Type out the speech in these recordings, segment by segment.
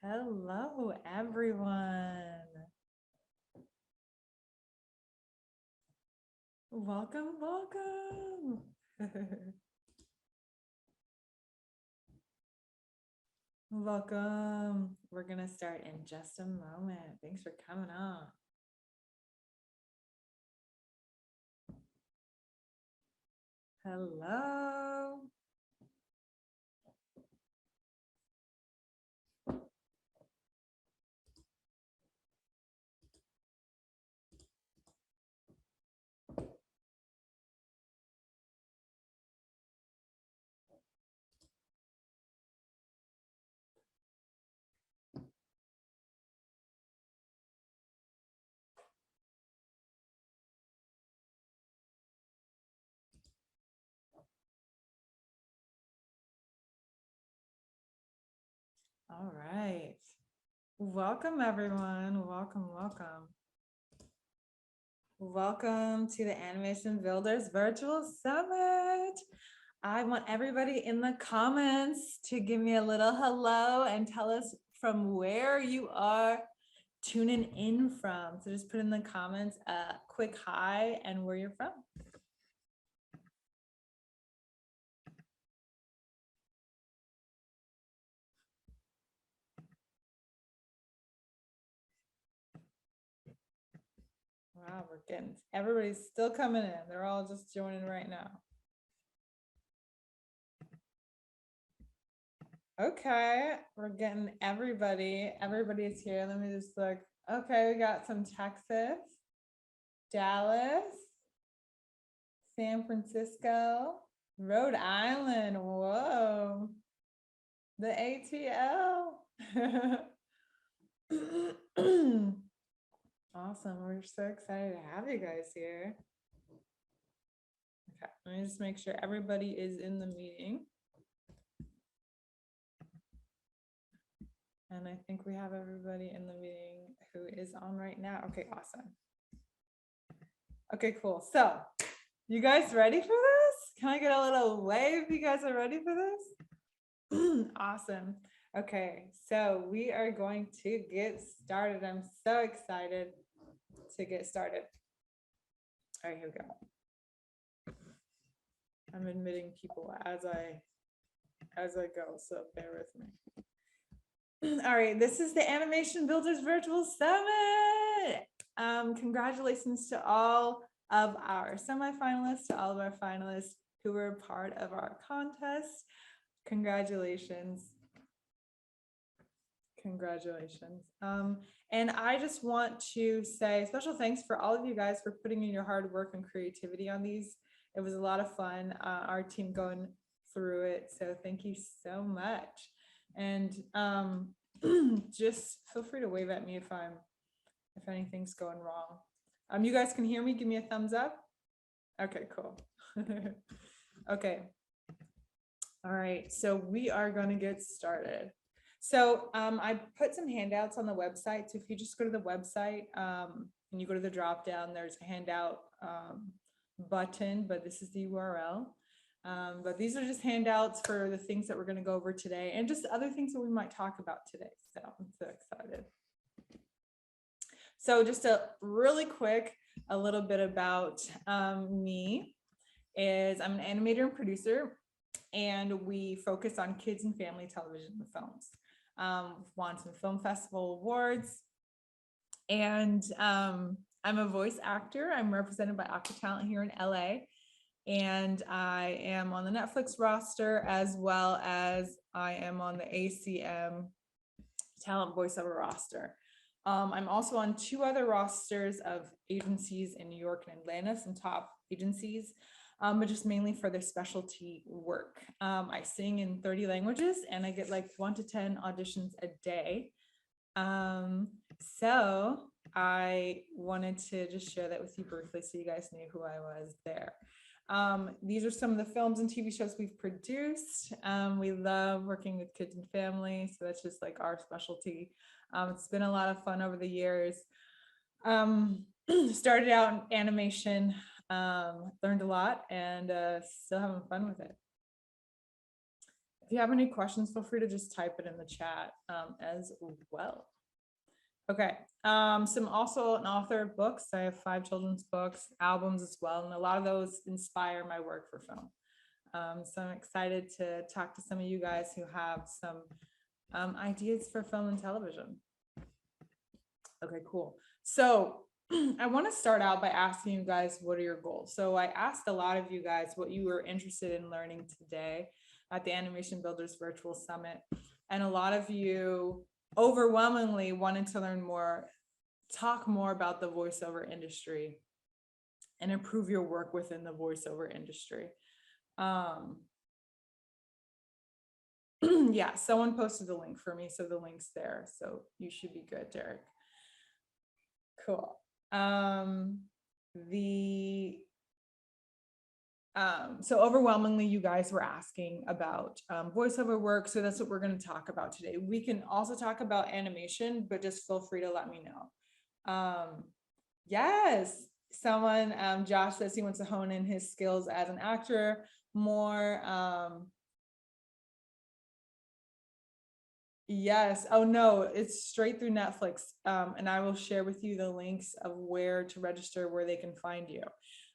Hello, everyone. Welcome, welcome. Welcome. We're going to start in just a moment. Thanks for coming on. Hello. All right. Welcome, everyone. Welcome, welcome. Welcome to the Animation Builders Virtual Summit. I want everybody in the comments to give me a little hello and tell us from where you are tuning in from. So just put in the comments a quick hi and where you're from. Wow, we're getting, everybody's still coming in. They're all just joining right now. Okay, we're getting everybody's here. Let me just look. Okay, we got some Texas, Dallas, San Francisco, Rhode Island. Whoa, the ATL. Awesome. We're so excited to have you guys here. Okay, let me just make sure everybody is in the meeting. And I think we have everybody in the meeting who is on right now. Okay, awesome. Okay, cool. So, you guys ready for this? Can I get a little wave? You guys are ready for this? Awesome. Okay, so we are going to get started. I'm so excited to get started. All right, here we go. I'm admitting people as I go, so bear with me. All right, this is the Animation Builders Virtual Summit. Congratulations to all of our semifinalists, to all of our finalists who were part of our contest. Congratulations. Congratulations. And I just want to say special thanks for all of you guys for putting in your hard work and creativity on these. It was a lot of fun, our team going through it. So thank you so much. And just feel free to wave at me if anything's going wrong. You guys can hear me, give me a thumbs up. Okay, cool. Okay. All right, so we are going to get started. So I put some handouts on the website. So if you just go to the website and you go to the drop down, there's a handout button, but this is the URL. But these are just handouts for the things that we're going to go over today and just other things that we might talk about today. So I'm so excited. So just a really quick, a little bit about me is I'm an animator and producer, and we focus on kids and family television films. Won some film festival awards, and I'm a voice actor. I'm represented by Aqua Talent here in LA, and I am on the Netflix roster as well as I am on the ACM talent voiceover roster. I'm also on two other rosters of agencies in New York and Atlanta, some top agencies, but just mainly for their specialty work. I sing in 30 languages and I get like 1 to 10 auditions a day. So I wanted to just share that with you briefly so you guys knew who I was there. These are some of the films and TV shows we've produced. We love working with kids and families, so that's just like our specialty. It's been a lot of fun over the years. Started out in animation, learned a lot, and still having fun with it. If you have any questions, feel free to just type it in the chat as well. Okay, so I'm also an author of books. I have 5 children's books, albums as well, and a lot of those inspire my work for film. So I'm excited to talk to some of you guys who have some ideas for film and television. Okay, cool. So I want to start out by asking you guys, what are your goals? So I asked a lot of you guys what you were interested in learning today at the Animation Builders Virtual Summit. And a lot of you overwhelmingly wanted to learn more, talk more about the voiceover industry and improve your work within the voiceover industry. Yeah, someone posted the link for me, so the link's there. So you should be good, Derek. Cool. So overwhelmingly, you guys were asking about voiceover work. So that's what we're going to talk about today. We can also talk about animation, but just feel free to let me know. Yes, someone, Josh says he wants to hone in his skills as an actor more. Yes. Oh no, it's straight through Netflix. And I will share with you the links of where to register, where they can find you.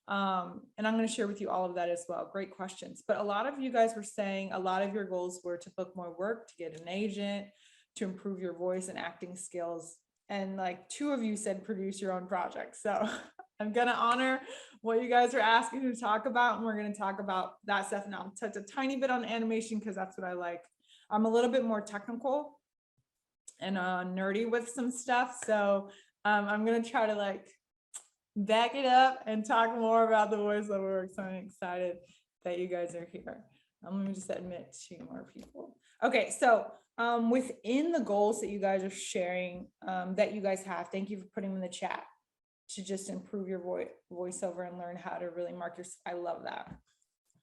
And I'm going to share with you all of that as well. Great questions. But a lot of you guys were saying a lot of your goals were to book more work, to get an agent, to improve your voice and acting skills. And like 2 of you said, produce your own project. So I'm going to honor what you guys are asking to talk about. And we're going to talk about that stuff now. I'll touch a tiny bit on animation because that's what I like. I'm a little bit more technical and nerdy with some stuff. So I'm going to try to like back it up and talk more about the voiceover work. So I'm excited that you guys are here. Let me just admit 2 more people. Okay, so within the goals that you guys are sharing, that you guys have, thank you for putting them in the chat to just improve your voiceover and learn how to really mark your, I love that.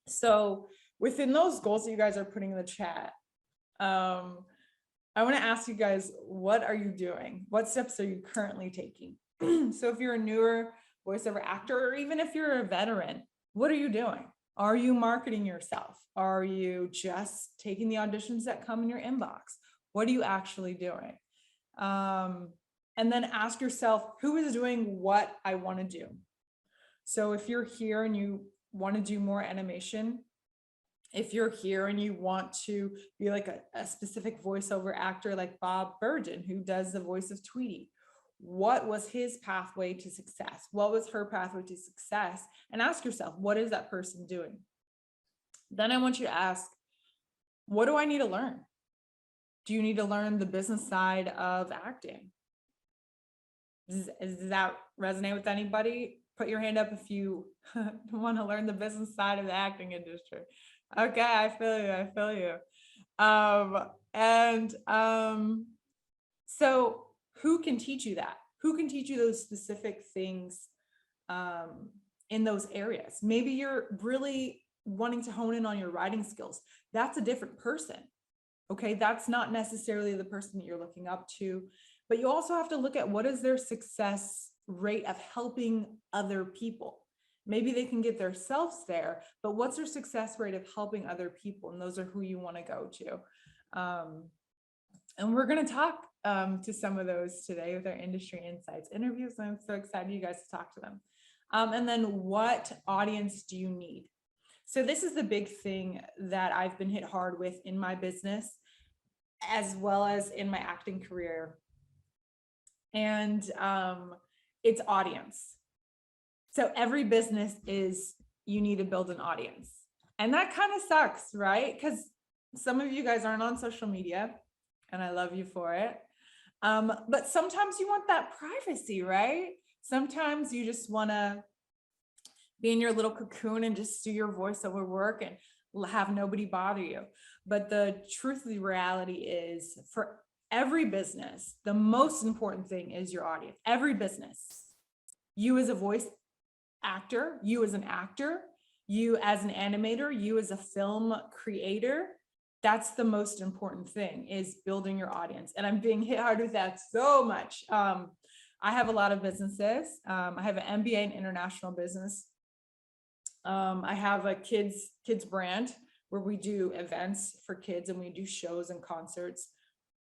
So within those goals that you guys are putting in the chat, I want to ask you guys, what are you doing? What steps are you currently taking? So if you're a newer voiceover actor, or even if you're a veteran, what are you doing? Are you marketing yourself? Are you just taking the auditions that come in your inbox? What are you actually doing? And then ask yourself, who is doing what I want to do? So if you're here and you want to do more animation, if you're here and you want to be like a specific voiceover actor like Bob Burden, who does the voice of Tweety, what was his pathway to success? What was her pathway to success? And ask yourself, what is that person doing? Then I want you to ask, what do I need to learn? Do you need to learn the business side of acting? Does that resonate with anybody? Put your hand up if you want to learn the business side of the acting industry. Okay, I feel you. So who can teach you that? Who can teach you those specific things in those areas? Maybe you're really wanting to hone in on your writing skills. That's a different person. Okay, that's not necessarily the person that you're looking up to, but you also have to look at what is their success rate of helping other people. Maybe they can get themselves there, but what's their success rate of helping other people? And those are who you want to go to. And we're going to talk to some of those today with our industry insights interviews. I'm so excited you guys to talk to them. And then what audience do you need? So this is the big thing that I've been hit hard with in my business, as well as in my acting career. And it's audience. So every business is, you need to build an audience. And that kind of sucks, right? Because some of you guys aren't on social media, and I love you for it. But sometimes you want that privacy, right? Sometimes you just want to be in your little cocoon and just do your voiceover work and have nobody bother you. But the truth of the reality is, for every business, the most important thing is your audience. Every business, you as a voice actor, you as an actor, you as an animator, you as a film creator, that's the most important thing, is building your audience. And I'm being hit hard with that so much. I have a lot of businesses. I have an MBA in international business. I have a kids brand where we do events for kids and we do shows and concerts.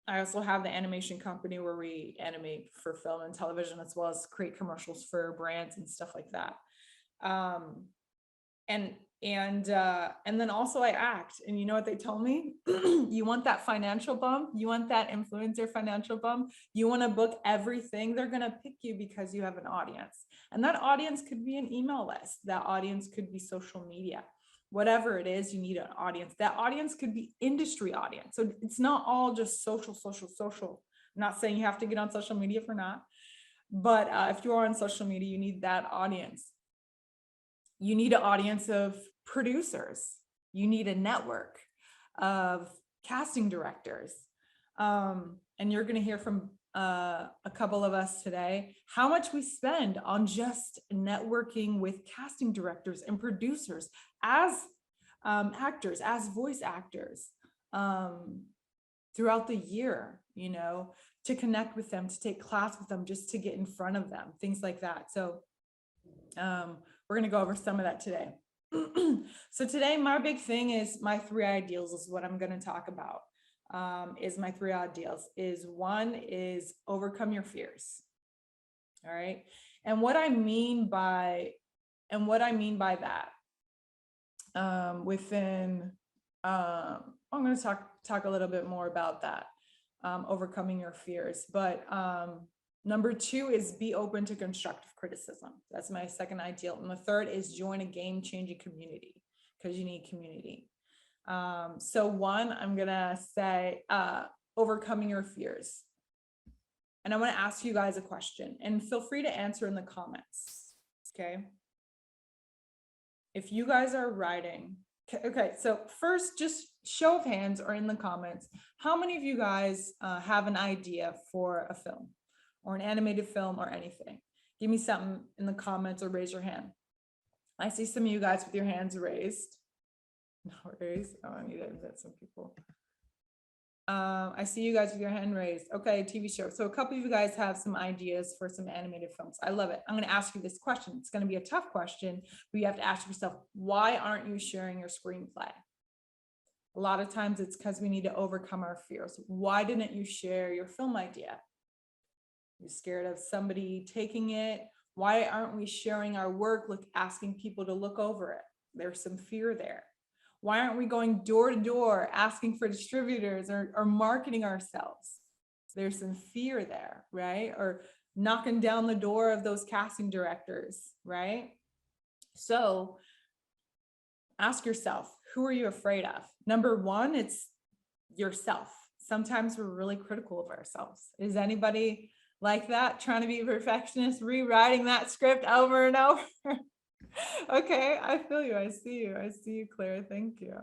I also have the animation company where we animate for film and television, as well as create commercials for brands and stuff like that. And then also I act. And you know what they told me? You want that financial bump? You want that influencer financial bump? You want to book everything? They're going to pick you because you have an audience. And that audience could be an email list. That audience could be social media. Whatever it is, you need an audience. That audience could be industry audience. So it's not all just social. I'm not saying you have to get on social media for not, but if you are on social media, you need that audience. You need an audience of producers. You need a network of casting directors. And you're going to hear from a couple of us today how much we spend on just networking with casting directors and producers as actors, as voice actors throughout the year, you know, to connect with them, to take class with them, just to get in front of them, things like that. So we're going to go over some of that today. So today, my big thing is my 3 ideals is what I'm going to talk about. Is my 3 ideals is one is overcome your fears. All right. And what I mean by that, I'm going to talk a little bit more about that, overcoming your fears. But number 2 is be open to constructive criticism. That's my second ideal. And the third is join a game-changing community, because you need community. So one, I'm going to say overcoming your fears. And I want to ask you guys a question, and feel free to answer in the comments. Okay. If you guys are writing, okay, so first, just show of hands or in the comments, how many of you guys have an idea for a film or an animated film or anything? Give me something in the comments or raise your hand. I see some of you guys with your hands raised. No worries. Oh, I need to invite some people. I see you guys with your hand raised. Okay, TV show. So a couple of you guys have some ideas for some animated films. I love it. I'm going to ask you this question. It's going to be a tough question, but you have to ask yourself, why aren't you sharing your screenplay? A lot of times it's because we need to overcome our fears. Why didn't you share your film idea? You're scared of somebody taking it. Why aren't we sharing our work, asking people to look over it? There's some fear there. Why aren't we going door to door asking for distributors or marketing ourselves? There's some fear there, right? Or knocking down the door of those casting directors, right? So ask yourself, who are you afraid of? Number 1, it's yourself. Sometimes we're really critical of ourselves. Is anybody like that, trying to be a perfectionist, rewriting that script over and over? Okay, I feel you. I see you, Claire. Thank you.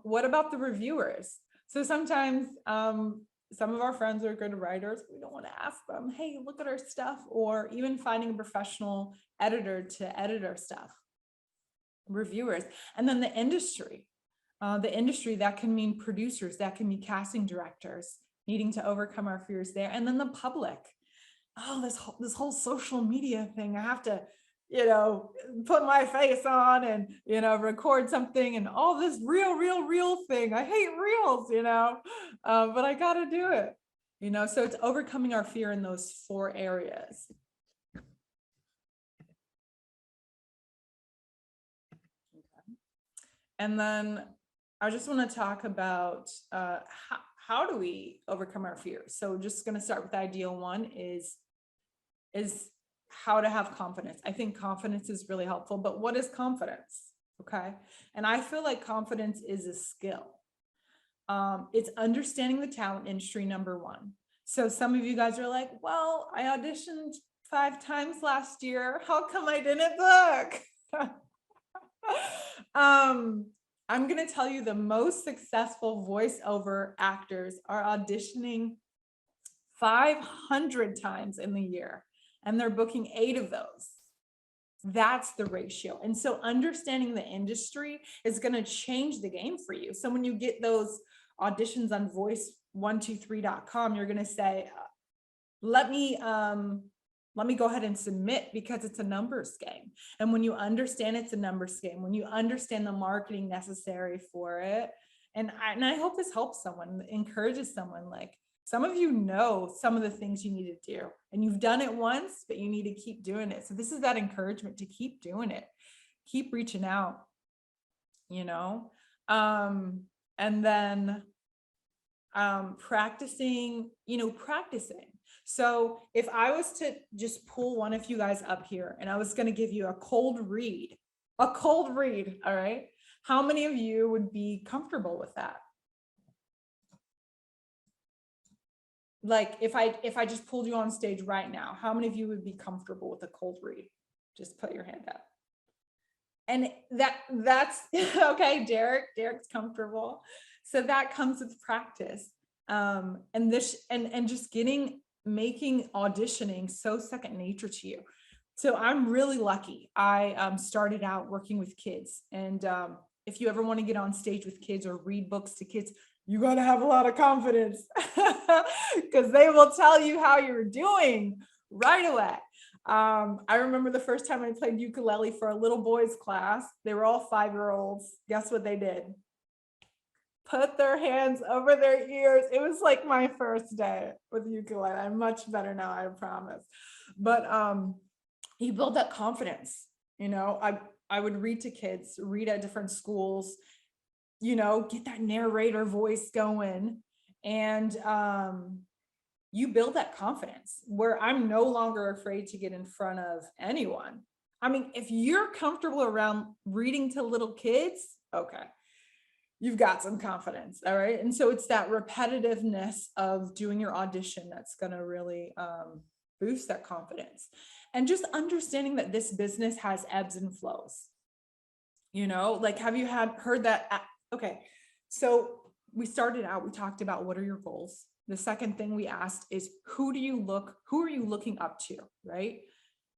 What about the reviewers? So sometimes some of our friends are good writers. We don't want to ask them, hey, look at our stuff, or even finding a professional editor to edit our stuff. Reviewers. And then the industry. That can mean producers, that can be casting directors, needing to overcome our fears there. And then the public. Oh, this whole social media thing. I have to, put my face on and, record something and all this real thing. I hate reels, but I got to do it, so it's overcoming our fear in those 4 areas. Okay. And then I just want to talk about how do we overcome our fears? So just going to start with ideal 1 is how to have confidence. I think confidence is really helpful, but what is confidence? Okay. And I feel like confidence is a skill. It's understanding the talent industry, number 1. So some of you guys are like, well, I auditioned 5 times last year. How come I didn't book? I'm going to tell you the most successful voiceover actors are auditioning 500 times in the year, and they're booking 8 of those. That's the ratio. And so understanding the industry is going to change the game for you. So when you get those auditions on voice123.com, you're going to say, let me let me go ahead and submit because it's a numbers game. And when you understand it's a numbers game, when you understand the marketing necessary for it, and I hope this helps someone, encourages someone, like some of you know some of the things you need to do and you've done it once, but you need to keep doing it. So this is that encouragement to keep doing it, keep reaching out, you know, and then practicing. So if I was to just pull one of you guys up here and I was going to give you a cold read, all right, how many of you would be comfortable with that? Like if I just pulled you on stage right now, how many of you would be comfortable with a cold read? Just put your hand up. And that's okay. Derek's comfortable. So that comes with practice. And just making auditioning so second nature to you. So I'm really lucky. I started out working with kids, and if you ever want to get on stage with kids or read books to kids, you got to have a lot of confidence because they will tell you how you're doing right away. I remember the first time I played ukulele for a little boys class. They were all 5-year-olds. Guess what they did? Put their hands over their ears. It was like my first day with ukulele. I'm much better now, I promise. But you build that confidence. You know, I would read to kids, read at different schools, you know, get that narrator voice going. And you build that confidence where I'm no longer afraid to get in front of anyone. I mean, if you're comfortable around reading to little kids, okay, you've got some confidence. All right. And so it's that repetitiveness of doing your audition that's going to really boost that confidence. And just understanding that this business has ebbs and flows. You know, like, have you heard that? Okay. So we started out, we talked about what are your goals? The second thing we asked is who are you looking up to, right?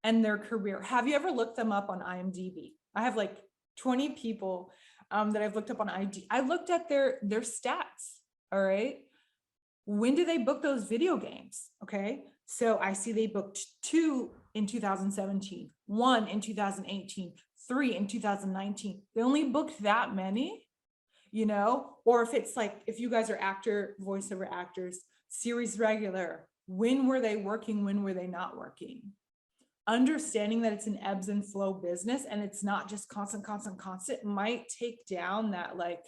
And their career. Have you ever looked them up on IMDb? I have like 20 people that I've looked up on IMDb. I looked at their stats. All right. When did they book those video games? Okay. So I see they booked 2 in 2017, 1 in 2018, 3 in 2019. They only booked that many, you know, or if it's like, if you guys are voiceover actors, series regular, when were they working? When were they not working? Understanding that it's an ebbs and flow business and it's not just constant might take down that like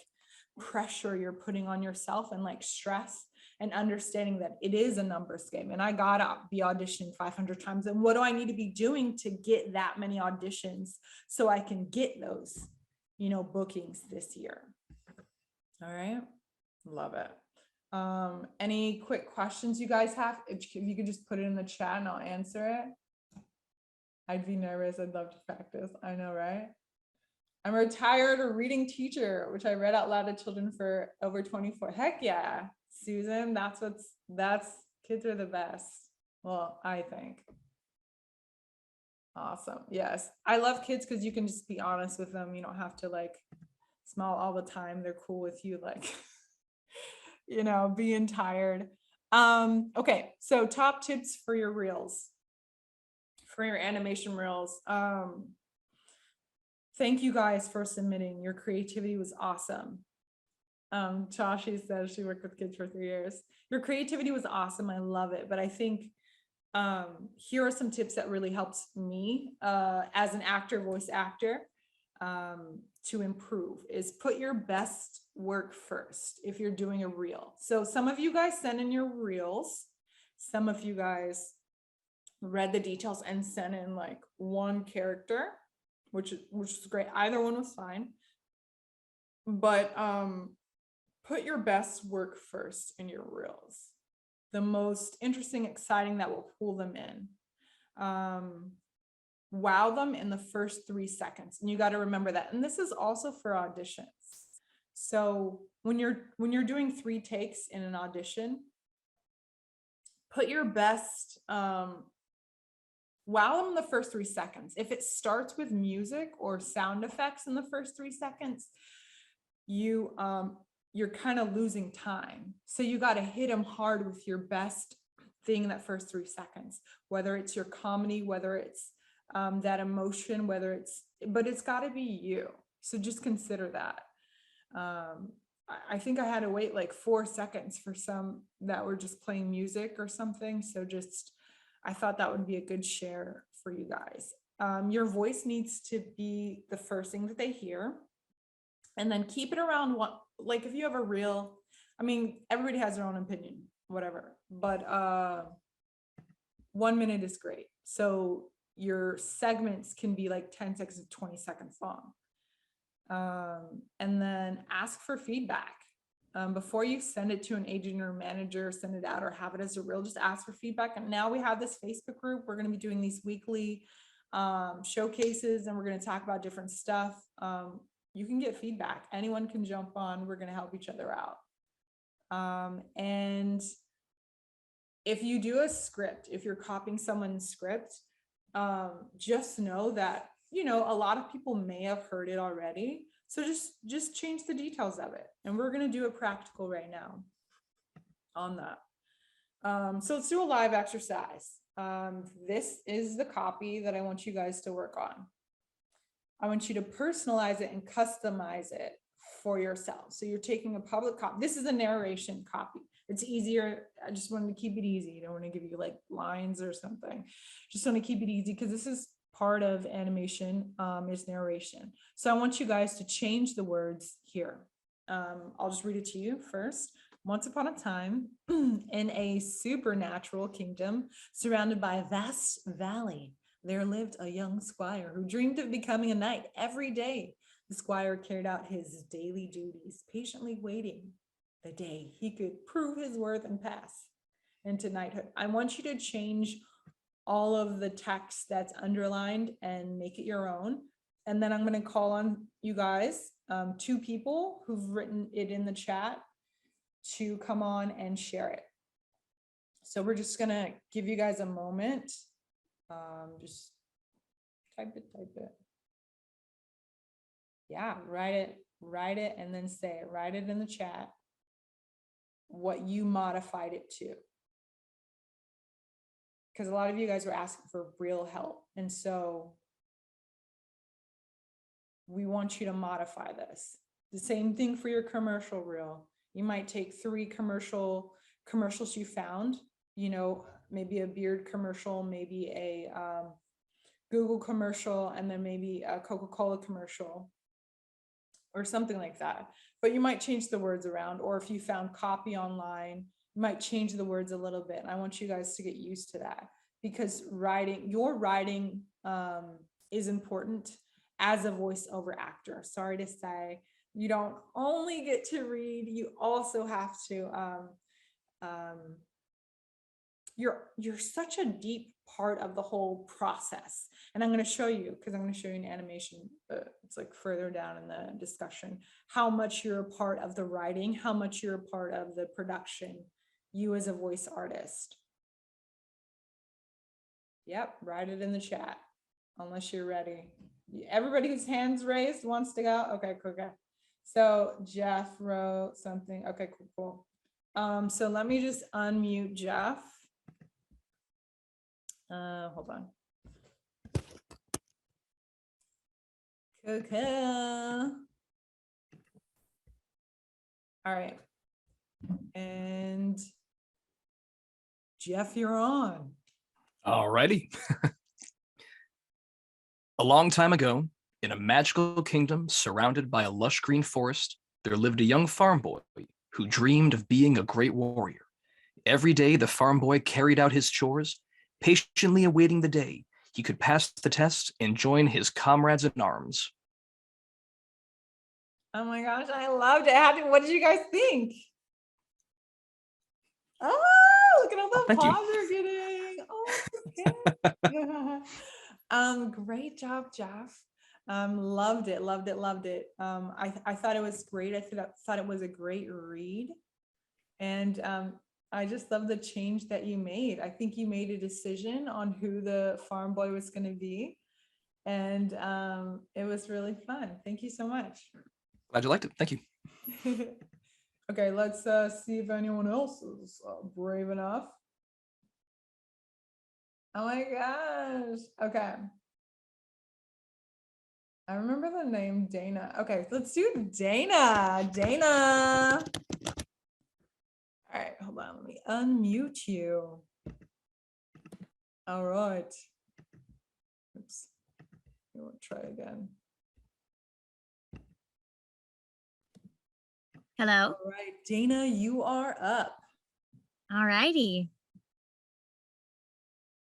pressure you're putting on yourself and like stress, and understanding that it is a numbers game and I gotta be auditioning 500 times. And what do I need to be doing to get that many auditions so I can get those, you know, bookings this year? All right. Love it. Any quick questions you guys have? If you could just put it in the chat and I'll answer it. I'd be nervous. I'd love to practice. I know, right? I'm a retired reading teacher, which I read out loud to children for over 24. Heck yeah, Susan, that's kids are the best. Well, I think. Awesome. Yes. I love kids because you can just be honest with them. You don't have to like smile all the time. They're cool with you, like, you know, being tired. Okay. So top tips for your reels. For your animation reels. Thank you guys for submitting. Your creativity was awesome. Chashi says she worked with kids for 3 years. Your creativity was awesome. I love it. But I think here are some tips that really helps me as an voice actor to improve is put your best work first if you're doing a reel. So some of you guys send in your reels. Some of you guys read the details and sent in like one character, which is great. Either one was fine. But put your best work first in your reels. The most interesting, exciting that will pull them in. Wow them in the first 3 seconds. And you got to remember that. And this is also for auditions. So when you're doing 3 takes in an audition, put your best, wow them in the first 3 seconds. If it starts with music or sound effects in the first 3 seconds, you're kind of losing time. So you got to hit them hard with your best thing, that first 3 seconds, whether it's your comedy, whether it's that emotion, but it's got to be you. So just consider that. I think I had to wait like 4 seconds for some that were just playing music or something. So I thought that would be a good share for you guys. Your voice needs to be the first thing that they hear. And then keep it around one, like if you have a reel, I mean, everybody has their own opinion, whatever, but 1 minute is great. So your segments can be like 10 seconds to 20 seconds long. And then ask for feedback. Before you send it to an agent or manager, send it out or have it as a reel, just ask for feedback. And now we have this Facebook group. We're going to be doing these weekly showcases, and we're going to talk about different stuff. You can get feedback. Anyone can jump on. We're going to help each other out. And if you do a script, if you're copying someone's script, just know that, you know, a lot of people may have heard it already. So just change the details of it. And we're going to do a practical right now on that. So let's do a live exercise. This is the copy that I want you guys to work on. I want you to personalize it and customize it for yourself. So you're taking a public copy. This is a narration copy. It's easier. I just wanted to keep it easy. I don't want to give you like lines or something. Just want to keep it easy because this is part of animation, is narration. So I want you guys to change the words here. I'll just read it to you first. Once upon a time, in a supernatural kingdom surrounded by a vast valley, there lived a young squire who dreamed of becoming a knight every day. The squire carried out his daily duties, patiently waiting the day he could prove his worth and pass into knighthood. I want you to change all of the text that's underlined and make it your own. And then I'm going to call on you guys, 2 people who've written it in the chat, to come on and share it. So we're just going to give you guys a moment. Just type it. Yeah, write it, and then say it. Write it in the chat what you modified it to. Because a lot of you guys were asking for real help. And so we want you to modify this. The same thing for your commercial reel. You might take 3 commercials you found, you know, maybe a beard commercial, maybe a Google commercial, and then maybe a Coca-Cola commercial or something like that. But you might change the words around, or if you found copy online, you might change the words a little bit. And I want you guys to get used to that, because your writing is important as a voiceover actor. Sorry to say, you don't only get to read, you also have to, you're such a deep part of the whole process. And I'm going to show you, because I'm going to show you an animation, it's like further down in the discussion, how much you're a part of the writing, how much you're a part of the production, you as a voice artist. Yep, write it in the chat, unless you're ready. Everybody whose hands raised wants to go? Okay, cool, okay. So Jeff wrote something. Okay, cool. So let me just unmute Jeff. Hold on. Okay. All right. And Jeff, you're on. All righty. A long time ago, in a magical kingdom surrounded by a lush green forest, there lived a young farm boy who dreamed of being a great warrior. Every day, the farm boy carried out his chores, patiently awaiting the day he could pass the test and join his comrades in arms. Oh my gosh, I loved it. What did you guys think? Oh, look at all the applause you're getting. Oh, okay. Great job, Jeff. Loved it. I thought it was great. I thought it was a great read. And I just love the change that you made. I think you made a decision on who the farm boy was going to be. And it was really fun. Thank you so much. Glad you liked it. Thank you. Okay, let's see if anyone else is brave enough. Oh my gosh. Okay. I remember the name Dana. Okay, let's do Dana. Dana. All right, hold on. Let me unmute you. All right. Oops. We'll try again. Hello. All right, Dana, you are up. All righty.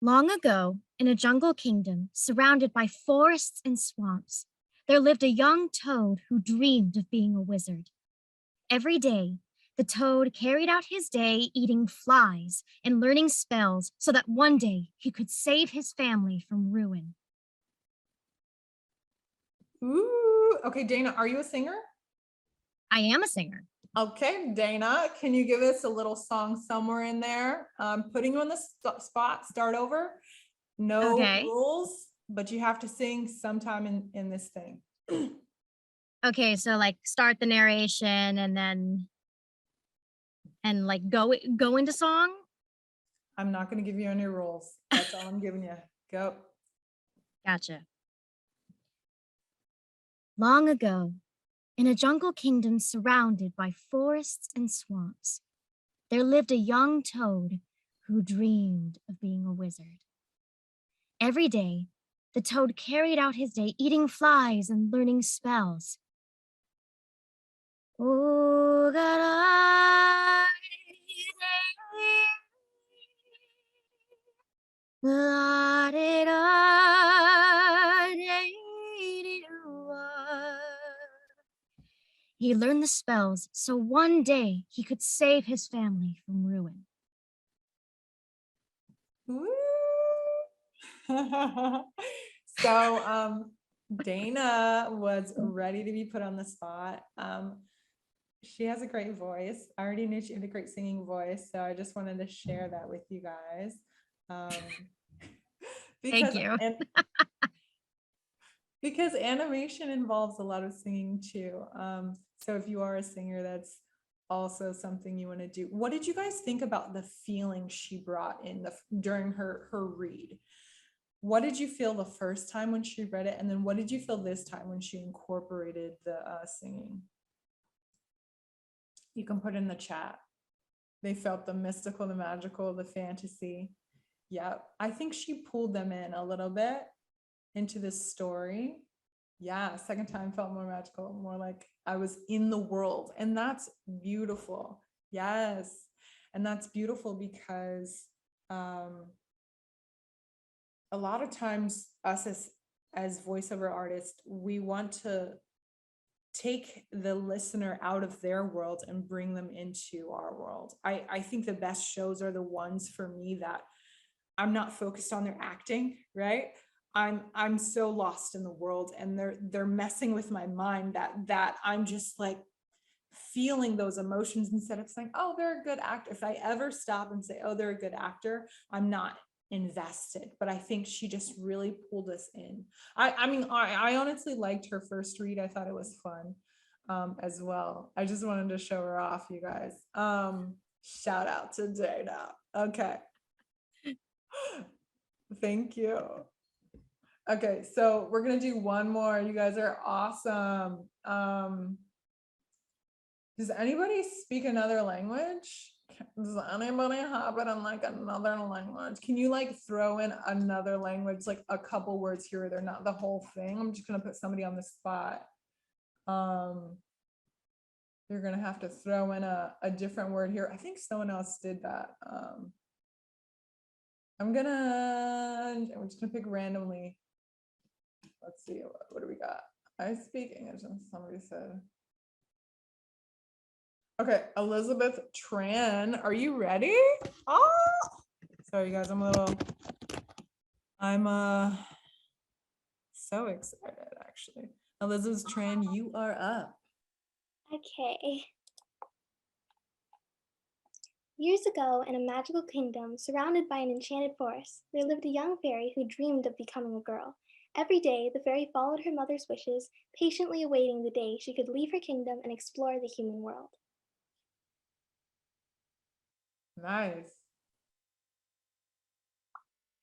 Long ago, in a jungle kingdom surrounded by forests and swamps, there lived a young toad who dreamed of being a wizard. Every day, the toad carried out his day eating flies and learning spells so that one day he could save his family from ruin. Ooh, okay, Dana, are you a singer? I am a singer. Okay, Dana, can you give us a little song somewhere in there? Putting you on the spot, start over. No Okay. rules, but you have to sing sometime in this thing. Okay, so like start the narration and like go into song. I'm not going to give you any rules. That's all I'm giving you. Go. Gotcha. Long ago, in a jungle kingdom surrounded by forests and swamps, there lived a young toad who dreamed of being a wizard. Every day, the toad carried out his day eating flies and learning spells. Oh, he learned the spells so one day he could save his family from ruin. Woo! So Dana was ready to be put on the spot. She has a great voice. I already knew she had a great singing voice, so I just wanted to share that with you guys. Thank you. Because animation involves a lot of singing too. So if you are a singer, that's also something you want to do. What did you guys think about the feeling she brought in during her read? What did you feel the first time when she read it, and then what did you feel this time when she incorporated the singing? You can put in the chat. They felt the mystical, the magical, the fantasy. Yeah, I think she pulled them in a little bit into this story. Yeah, second time felt more magical, more like I was in the world, and that's beautiful. Yes, and that's beautiful because a lot of times us as voiceover artists, we want to take the listener out of their world and bring them into our world. I think the best shows are the ones for me that I'm not focused on their acting, right? I'm so lost in the world, and they're messing with my mind that I'm just like feeling those emotions instead of saying, oh, they're a good actor. If I ever stop and say, oh, they're a good actor, I'm not invested. But I think she just really pulled us in. I mean, I honestly liked her first read. I thought it was fun as well. I just wanted to show her off, you guys. Shout out to Dana. Okay. Thank you. Okay, so we're gonna do one more. You guys are awesome. Does anybody speak another language? Does anybody have it in like another language? Can you like throw in another language, like a couple words here or there, not the whole thing? I'm just gonna put somebody on the spot. You're gonna have to throw in a different word here. I think someone else did that. I'm just gonna pick randomly. Let's see, what do we got? I speak English, and somebody said. Okay, Elizabeth Tran, are you ready? Oh, sorry guys, I'm so excited actually. Elizabeth Tran, you are up. Okay. Years ago, in a magical kingdom surrounded by an enchanted forest, there lived a young fairy who dreamed of becoming a girl. Every day, the fairy followed her mother's wishes, patiently awaiting the day she could leave her kingdom and explore the human world. Nice.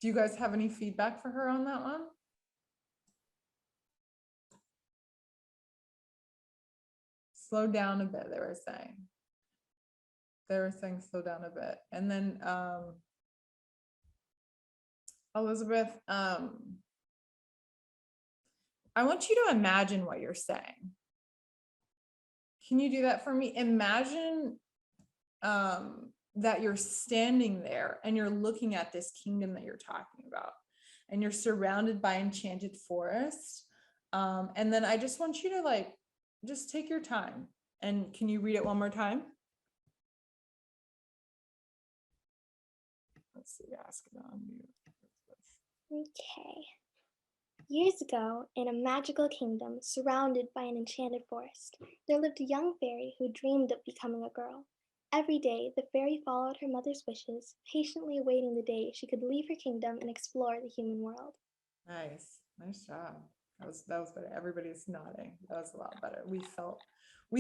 Do you guys have any feedback for her on that one? Slow down a bit, they were saying. They were saying slow down a bit. And then Elizabeth, I want you to imagine what you're saying. Can you do that for me? Imagine that you're standing there and you're looking at this kingdom that you're talking about, and you're surrounded by enchanted forest. And then I just want you to like, just take your time. And can you read it one more time? Let's see, ask it on you. Okay. Years ago, in a magical kingdom surrounded by an enchanted forest, there lived a young fairy who dreamed of becoming a girl. Every day, the fairy followed her mother's wishes, patiently awaiting the day she could leave her kingdom and explore the human world. Nice job. That was better. Everybody's nodding. That was a lot better. We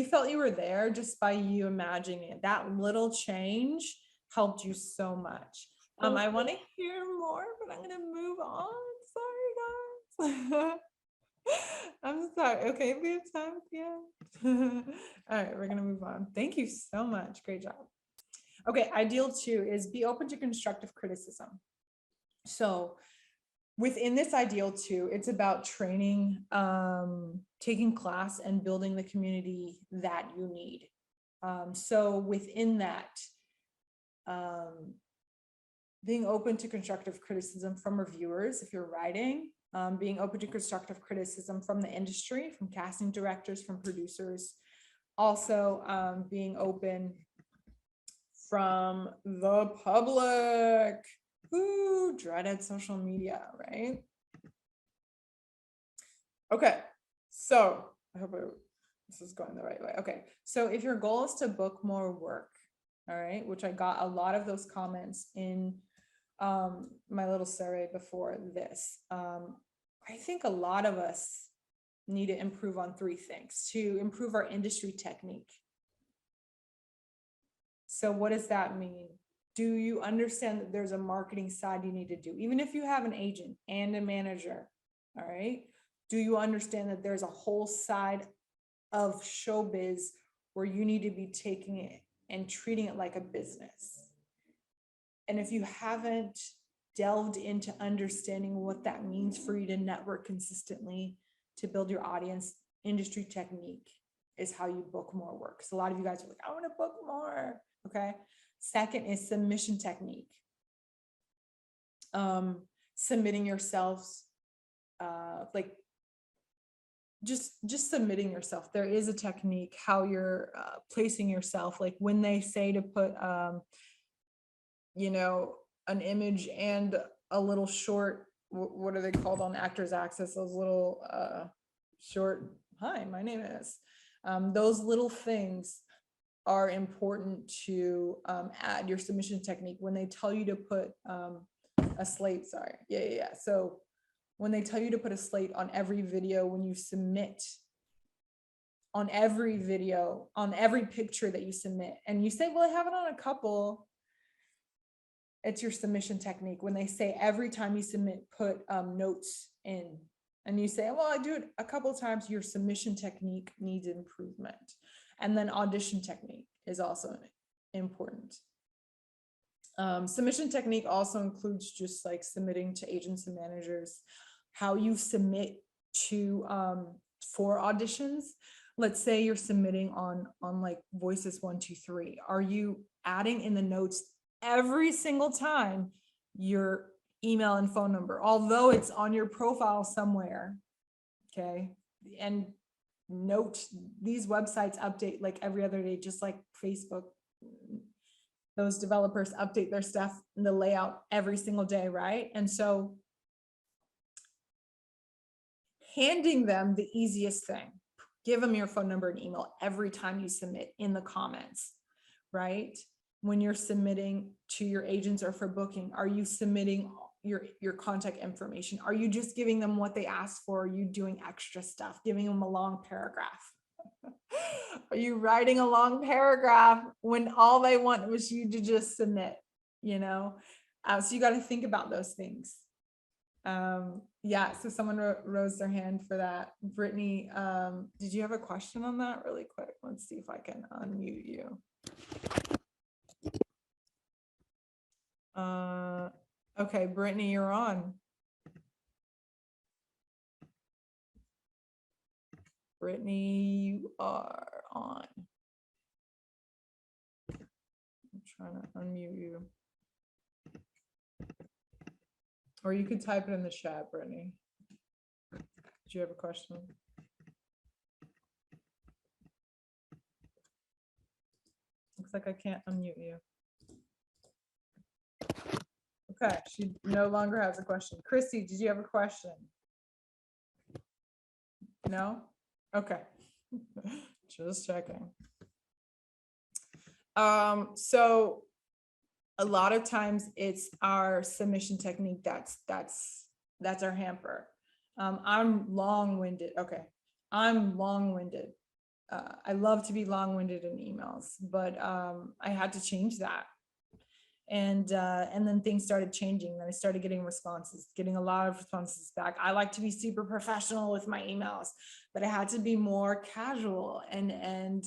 felt you were there just by you imagining it. That little change helped you so much. I want to hear more, but I'm gonna move on. Sorry, guys. I'm sorry. Okay, we have time at the end. All right, we're gonna move on. Thank you so much. Great job. Okay, ideal 2 is be open to constructive criticism. So within this ideal 2, it's about training, taking class and building the community that you need. So within that, being open to constructive criticism from reviewers if you're writing, being open to constructive criticism from the industry, from casting directors, from producers, also being open from the public. Ooh, dreaded social media, right? Okay, so I hope this is going the right way. Okay, so if your goal is to book more work, all right, which I got a lot of those comments in my little survey before this. I think a lot of us need to improve on 3 things to improve our industry technique. So what does that mean? Do you understand that there's a marketing side you need to do? Even if you have an agent and a manager, all right? Do you understand that there's a whole side of showbiz where you need to be taking it and treating it like a business? And if you haven't delved into understanding what that means for you to network consistently, to build your audience, industry technique is how you book more work. So a lot of you guys are like, I want to book more. Okay. Second is submission technique. Submitting yourselves, like just submitting yourself. There is a technique how you're placing yourself. Like when they say to put, you know, an image and a little short, what are they called on Actors Access? Those little short, hi, my name is. Those little things are important to add your submission technique. When they tell you to put a slate, sorry, yeah. So when they tell you to put a slate on every video, when you submit, on every video, on every picture that you submit, and you say, well, I have it on a couple, it's your submission technique. When they say every time you submit, put notes in, and you say, well, I do it a couple of times, your submission technique needs improvement. And then audition technique is also important. Submission technique also includes just like submitting to agents and managers, how you submit to for auditions. Let's say you're submitting on like Voices 1, 2, 3. Are you adding in the notes every single time your email and phone number, although it's on your profile somewhere? Okay. And note, these websites update like every other day, just like Facebook. Those developers update their stuff and the layout every single day, right? And so handing them the easiest thing, give them your phone number and email every time you submit in the comments, right? When you're submitting to your agents or for booking, are you submitting your contact information? Are you just giving them what they asked for? Are you doing extra stuff, giving them a long paragraph? Are you writing a long paragraph when all they want was you to just submit, you know? So you got to think about those things. Yeah, so someone rose their hand for that. Brittany, did you have a question on that really quick? Let's see if I can unmute you. Okay, Brittany, you're on. Brittany, you are on. I'm trying to unmute you. Or you could type it in the chat, Brittany. Did you have a question? Looks like I can't unmute you. Okay, she no longer has a question. Christy, did you have a question? No? Okay. Just checking. So a lot of times it's our submission technique that's our hamper. I'm long-winded. Okay. I'm long-winded. I love to be long-winded in emails, but I had to change that. And then things started changing. Then I started getting a lot of responses back. I like to be super professional with my emails, but I had to be more casual and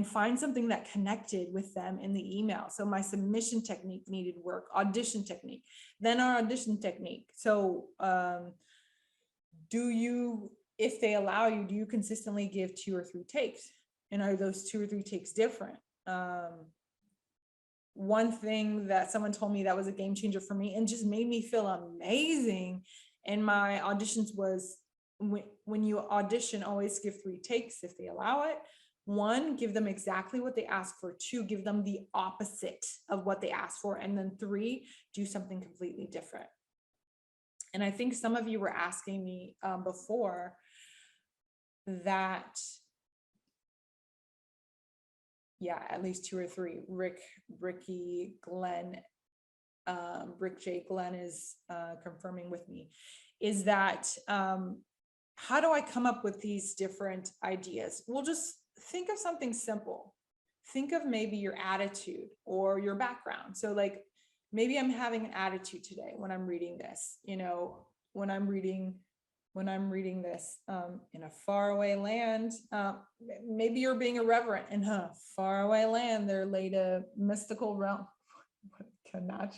find something that connected with them in the email. So my submission technique needed work, audition technique, then our audition technique. So if they allow you, do you consistently give 2 or 3 takes? And are those 2 or 3 takes different? One thing that someone told me that was a game changer for me and just made me feel amazing in my auditions was when you audition, always give 3 takes if they allow it. 1, give them exactly what they ask for. 2, give them the opposite of what they asked for. And then 3, do something completely different. And I think some of you were asking me before that, yeah, at least 2 or 3, Ricky, Glenn, Rick J. Glenn is confirming with me, is that how do I come up with these different ideas? Well, just think of something simple. Think of maybe your attitude or your background. So like, maybe I'm having an attitude today when I'm reading this, when I'm reading this in a faraway land, maybe you're being irreverent in a faraway land. There laid a mystical realm. I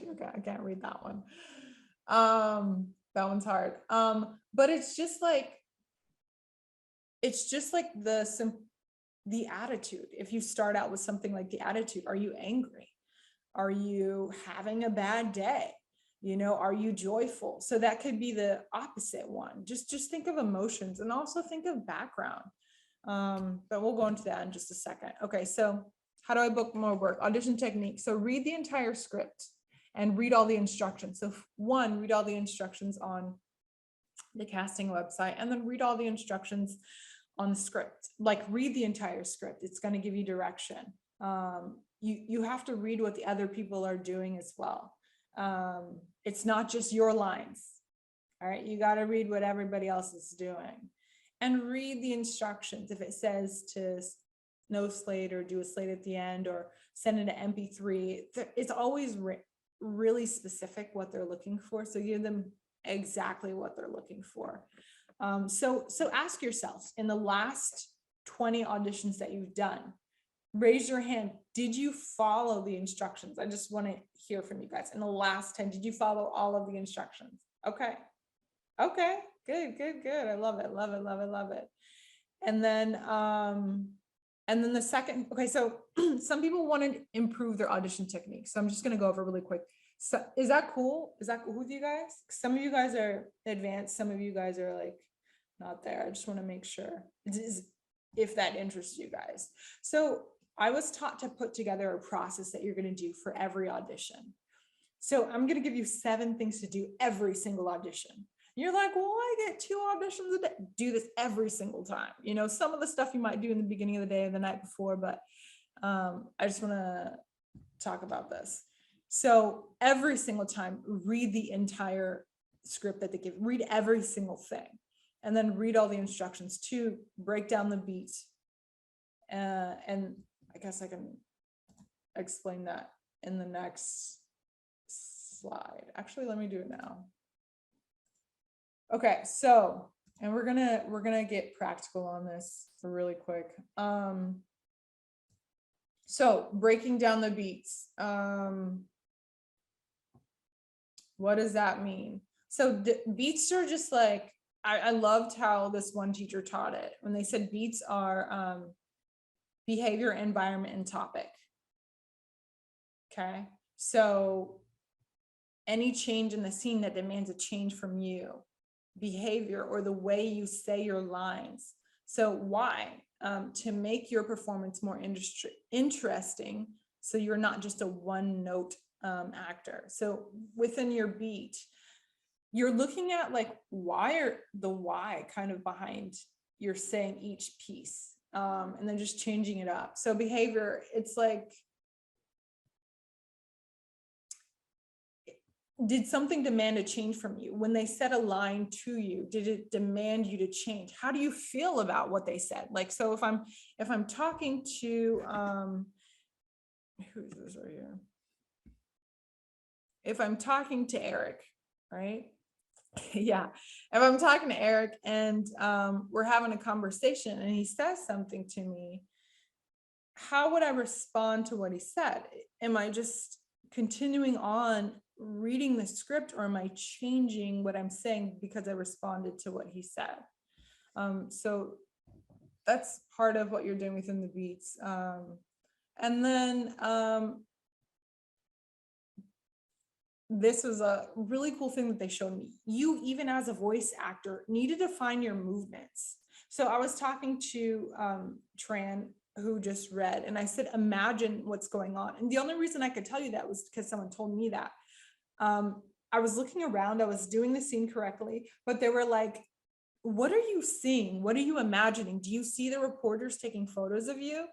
can't read that one. That one's hard. But it's just like the attitude. If you start out with something like the attitude, are you angry? Are you having a bad day? Are you joyful? So that could be the opposite one. Just think of emotions and also think of background. But we'll go into that in just a second. Okay, so how do I book more work? Audition technique. So read the entire script and read all the instructions. So 1, read all the instructions on the casting website, and then read all the instructions on the script. Like, read the entire script. It's going to give you direction. You have to read what the other people are doing as well. It's not just your lines. All right, you got to read what everybody else is doing and read the instructions. If it says to no slate or do a slate at the end or send it an MP3, it's always really specific what they're looking for. So give them exactly what they're looking for. So ask yourself, in the last 20 auditions that you've done, raise your hand. Did you follow the instructions? I just want to hear from you guys. In the last 10, did you follow all of the instructions? Okay. Good. I love it. And then the second, okay, so some people want to improve their audition technique. So I'm just going to go over really quick. So is that cool? Is that cool with you guys? Some of you guys are advanced. Some of you guys are like not there. I just want to make sure if that interests you guys. So I was taught to put together a process that you're going to do for every audition. So I'm going to give you 7 things to do every single audition. You're like, well, I get 2 auditions a day. Do this every single time. Some of the stuff you might do in the beginning of the day or the night before, but I just want to talk about this. So every single time, read the entire script that they give, read every single thing, and then read all the instructions to break down the beats. And I guess I can explain that in the next slide. Actually, let me do it now. Okay, so, and we're gonna get practical on this really quick. So breaking down the beats. What does that mean? So beats are just like, I loved how this one teacher taught it when they said beats are behavior, environment, and topic. Okay, so any change in the scene that demands a change from you, behavior, or the way you say your lines. So why? To make your performance more interesting, so you're not just a one note actor. So within your beat, you're looking at like why kind of behind you're saying each piece, and then just changing it up. So behavior, it's like, did something demand a change from you? When they said a line to you, did it demand you to change? How do you feel about what they said? Like, so if I'm talking to, who's this right here? If I'm talking to Eric, right? Yeah, if I'm talking to Eric and we're having a conversation and he says something to me, how would I respond to what he said? Am I just continuing on reading the script, or am I changing what I'm saying because I responded to what he said? So that's part of what you're doing within the beats. And then this was a really cool thing that they showed me. You, even as a voice actor, need to define your movements. So I was talking to Tran, who just read, and I said, imagine what's going on. And the only reason I could tell you that was because someone told me that. I was looking around, I was doing the scene correctly, but they were like, what are you seeing? What are you imagining? Do you see the reporters taking photos of you?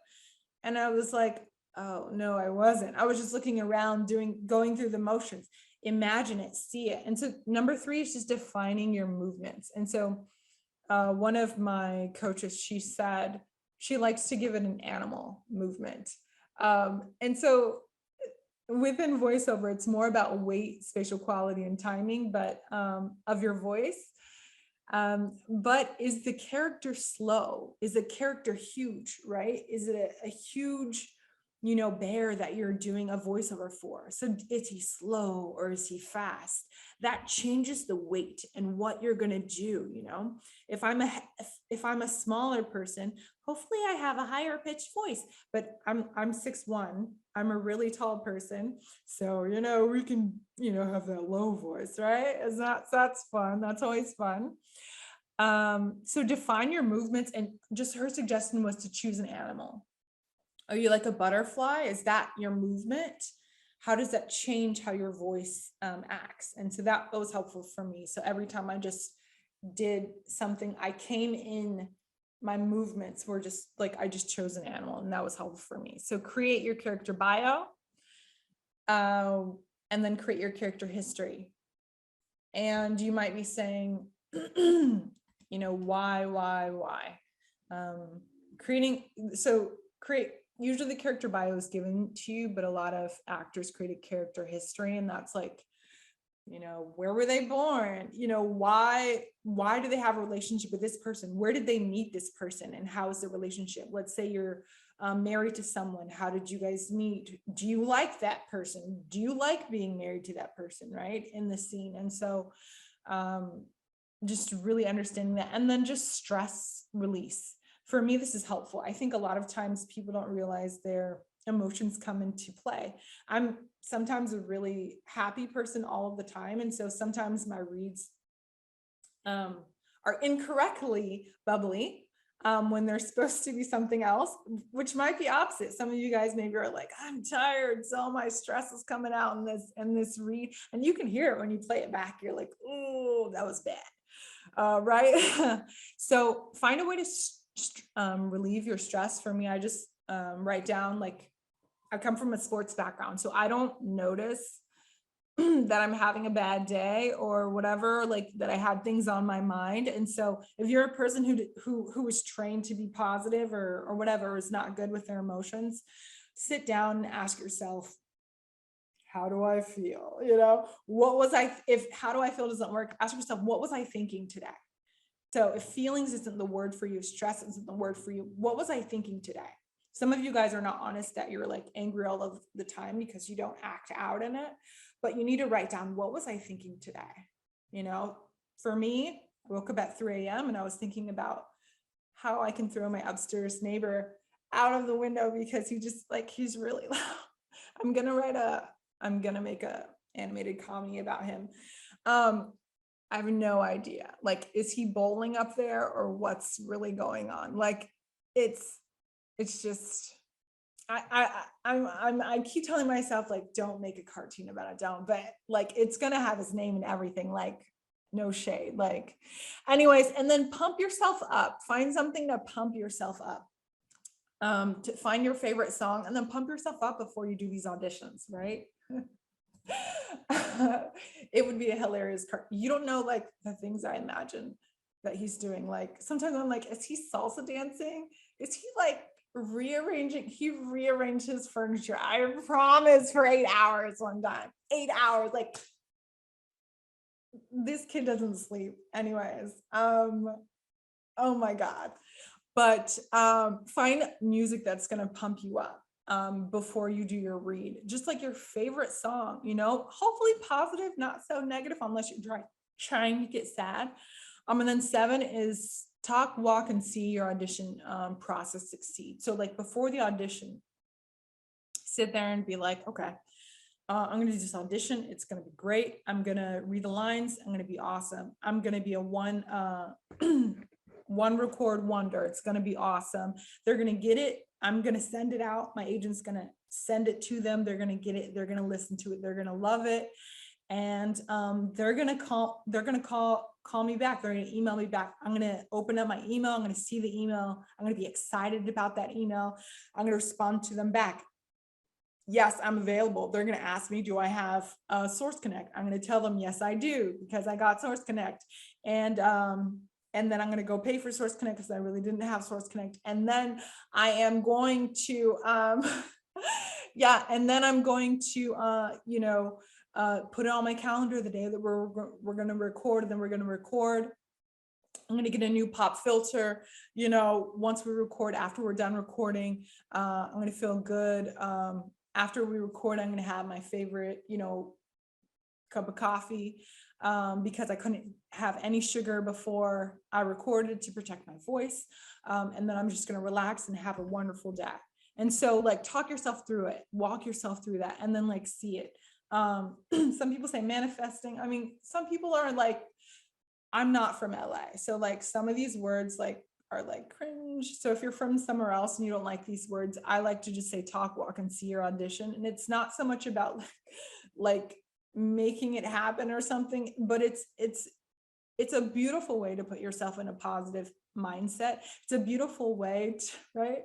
And I was like, oh no, I wasn't. I was just looking around, going through the motions. Imagine it, see it. And so number 3 is just defining your movements. And so one of my coaches, she said she likes to give it an animal movement. And so within voiceover, it's more about weight, spatial quality, and timing, but of your voice. But is the character slow? Is the character huge, right? Is it a huge, bear that you're doing a voiceover for? So is he slow or is he fast? That changes the weight and what you're gonna do. If I'm a smaller person, hopefully I have a higher pitched voice, but I'm 6'1", I'm a really tall person. So, we can, have that low voice, right? That's fun. That's always fun. So define your movements, and just her suggestion was to choose an animal. Are you like a butterfly? Is that your movement? How does that change how your voice acts? And so that was helpful for me. So every time I just did something, I came in, my movements were just like, I just chose an animal, and that was helpful for me. So create your character bio, and then create your character history. And you might be saying, why? Usually the character bio is given to you, but a lot of actors create a character history, and that's like, where were they born? Why do they have a relationship with this person? Where did they meet this person, and how is the relationship? Let's say you're married to someone. How did you guys meet? Do you like that person? Do you like being married to that person, right, in the scene? And so just really understanding that. And then just stress release. For me, this is helpful. I think a lot of times people don't realize their emotions come into play. I'm sometimes a really happy person all of the time. And so sometimes my reads are incorrectly bubbly when they're supposed to be something else, which might be opposite. Some of you guys maybe are like, I'm tired, so my stress is coming out in this read. And you can hear it when you play it back. You're like, oh, that was bad. Right? So find a way to relieve your stress. For me, I just write down, like, I come from a sports background, so I don't notice that I'm having a bad day or whatever, like that I had things on my mind. And so if you're a person who was trained to be positive or whatever, is not good with their emotions, sit down and ask yourself, how do I feel? You know, what was I, if how do I feel doesn't work, ask yourself, what was I thinking today? So if feelings isn't the word for you, stress isn't the word for you, what was I thinking today? Some of you guys are not honest that you're like angry all of the time because you don't act out in it, but you need to write down, what was I thinking today? You know, for me, I woke up at 3 a.m. and I was thinking about how I can throw my upstairs neighbor out of the window because he just like, he's really loud. I'm gonna make a animated comedy about him. I have no idea. Like, is he bowling up there or what's really going on? Like, it's just, I keep telling myself like, don't make a cartoon about it, don't, but like, it's gonna have his name and everything, like, no shade, like, anyways, and then pump yourself up, find something to pump yourself up, to find your favorite song and then pump yourself up before you do these auditions, right? It would be a hilarious you don't know like the things I imagine that he's doing. Like sometimes I'm like, is he salsa dancing? Is he like rearranging? He rearranged his furniture, I promise, for 8 hours one time. 8 hours, like this kid doesn't sleep. Anyways, oh my God. But find music that's gonna pump you up before you do your read, just like your favorite song, you know, hopefully positive, not so negative, unless you're trying to get sad. And then 7 is talk, walk, and see your audition process succeed. So like before the audition, sit there and be like, okay, I'm gonna do this audition. It's gonna be great. I'm gonna read the lines. I'm gonna be awesome. I'm gonna be a one record wonder. It's gonna be awesome. They're gonna get it. I'm gonna send it out. My agent's gonna send it to them. They're gonna get it. They're gonna listen to it. They're gonna love it. And they're gonna call me back. They're gonna email me back. I'm gonna open up my email. I'm gonna see the email. I'm gonna be excited about that email. I'm gonna respond to them back. Yes, I'm available. They're going to ask me, do I have Source Connect? I'm going to tell them, yes, I do, because I got Source Connect. And then I'm going to go pay for Source Connect because I really didn't have Source Connect. And then I am going to, yeah, and then I'm going to, put it on my calendar the day that we're going to record, and then we're going to record. I'm going to get a new pop filter, you know, once we record, after we're done recording, I'm going to feel good. After we record, I'm going to have my favorite, you know, cup of coffee, because I couldn't have any sugar before I recorded to protect my voice. And then I'm just going to relax and have a wonderful day. And so like talk yourself through it, walk yourself through that, and then like see it. Some people say manifesting. I mean, some people are like, I'm not from LA. So like some of these words like are like cringe. So if you're from somewhere else and you don't like these words, I like to just say talk, walk, and see your audition. And it's not so much about like making it happen or something, but it's a beautiful way to put yourself in a positive mindset. It's a beautiful way to, right?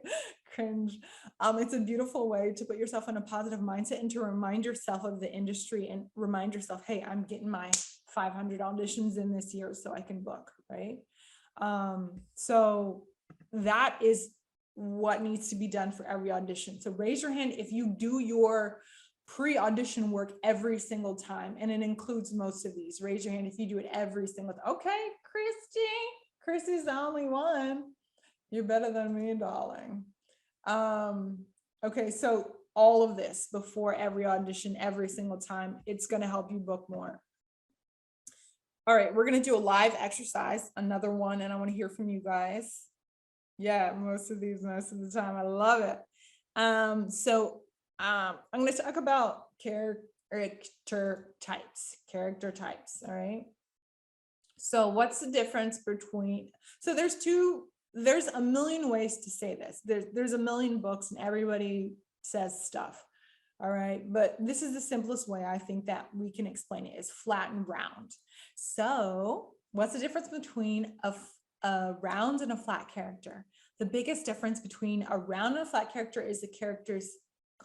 Cringe. It's a beautiful way to put yourself in a positive mindset and to remind yourself of the industry and remind yourself, hey, I'm getting my 500 auditions in this year so I can book, right? So that is what needs to be done for every audition. So raise your hand if you do your pre-audition work every single time, and it includes most of these. Raise your hand if you do it every single time. Okay, Christy's the only one. You're better than me, darling. Okay, so all of this before every audition, every single time, it's going to help you book more. All right, we're going to do a live exercise, another one, and I want to hear from you guys. Yeah, most of the time. I love it. I'm going to talk about character types. All right. So what's the difference between, so there's a million ways to say this. There's a million books and everybody says stuff. All right. But this is the simplest way I think that we can explain it, is flat and round. So what's the difference between a round and a flat character? The biggest difference between a round and a flat character is the character's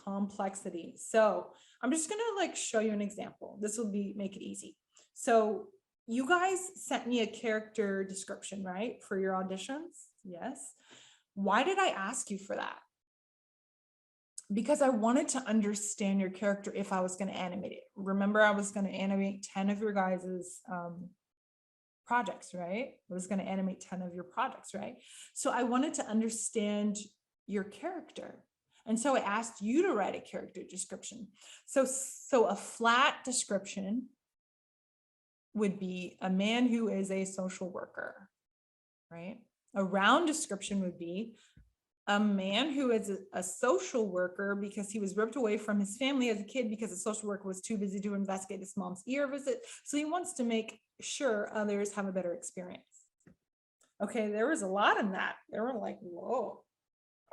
complexity. So I'm just going to like show you an example. This will make it easy. So you guys sent me a character description, right? For your auditions. Yes. Why did I ask you for that? because I wanted to understand your character if I was going to animate it. Remember, I was going to animate 10 of your guys's projects, right? I was going to animate 10 of your projects, right? So I wanted to understand your character. And so I asked you to write a character description. So a flat description would be a man who is a social worker, right? A round description would be a man who is a social worker because he was ripped away from his family as a kid because the social worker was too busy to investigate his mom's ear visit. So he wants to make sure others have a better experience. Okay, there was a lot in that. They were like, whoa,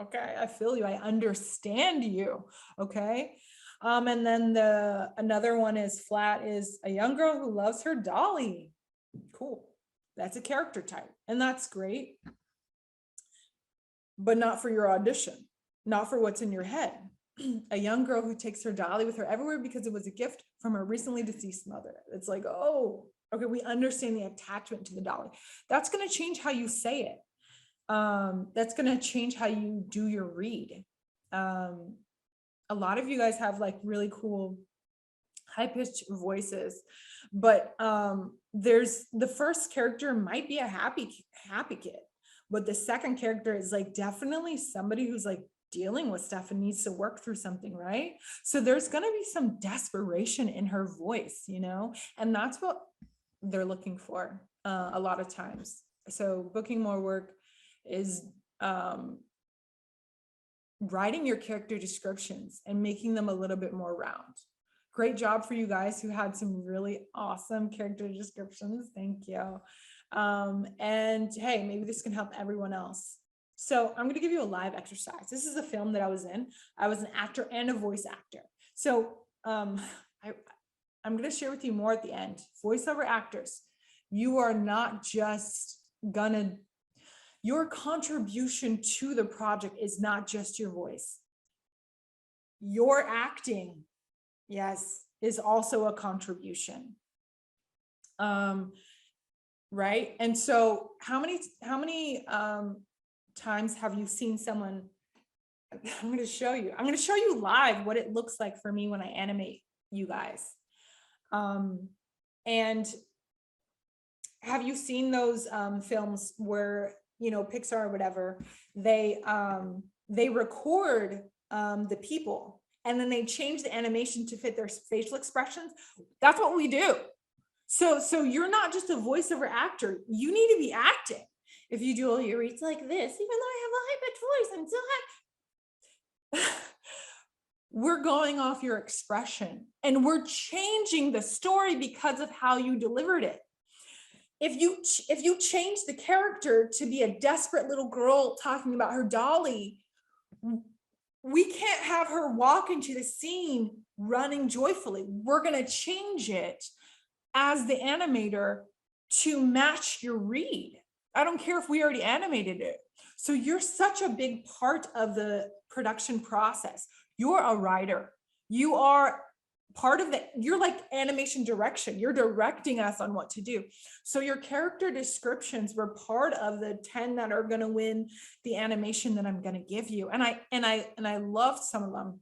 okay, I feel you. I understand you. Okay. And then another one is flat is a young girl who loves her dolly. Cool. That's a character type. And that's great. But not for your audition, not for what's in your head. A young girl who takes her dolly with her everywhere because it was a gift from her recently deceased mother. It's like, oh, okay, we understand the attachment to the dolly. That's going to change how you say it. That's going to change how you do your read. A lot of you guys have like really cool high-pitched voices, but there's the first character might be a happy kid. But the second character is like definitely somebody who's like dealing with stuff and needs to work through something, right? So there's going to be some desperation in her voice, you know, and that's what they're looking for a lot of times. So booking more work is writing your character descriptions and making them a little bit more round. Great job for you guys who had some really awesome character descriptions. Thank you. And hey, maybe this can help everyone else. So I'm going to give you a live exercise. This is a film that I was in. I was an actor and a voice actor. So I'm going to share with you more at the end. Voiceover actors, you are not just gonna, your contribution to the project is not just your voice. Your acting, yes, is also a contribution. Right? And so how many times have you seen someone, I'm going to show you live what it looks like for me when I animate you guys. And have you seen those films where, you know, Pixar or whatever, they record the people and then they change the animation to fit their facial expressions? That's what we do. So you're not just a voiceover actor. You need to be acting. If you do all your reads like this, even though I have a high-pitched voice, I'm still happy. We're going off your expression and we're changing the story because of how you delivered it. If you change the character to be a desperate little girl talking about her dolly, we can't have her walk into the scene running joyfully. We're going to change it as the animator to match your read. I don't care if we already animated it. So you're such a big part of the production process. You're a writer. You are part of you're like animation direction. You're directing us on what to do. So your character descriptions were part of the 10 that are going to win the animation that I'm going to give you. And I loved some of them.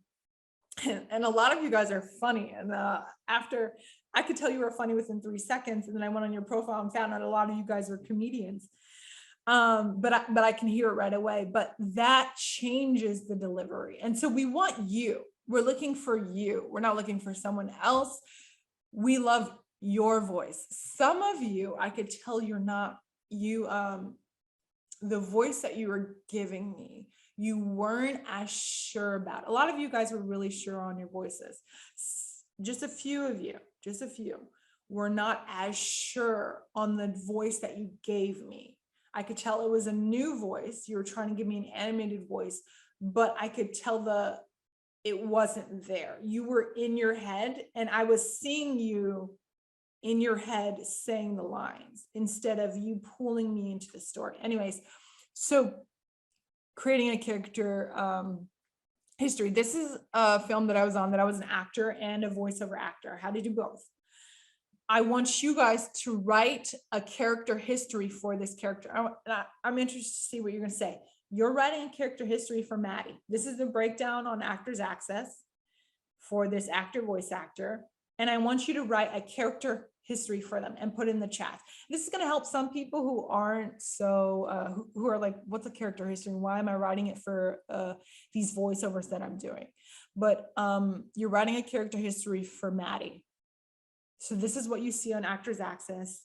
And a lot of you guys are funny. And after I could tell you were funny within 3 seconds. And then I went on your profile and found out a lot of you guys were comedians. But I can hear it right away, but that changes the delivery. And so we want you, we're looking for you. We're not looking for someone else. We love your voice. Some of you, I could tell you're not, the voice that you were giving me, you weren't as sure about. A lot of you guys were really sure on your voices. Just a few of you, were not as sure on the voice that you gave me. I could tell it was a new voice. You were trying to give me an animated voice, but I could tell it wasn't there. You were in your head and I was seeing you in your head saying the lines instead of you pulling me into the story. Anyways, so creating a character history. This is a film that I was on that I was an actor and a voiceover actor. I had to do both. I want you guys to write a character history for this character. I'm interested to see what you're going to say. you're writing a character history for Maddie. This is a breakdown on Actors Access for this actor, voice actor. And I want you to write a character history for them and put in the chat. This is going to help some people who aren't so, who are like, what's a character history? Why am I writing it for these voiceovers that I'm doing? But you're writing a character history for Maddie. So this is what you see on Actors Access.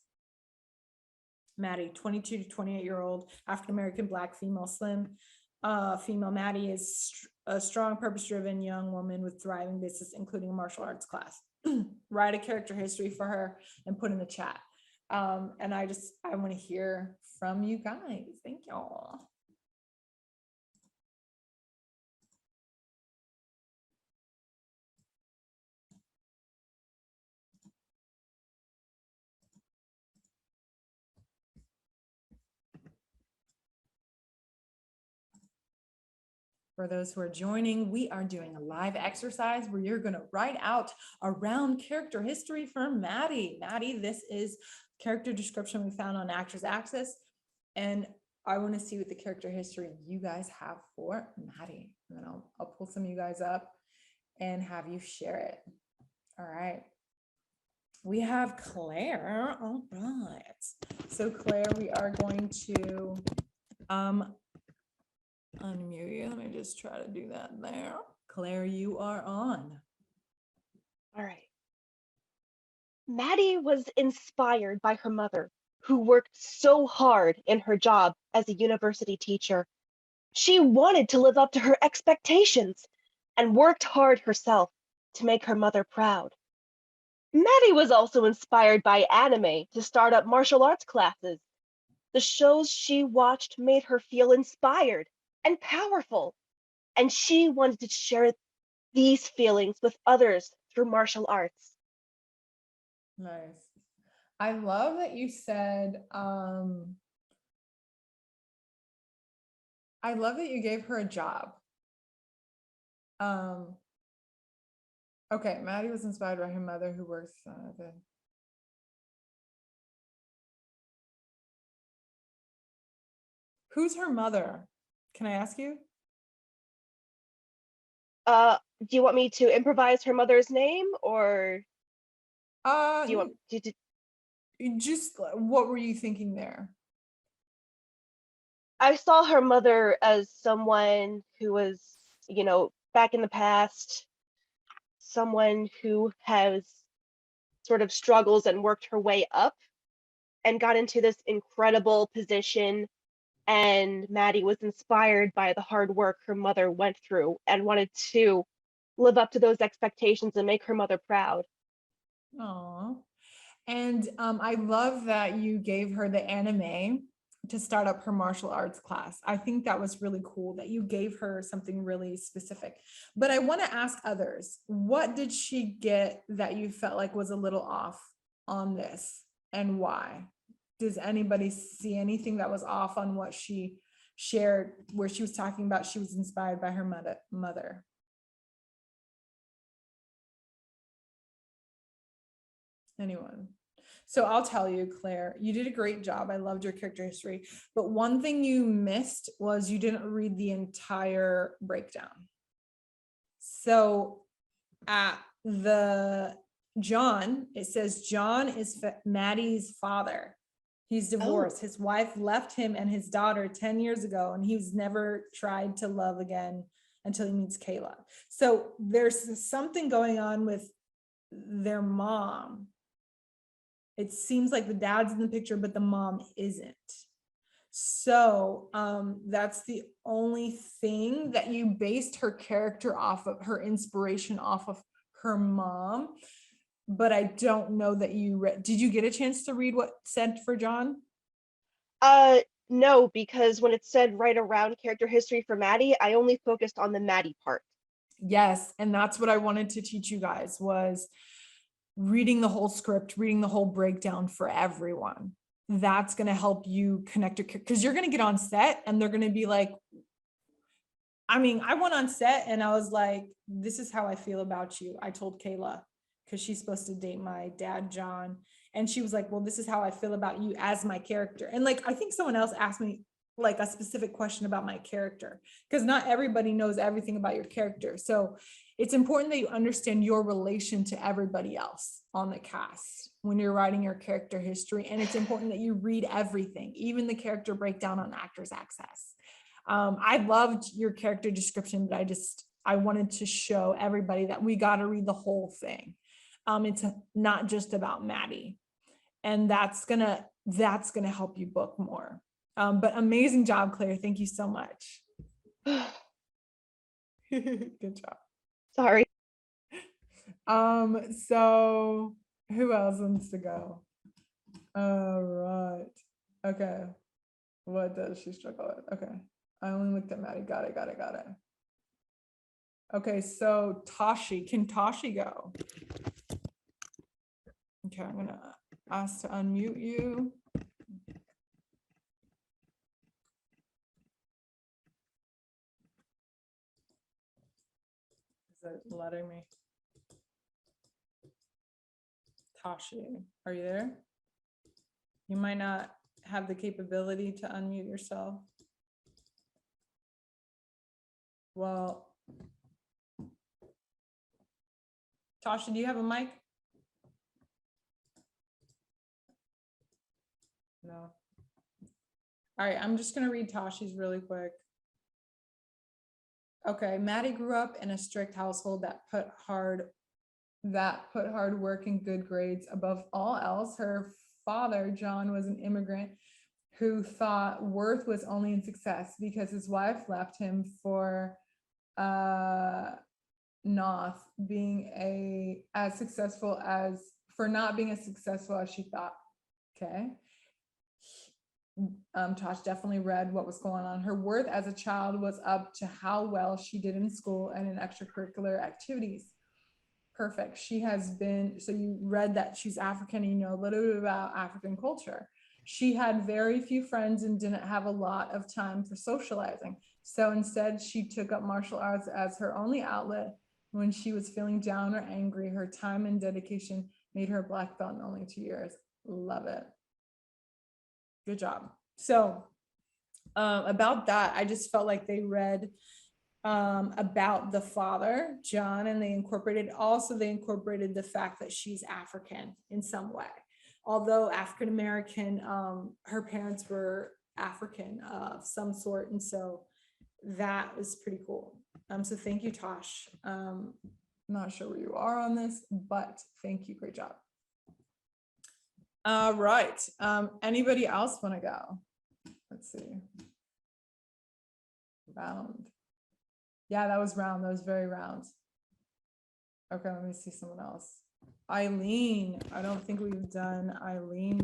Maddie, 22 to 28-year-old, African-American, Black, female, slim. Female Maddie is a strong, purpose-driven young woman with thriving business, including a martial arts class. Write a character history for her and put in the chat. And I want to hear from you guys. Thank y'all. For those who are joining, we are doing a live exercise where you're going to write out a round character history for Maddie. Maddie, this is character description we found on Actors Access. And I want to see what the character history you guys have for Maddie. And then I'll pull some of you guys up and have you share it. All right. We have Claire. All right. So Claire, we are going to unmute you. Let me just try to do that there. Claire, you are on. All right. Maddie was inspired by her mother, who worked so hard in her job as a university teacher. She wanted to live up to her expectations and worked hard herself to make her mother proud. Maddie was also inspired by anime to start up martial arts classes. The shows she watched made her feel inspired and powerful, and she wanted to share these feelings with others through martial arts. Nice. I love that you said, I love that you gave her a job. Okay, Maddie was inspired by her mother who works Who's her mother? Can I ask you? Do you want me to improvise her mother's name, or do you want to? Just what were you thinking there? I saw her mother as someone who was, back in the past, someone who has sort of struggles and worked her way up and got into this incredible position. And Maddie was inspired by the hard work her mother went through and wanted to live up to those expectations and make her mother proud. Oh, and I love that you gave her the anime to start up her martial arts class. I think that was really cool that you gave her something really specific. But I want to ask others, what did she get that you felt like was a little off on this, and why? Does anybody see anything that was off on what she shared, where she was talking about she was inspired by her mother? Anyone? So I'll tell you, Claire, you did a great job. I loved your character history. But one thing you missed was you didn't read the entire breakdown. So at the John, it says John is Maddie's father. He's divorced. His wife left him and his daughter 10 years ago, and he's never tried to love again until he meets Kayla. So there's something going on with their mom. It seems like the dad's in the picture, but the mom isn't. So that's the only thing that you based her character off of, her inspiration off of her mom. But I don't know that you read. Did you get a chance to read what said for John? No, because when it said right around character history for Maddie, I only focused on the Maddie part. Yes, and that's what I wanted to teach you guys, was reading the whole script, reading the whole breakdown for everyone. That's going to help you connect, because you're going to get on set and they're going to be like, I mean, I went on set and I was like, this is how I feel about you. I told Kayla, because she's supposed to date my dad, John. And she was like, well, this is how I feel about you as my character. And like, I think someone else asked me, like a specific question about my character, because not everybody knows everything about your character. So it's important that you understand your relation to everybody else on the cast when you're writing your character history. And it's important that you read everything, even the character breakdown on Actors Access. I loved your character description, but I wanted to show everybody that we got to read the whole thing. It's not just about Maddie, and that's gonna help you book more. But amazing job, Claire. Thank you so much. Good job. Sorry. So who else wants to go? All right. Okay. What does she struggle with? Okay. I only looked at Maddie. Got it. Okay, so Tashi. Can Tashi go? Okay, I'm gonna ask to unmute you. Is it letting me? Tashi, are you there? You might not have the capability to unmute yourself. Well, Tasha, do you have a mic? No. All right, I'm just gonna read Tashi's really quick. Okay, Maddie grew up in a strict household that put hard work and good grades above all else. Her father, John, was an immigrant who thought worth was only in success because his wife left him for not being as successful as she thought. Okay. Tosh definitely read what was going on. Her worth as a child was up to how well she did in school and in extracurricular activities. Perfect. She has been, so you read that she's African, and you know a little bit about African culture. She had very few friends and didn't have a lot of time for socializing. So instead, she took up martial arts as her only outlet. When she was feeling down or angry, her time and dedication made her black belt in only 2 years. Love it. Good job. So about that, I just felt like they read about the father, John, and they incorporated the fact that she's African in some way. Although African American, her parents were African of some sort, and so that was pretty cool. So thank you, Tosh. Not sure where you are on this, but thank you. Great job. Right. Anybody else want to go? Let's see. Round. Yeah, that was round. That was very round. Okay, let me see someone else. Eileen. I don't think we've done Eileen.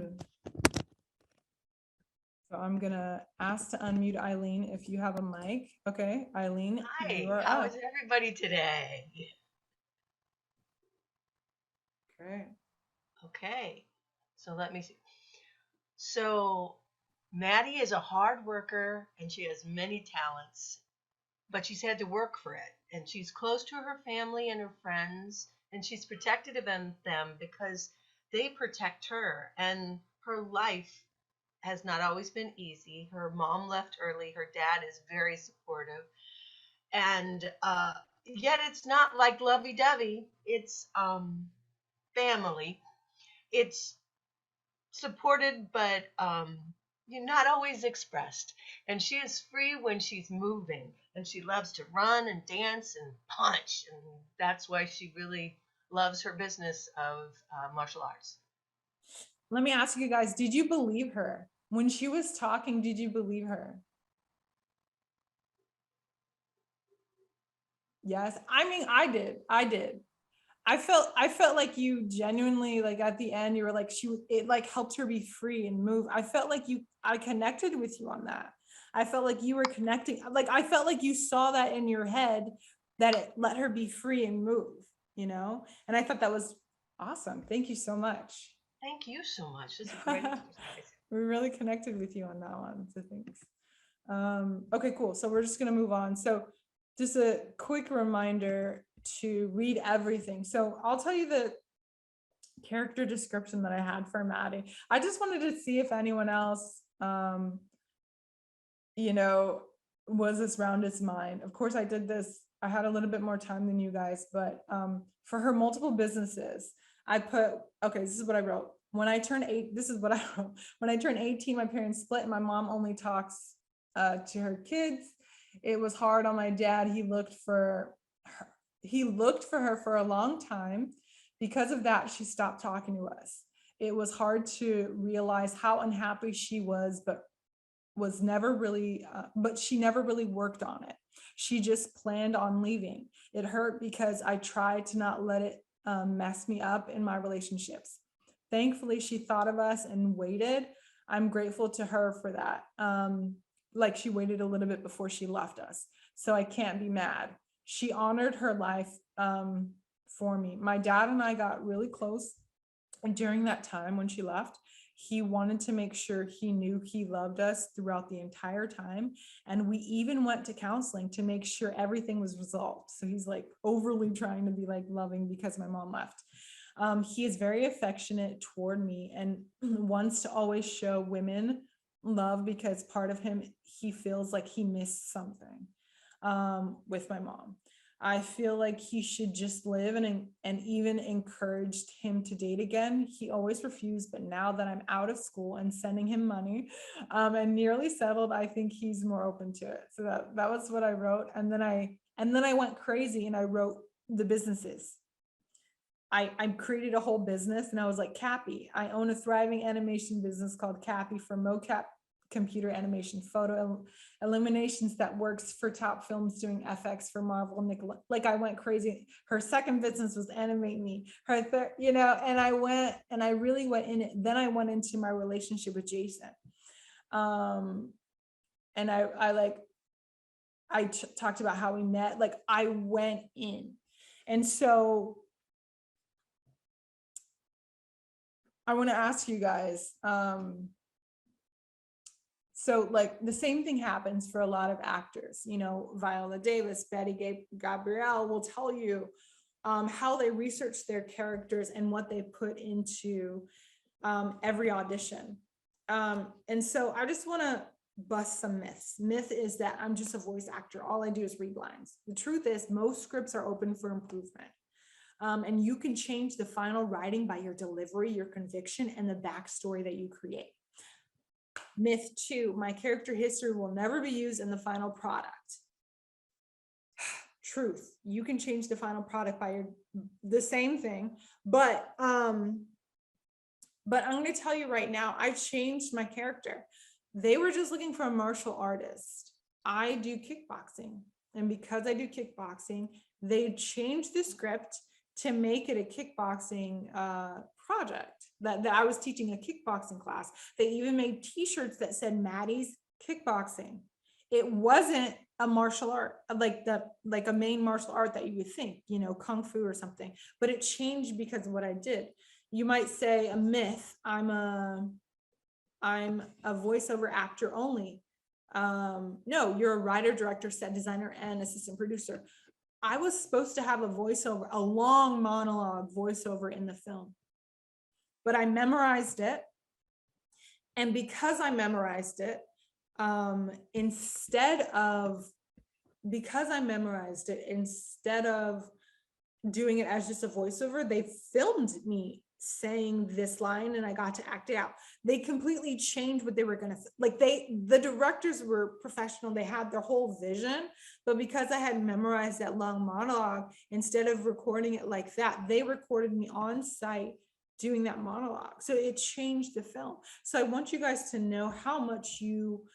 So I'm gonna ask to unmute Eileen if you have a mic. Okay, Eileen. Hi, how is everybody today? Great. Okay, so let me see. So Maddie is a hard worker and she has many talents, but she's had to work for it. And she's close to her family and her friends, and she's protective of them because they protect her. And her life has not always been easy. Her mom left early. Her dad is very supportive. And yet it's not like lovey-dovey. It's family. It's supported, but you're not always expressed. And she is free when she's moving, and she loves to run and dance and punch, and that's why she really loves her business of martial arts. Let me ask you guys, did you believe her? When she was talking, did you believe her? Yes. I mean, I did. I felt like you genuinely, like at the end, you were like, it like helped her be free and move. I felt like I connected with you on that. I felt like you were connecting. Like, I felt like you saw that in your head, that it let her be free and move, you know? And I thought that was awesome. Thank you so much. Thank you so much. This is a great exercise. We really connected with you on that one. So thanks. Okay, cool. So we're just going to move on. So just a quick reminder to read everything. So I'll tell you the character description that I had for Maddie. I just wanted to see if anyone else you know, was this roundest mind. Of course, I did this. I had a little bit more time than you guys, but for her multiple businesses, I put, okay, this is what I wrote. When I turned 8, this is what I wrote. When I turned 18, my parents split and my mom only talks to her kids. It was hard on my dad. He looked for her for a long time. Because of that, she stopped talking to us. It was hard to realize how unhappy she was, but she never really worked on it. She just planned on leaving. It hurt because I tried to not let it mess me up in my relationships. Thankfully, she thought of us and waited. I'm grateful to her for that. Like she waited a little bit before she left us. So I can't be mad. She honored her life for me. My dad and I got really close during that time when she left. He wanted to make sure he knew he loved us throughout the entire time. And we even went to counseling to make sure everything was resolved. So he's like overly trying to be like loving because my mom left. He is very affectionate toward me and wants to always show women love because part of him, he feels like he missed something with my mom. I feel like he should just live and even encouraged him to date again. He always refused, but now that I'm out of school and sending him money and nearly settled, I think he's more open to it. So that was what I wrote. And then I went crazy and I wrote the businesses. I created a whole business and I was like, Cappy. I own a thriving animation business called Cappy for mocap computer animation photo illuminations that works for top films doing FX for Marvel, Nickelodeon. Like I went crazy. Her second business was Animate Me. Her third, and I really went in it. Then I went into my relationship with Jason. And I talked about how we met. Like I went in. And so I want to ask you guys, so like the same thing happens for a lot of actors, Viola Davis, Betty Gabrielle will tell you how they research their characters and what they put into every audition. And so I just want to bust some myths. Myth is that I'm just a voice actor. All I do is read lines. The truth is most scripts are open for improvement. And you can change the final writing by your delivery, your conviction, and the backstory that you create. Myth 2, my character history will never be used in the final product. Truth, you can change the final product by the same thing, but I'm going to tell you right now, I changed my character. They were just looking for a martial artist. I do kickboxing, and because I do kickboxing, they changed the script to make it a kickboxing project that I was teaching a kickboxing class. They even made t-shirts that said Maddie's kickboxing. It wasn't a martial art, like a main martial art that you would think, kung fu or something, but it changed because of what I did. You might say a myth, I'm a voiceover actor only. No, you're a writer, director, set designer, and assistant producer. I was supposed to have a voiceover, a long monologue voiceover in the film, but I memorized it. And because I memorized it, instead of doing it as just a voiceover, they filmed me saying this line and I got to act it out. They completely changed what they were going to, the directors were professional. They had their whole vision, but because I had memorized that long monologue, instead of recording it like that, they recorded me on site doing that monologue. So it changed the film. So I want you guys to know how much you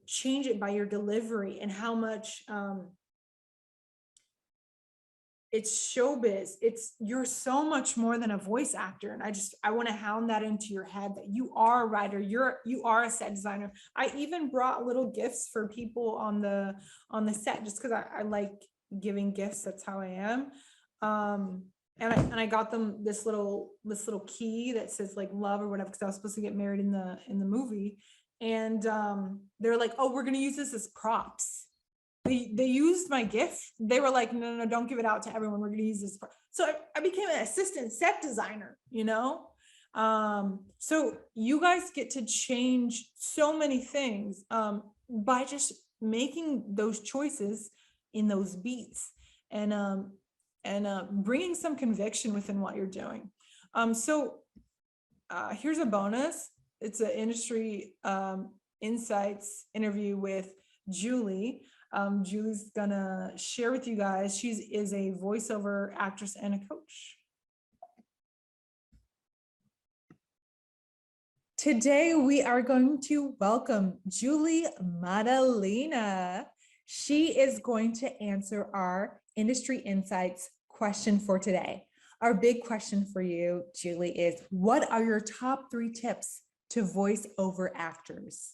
change it by your delivery and how much it's showbiz. You're so much more than a voice actor. And I want to hound that into your head that you are a writer. You are a set designer. I even brought little gifts for people on the set just because I like giving gifts. That's how I am. And I got them this little key that says like love or whatever, because I was supposed to get married in the movie. And they're like, oh, we're gonna use this as props. They used my gift. They were like, no, don't give it out to everyone. We're gonna use this. So I became an assistant set designer, So you guys get to change so many things by just making those choices in those beats and bringing some conviction within what you're doing. So here's a bonus. It's an industry insights interview with Julie. Julie's gonna share with you guys. She is a voiceover actress and a coach. Today, we are going to welcome Julie Madalena. She is going to answer our industry insights question for today. Our big question for you, Julie, is what are your top 3 tips to voice over actors?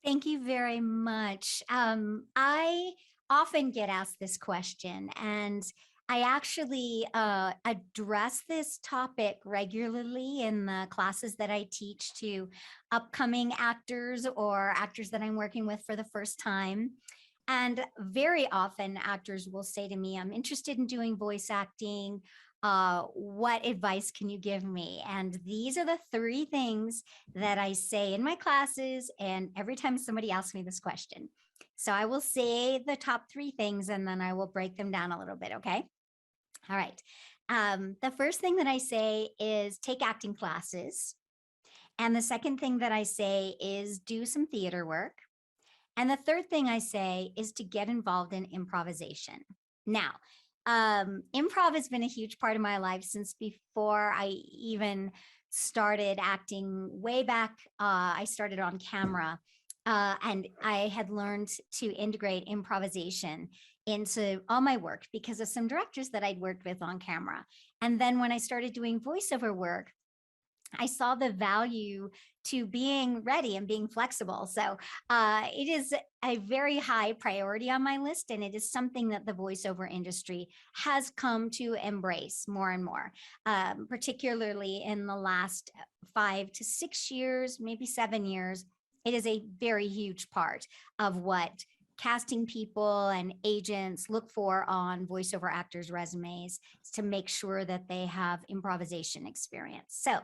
Thank you very much. I often get asked this question, and I actually address this topic regularly in the classes that I teach to upcoming actors or actors that I'm working with for the first time. And very often actors will say to me, I'm interested in doing voice acting. What advice can you give me? And these are the 3 things that I say in my classes and every time somebody asks me this question. So I will say the top 3 things and then I will break them down a little bit, okay? All right. The first thing that I say is take acting classes. And the second thing that I say is do some theater work. And the third thing I say is to get involved in improvisation. Now, improv has been a huge part of my life since before I even started acting way back. I started on camera and I had learned to integrate improvisation into all my work because of some directors that I'd worked with on camera. And then when I started doing voiceover work, I saw the value to being ready and being flexible. So it is a very high priority on my list, and it is something that the voiceover industry has come to embrace more and more, particularly in the last 5 to 6 years, maybe 7 years. It is a very huge part of what casting people and agents look for on voiceover actors' resumes to make sure that they have improvisation experience. So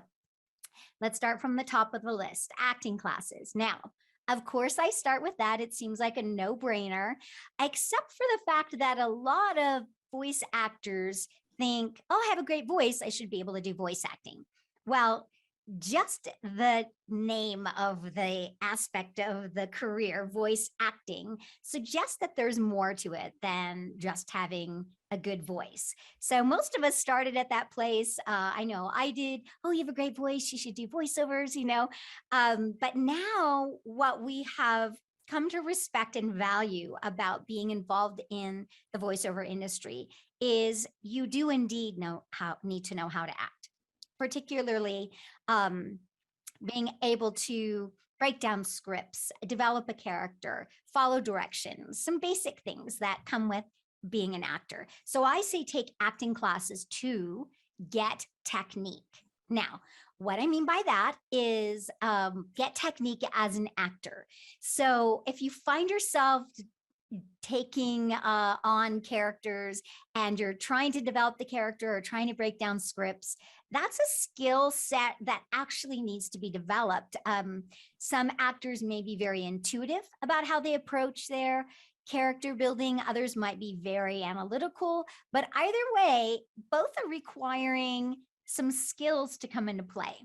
let's start from the top of the list, acting classes. Now, of course, I start with that. It seems like a no-brainer, except for the fact that a lot of voice actors think, oh, I have a great voice, I should be able to do voice acting. Well, just the name of the aspect of the career, voice acting, suggests that there's more to it than just having a good voice. So most of us started at that place. I know I did. Oh, you have a great voice. You should do voiceovers, you know. But now what we have come to respect and value about being involved in the voiceover industry is you do indeed need to know how to act, particularly being able to break down scripts, develop a character, follow directions, some basic things that come with being an actor. So I say take acting classes to get technique. Now, what I mean by that is get technique as an actor. So if you find yourself taking on characters and you're trying to develop the character or trying to break down scripts, that's a skill set that actually needs to be developed. Some actors may be very intuitive about how they approach their character building. Others might be very analytical, but either way, both are requiring some skills to come into play.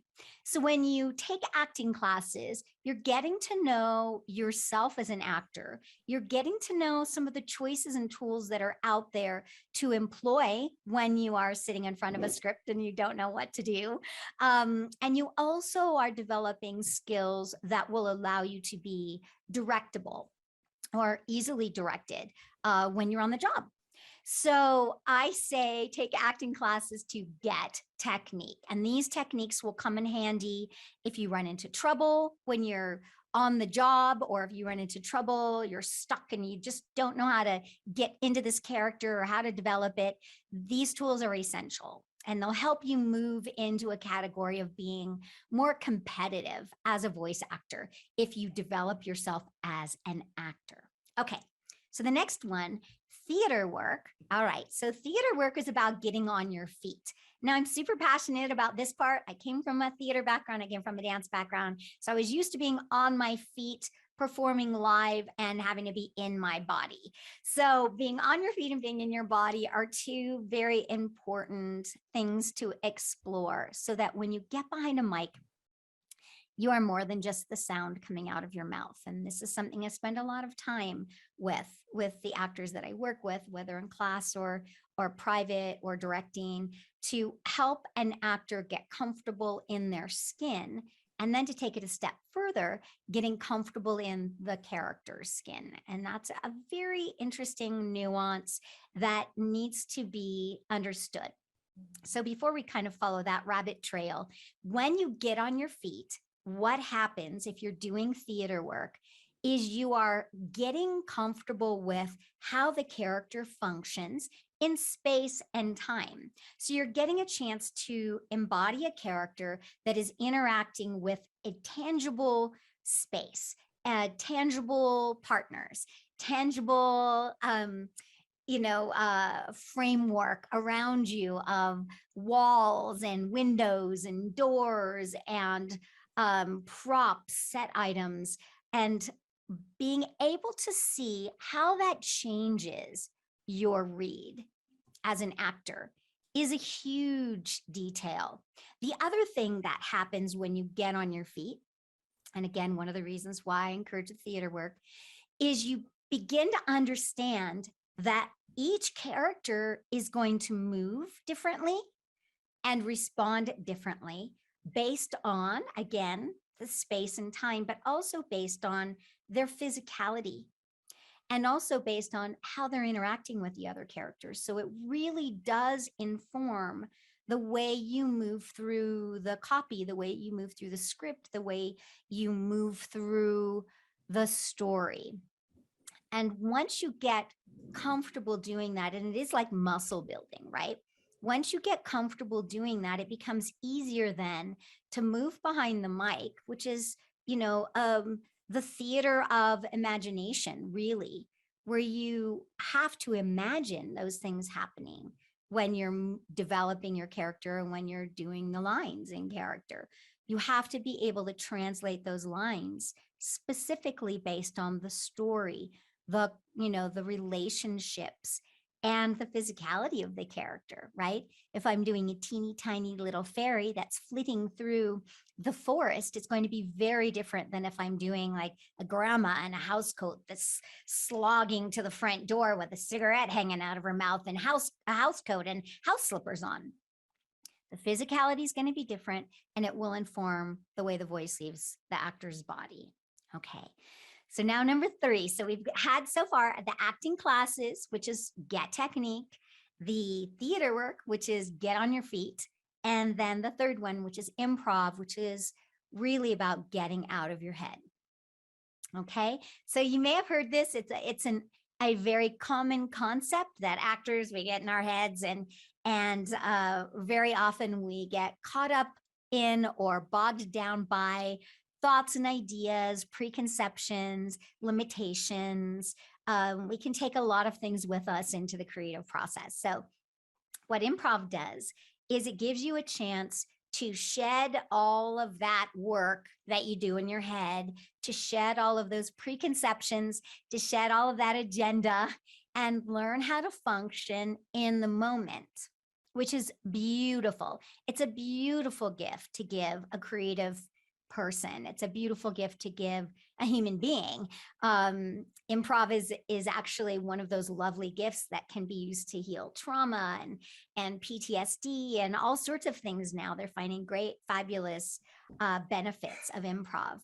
So when you take acting classes, you're getting to know yourself as an actor. You're getting to know some of the choices and tools that are out there to employ when you are sitting in front of a script and you don't know what to do. And you also are developing skills that will allow you to be directable or easily directed when you're on the job. So I say take acting classes to get technique. And these techniques will come in handy if you run into trouble when you're on the job, or if you run into trouble, you're stuck and you just don't know how to get into this character or how to develop it. These tools are essential and they'll help you move into a category of being more competitive as a voice actor if you develop yourself as an actor. Okay, so the next one, theater work. All right, so theater work is about getting on your feet. Now, I'm super passionate about this part. I came from a theater background. I came from a dance background. So I was used to being on my feet, performing live, and having to be in my body. So being on your feet and being in your body are two very important things to explore, so that when you get behind a mic, you are more than just the sound coming out of your mouth. And this is something I spend a lot of time with the actors that I work with, whether in class or private or directing, to help an actor get comfortable in their skin, and then to take it a step further, getting comfortable in the character's skin. And that's a very interesting nuance that needs to be understood. So before we kind of follow that rabbit trail, when you get on your feet, what happens if you're doing theater work is you are getting comfortable with how the character functions in space and time. So you're getting a chance to embody a character that is interacting with a tangible space, tangible partners, tangible framework around you of walls and windows and doors and props, set items, and being able to see how that changes your read as an actor is a huge detail. The other thing that happens when you get on your feet, and again, one of the reasons why I encourage the theater work, is you begin to understand that each character is going to move differently and respond differently based on, again, the space and time, but also based on their physicality and also based on how they're interacting with the other characters. So it really does inform the way you move through the copy, the way you move through the script, the way you move through the story. And once you get comfortable doing that, and it is like muscle building, right? Once you get comfortable doing that, it becomes easier then to move behind the mic, which is, the theater of imagination, really, where you have to imagine those things happening when you're developing your character and when you're doing the lines in character. You have to be able to translate those lines specifically based on the story, the relationships, and the physicality of the character, right? If I'm doing a teeny tiny little fairy that's flitting through the forest, it's going to be very different than if I'm doing like a grandma in a house coat that's slogging to the front door with a cigarette hanging out of her mouth and a house coat and house slippers on. The physicality is going to be different, and it will inform the way the voice leaves the actor's body. Okay. So now number 3. So we've had so far the acting classes, which is get technique, the theater work, which is get on your feet, and then the third one, which is improv, which is really about getting out of your head. Okay, so you may have heard this. It's a very common concept that actors, we get in our heads, and very often we get caught up in or bogged down by thoughts and ideas, preconceptions, limitations. We can take a lot of things with us into the creative process. So what improv does is it gives you a chance to shed all of that work that you do in your head, to shed all of those preconceptions, to shed all of that agenda, and learn how to function in the moment, which is beautiful. It's a beautiful gift to give a creative person. It's a beautiful gift to give a human being. Improv is actually one of those lovely gifts that can be used to heal trauma and PTSD and all sorts of things now. They're finding great, fabulous benefits of improv.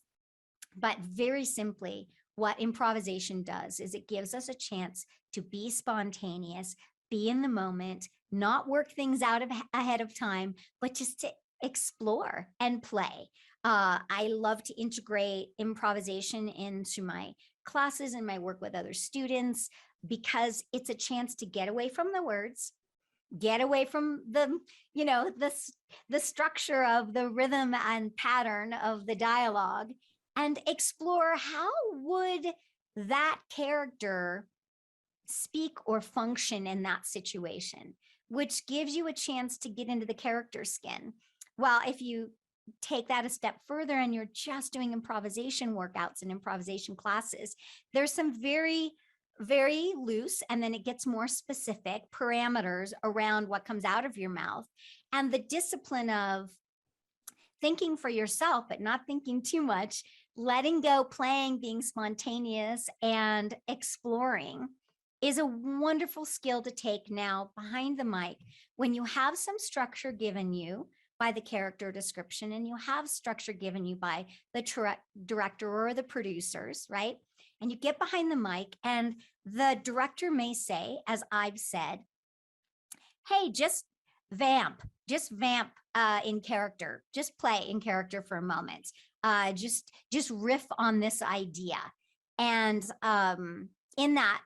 But very simply, what improvisation does is it gives us a chance to be spontaneous, be in the moment, not work things out ahead of time, but just to explore and play. I love to integrate improvisation into my classes and my work with other students because it's a chance to get away from the words, get away from the structure of the rhythm and pattern of the dialogue, and explore how would that character speak or function in that situation, which gives you a chance to get into the character skin. Well, if you take that a step further and you're just doing improvisation workouts and improvisation classes, there's some very loose, and then it gets more specific parameters around what comes out of your mouth, and the discipline of thinking for yourself, but not thinking too much, letting go, playing, being spontaneous, and exploring is a wonderful skill to take now behind the mic when you have some structure given you by the character description and you have structure given you by the director or the producers, right? And you get behind the mic and the director may say, as I've said, hey, just vamp in character, just play in character for a moment. Just riff on this idea. And in that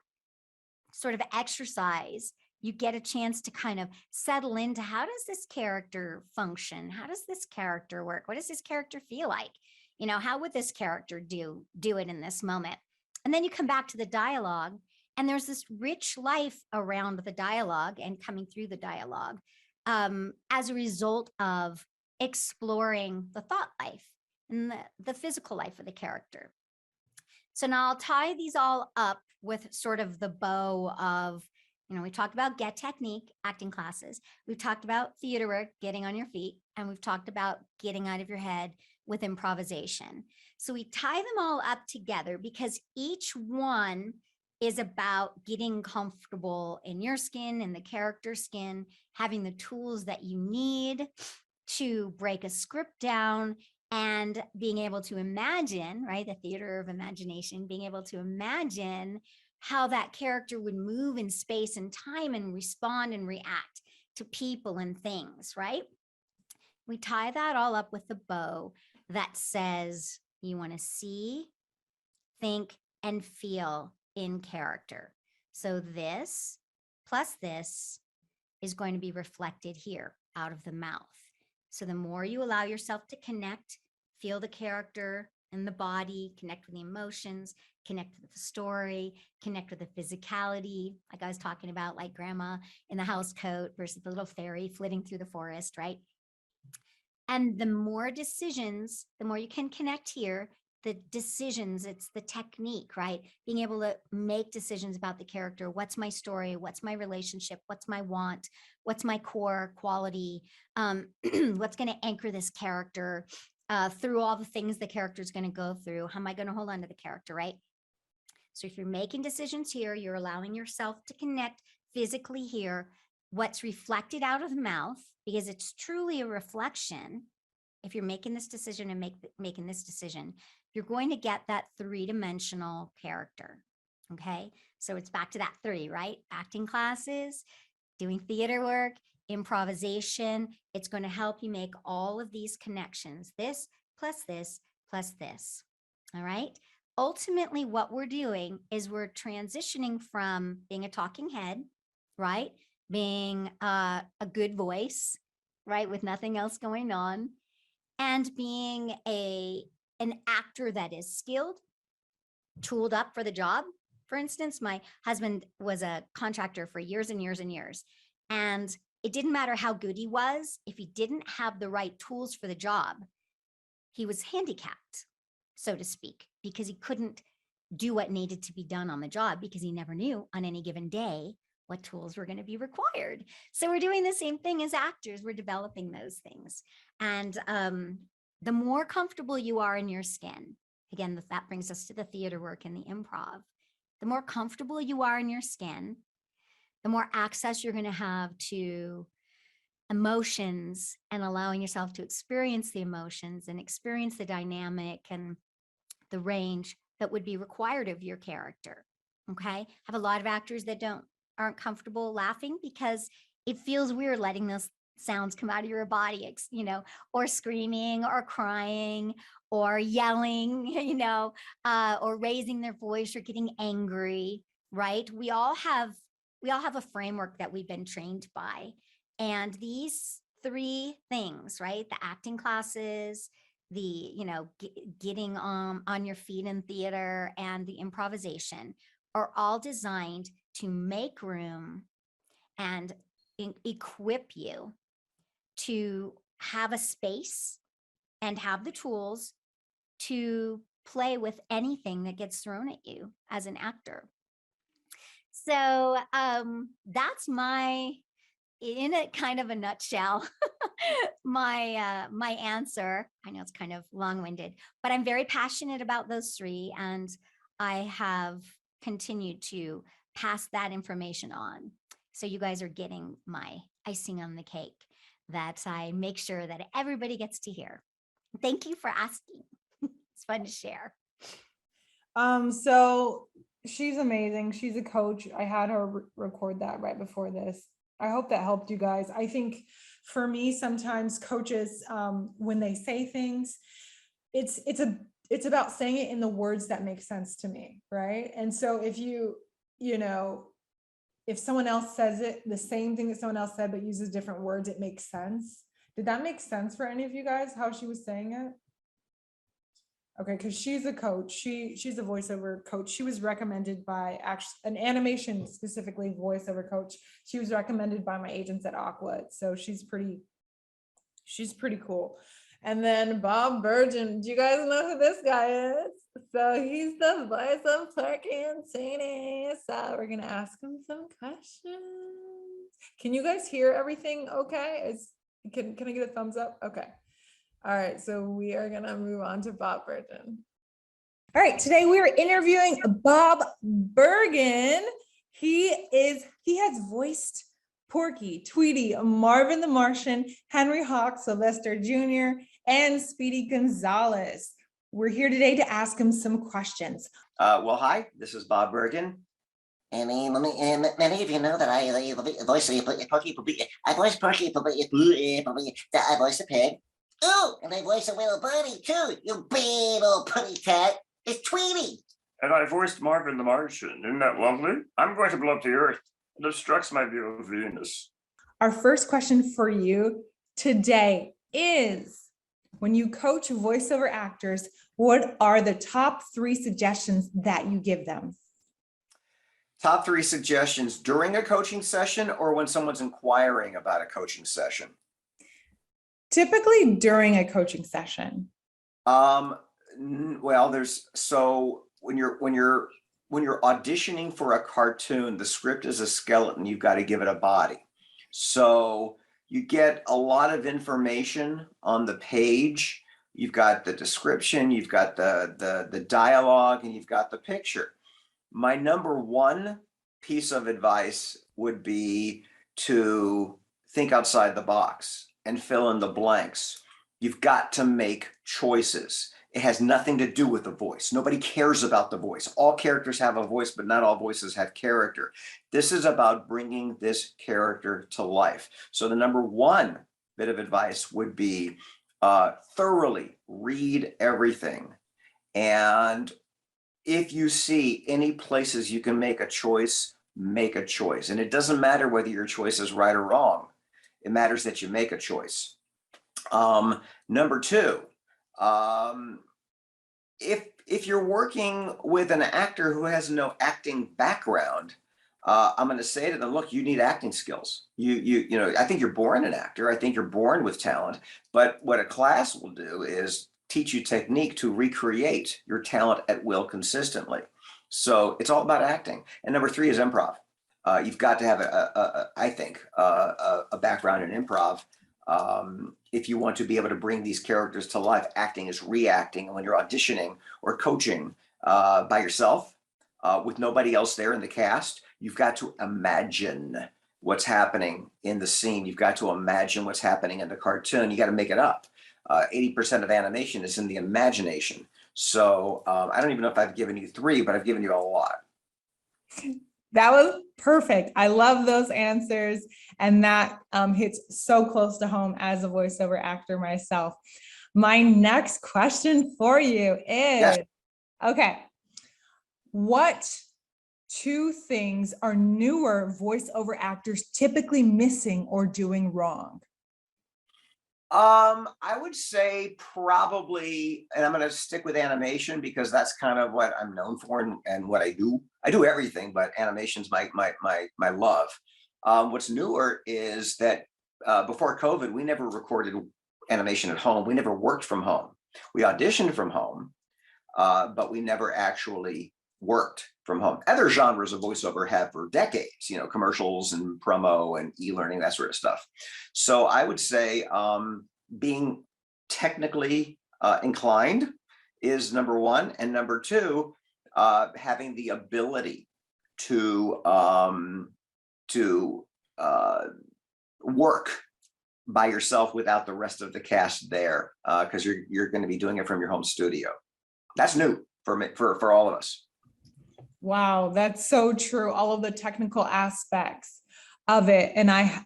sort of exercise, you get a chance to kind of settle into how does this character function? How does this character work? What does this character feel like? You know, how would this character do it in this moment? And then you come back to the dialogue, and there's this rich life around the dialogue and coming through the dialogue as a result of exploring the thought life and the physical life of the character. So now I'll tie these all up with sort of the bow of, you know, we talked about get technique, acting classes. We've talked about theater work, getting on your feet, and we've talked about getting out of your head with improvisation. So we tie them all up together because each one is about getting comfortable in your skin, in the character skin, having the tools that you need to break a script down, and being able to imagine, right, the theater of imagination, being able to imagine how that character would move in space and time and respond and react to people and things, right? We tie that all up with the bow that says you want to see, think, and feel in character. So this plus this is going to be reflected here out of the mouth. So the more you allow yourself to connect, feel the character and the body, connect with the emotions, connect with the story, connect with the physicality, like I was talking about, like grandma in the house coat versus the little fairy flitting through the forest, right? And the more decisions, the more you can connect here, the decisions, it's the technique, right? Being able to make decisions about the character. What's my story? What's my relationship? What's my want? What's my core quality? What's going to anchor this character through all the things the character is going to go through? How am I going to hold on to the character, right? So if you're making decisions here, you're allowing yourself to connect physically here, what's reflected out of the mouth, because it's truly a reflection. If you're making this decision and making this decision, you're going to get that three-dimensional character, okay? So it's back to that three, right? Acting classes, doing theater work, improvisation. It's going to help you make all of these connections, this plus this plus this, all right? Ultimately, what we're doing is we're transitioning from being a talking head, right? Being a good voice, right? With nothing else going on, and being an actor that is skilled, tooled up for the job. For instance, my husband was a contractor for years and years and years. And it didn't matter how good he was, if he didn't have the right tools for the job, he was handicapped, so to speak, because he couldn't do what needed to be done on the job because he never knew on any given day what tools were going to be required. So we're doing the same thing as actors. We're developing those things. And the more comfortable you are in your skin, again, that brings us to the theater work and the improv. The more comfortable you are in your skin, the more access you're going to have to emotions and allowing yourself to experience the emotions and experience the dynamic and the range that would be required of your character. Okay. I have a lot of actors that aren't comfortable laughing because it feels weird letting those sounds come out of your body, you know, or screaming or crying or yelling, you know, or raising their voice or getting angry, right? We all have a framework that we've been trained by. And these three things, right? The acting classes, the, you know, getting on your feet in theater, and the improvisation are all designed to make room and equip you to have a space and have the tools to play with anything that gets thrown at you as an actor. So that's my, in a kind of a nutshell, my answer. I know it's kind of long-winded, but I'm very passionate about those three, and I have continued to pass that information on. So you guys are getting my icing on the cake that I make sure that everybody gets to hear. Thank you for asking. It's fun to share. So she's amazing. She's a coach. I had her record that right before this. I hope that helped you guys. I think for me, sometimes coaches, when they say things, it's about saying it in the words that make sense to me, right? And so if if someone else says it, the same thing that someone else said, but uses different words, it makes sense. Did that make sense for any of you guys, how she was saying it? Okay, because she's a coach. She's a voiceover coach. She was recommended by an animation, specifically voiceover coach. She was recommended by my agents at Aqua. So she's pretty cool. And then Bob Burgeon. Do you guys know who this guy is? So he's the voice of Porky and Teeny. So we're gonna ask him some questions. Can you guys hear everything okay? Can I get a thumbs up? Okay. All right, so we are gonna move on to Bob Burgeon. All right, today we are interviewing Bob Bergen. He has voiced Porky, Tweety, Marvin the Martian, Henry Hawk, Sylvester Jr., and Speedy Gonzalez. We're here today to ask him some questions. Well, hi, this is Bob Bergen. And many of you know that I voice Porky. I voice Porky. I voice a pig. Oh, and I voice a little bunny too. You big old putty cat. It's Tweety. And I voiced Marvin the Martian. Isn't that lovely? I'm going to blow up the Earth. It obstructs my view of Venus. Our first question for you today is, when you coach voiceover actors, what are the top 3 suggestions that you give them? Top 3 suggestions during a coaching session or when someone's inquiring about a coaching session? Typically during a coaching session. Well, when you're auditioning for a cartoon, the script is a skeleton. You've got to give it a body. So you get a lot of information on the page. You've got the description, you've got the dialogue, and you've got the picture. My number 1 piece of advice would be to think outside the box and fill in the blanks. You've got to make choices. It has nothing to do with the voice. Nobody cares about the voice. All characters have a voice, but not all voices have character. This is about bringing this character to life. So the number 1 bit of advice would be thoroughly read everything. And if you see any places you can make a choice, make a choice. And it doesn't matter whether your choice is right or wrong. It matters that you make a choice. Number 2, if you're working with an actor who has no acting background, I'm going to say to them, look, you need acting skills. You know, I think you're born an actor. I think you're born with talent. But what a class will do is teach you technique to recreate your talent at will consistently. So it's all about acting. And number 3 is improv. You've got to have a background in improv. If you want to be able to bring these characters to life. Acting is reacting. And when you're auditioning or coaching by yourself with nobody else there in the cast, you've got to imagine what's happening in the scene. You've got to imagine what's happening in the cartoon. You got to make it up. 80% of animation is in the imagination. So I don't even know if I've given you 3, but I've given you a lot. That was perfect. I love those answers. And that hits so close to home as a voiceover actor myself. My next question for you is, yes. Okay, what 2 things are newer voiceover actors typically missing or doing wrong? I would say probably, and I'm going to stick with animation because that's kind of what I'm known for and what I do. I do everything, but animation's my love. What's newer is that before COVID, we never recorded animation at home. We never worked from home. We auditioned from home, but we never actually worked from home. Other genres of voiceover have for decades, commercials and promo and e-learning, that sort of stuff. So I would say being technically inclined is number one. And number two, having the ability to work by yourself without the rest of the cast there, because you're going to be doing it from your home studio. That's new for me, for all of us. Wow, that's so true. All of the technical aspects of it. And I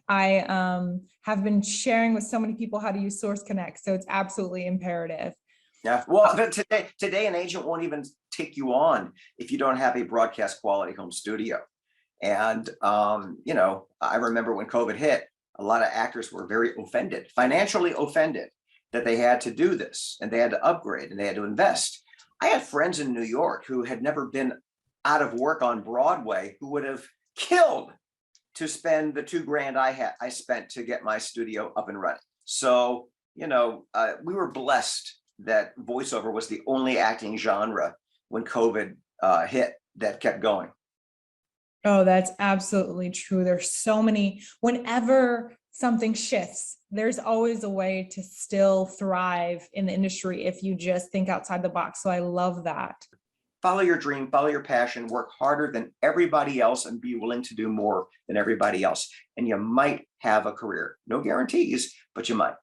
have been sharing with so many people how to use Source Connect. So it's absolutely imperative. Yeah, well, today an agent won't even take you on if you don't have a broadcast quality home studio. And, I remember when COVID hit, a lot of actors were very offended, financially offended, that they had to do this and they had to upgrade and they had to invest. I had friends in New York who had never been out of work on Broadway who would have killed to spend the $2,000 I spent to get my studio up and running. So, we were blessed that voiceover was the only acting genre when COVID hit that kept going. Oh, that's absolutely true. There's so many, whenever something shifts, there's always a way to still thrive in the industry if you just think outside the box. So I love that. Follow your dream, follow your passion, work harder than everybody else and be willing to do more than everybody else. And you might have a career. No guarantees, but you might.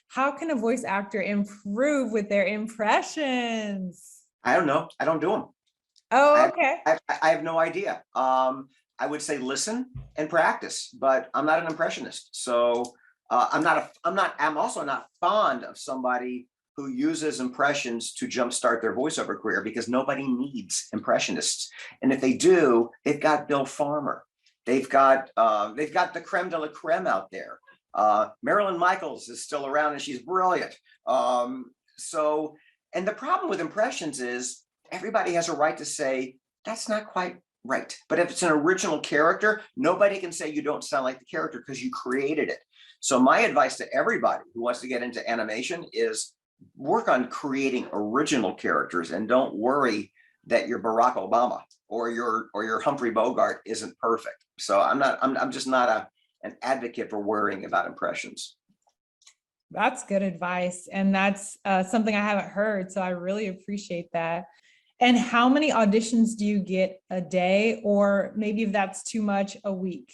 How can a voice actor improve with their impressions? I don't know. I don't do them. Oh, okay. I have no idea. I would say listen and practice, but I'm not an impressionist. So I'm also not fond of somebody who uses impressions to jumpstart their voiceover career because nobody needs impressionists. And if they do, they've got Bill Farmer. They've got the creme de la creme out there. Marilyn Michaels is still around and she's brilliant. And the problem with impressions is everybody has a right to say, that's not quite right. But if it's an original character, nobody can say you don't sound like the character because you created it. So my advice to everybody who wants to get into animation is work on creating original characters and don't worry that your Barack Obama or your Humphrey Bogart isn't perfect. So I'm just not an advocate for worrying about impressions. That's good advice. And that's something I haven't heard. So I really appreciate that. And how many auditions do you get a day, or maybe if that's too much, a week?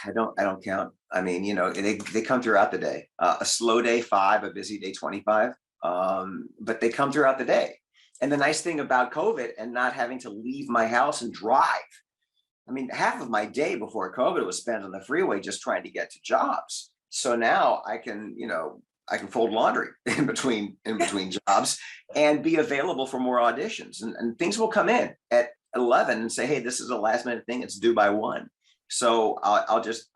I don't count. I mean, they come throughout the day. A slow day, 5, a busy day, 25. But they come throughout the day. And the nice thing about COVID and not having to leave my house and drive. I mean, half of my day before COVID was spent on the freeway just trying to get to jobs. So now I can fold laundry in between jobs and be available for more auditions. And things will come in at 11 and say, hey, this is a last minute thing. It's due by 1. So I'll just,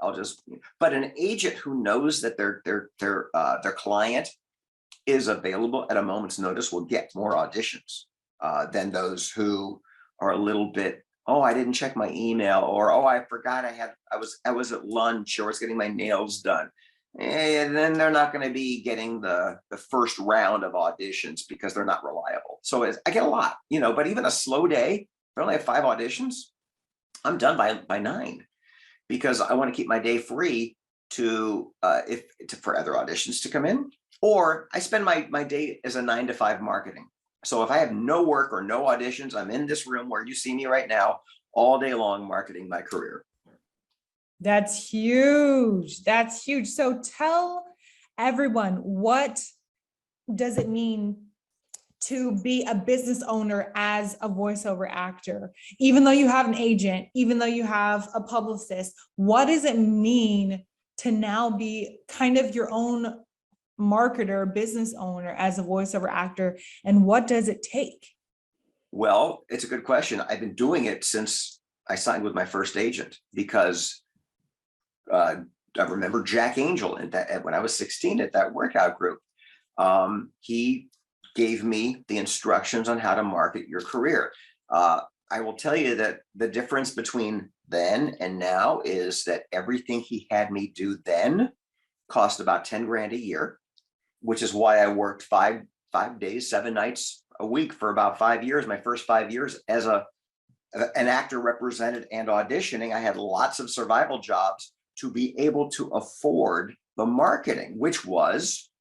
but an agent who knows that their client is available at a moment's notice will get more auditions than those who are a little bit, oh, I didn't check my email, or, oh, I forgot I was at lunch, or I was getting my nails done. And then they're not going to be getting the first round of auditions because they're not reliable. So I get a lot, but even a slow day, if I only have 5 auditions, I'm done by 9 because I want to keep my day free for other auditions to come in, or I spend my day as a 9 to 5 marketing. So if I have no work or no auditions, I'm in this room where you see me right now all day long marketing my career. That's huge. That's huge. So tell everyone, what does it mean to be a business owner as a voiceover actor? Even though you have an agent, even though you have a publicist, what does it mean to now be kind of your own marketer, business owner as a voiceover actor? And what does it take? Well, it's a good question. I've been doing it since I signed with my first agent because remember Jack Angel when I was 16 at that workout group. He gave me the instructions on how to market your career. I will tell you that the difference between then and now is that everything he had me do then cost about 10 grand a year, which is why I worked five days, 7 nights a week for about 5 years. My first 5 years as an actor represented and auditioning, I had lots of survival jobs to be able to afford the marketing, which was,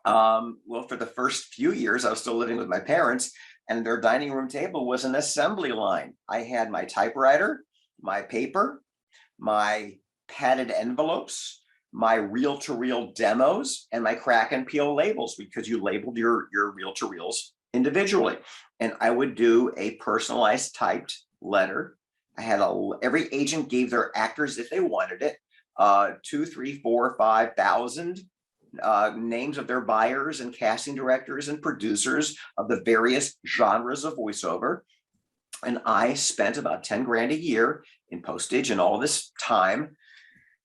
well, for the first few years, I was still living with my parents, and their dining room table was an assembly line. I had my typewriter, my paper, my padded envelopes, my reel-to-reel demos, and my crack and peel labels, because you labeled your reel-to-reels individually. And I would do a personalized typed letter. I had every agent gave their actors, if they wanted it, 2, 3, 4, 5,000 names of their buyers and casting directors and producers of the various genres of voiceover. And I spent about 10 grand a year in postage and all this time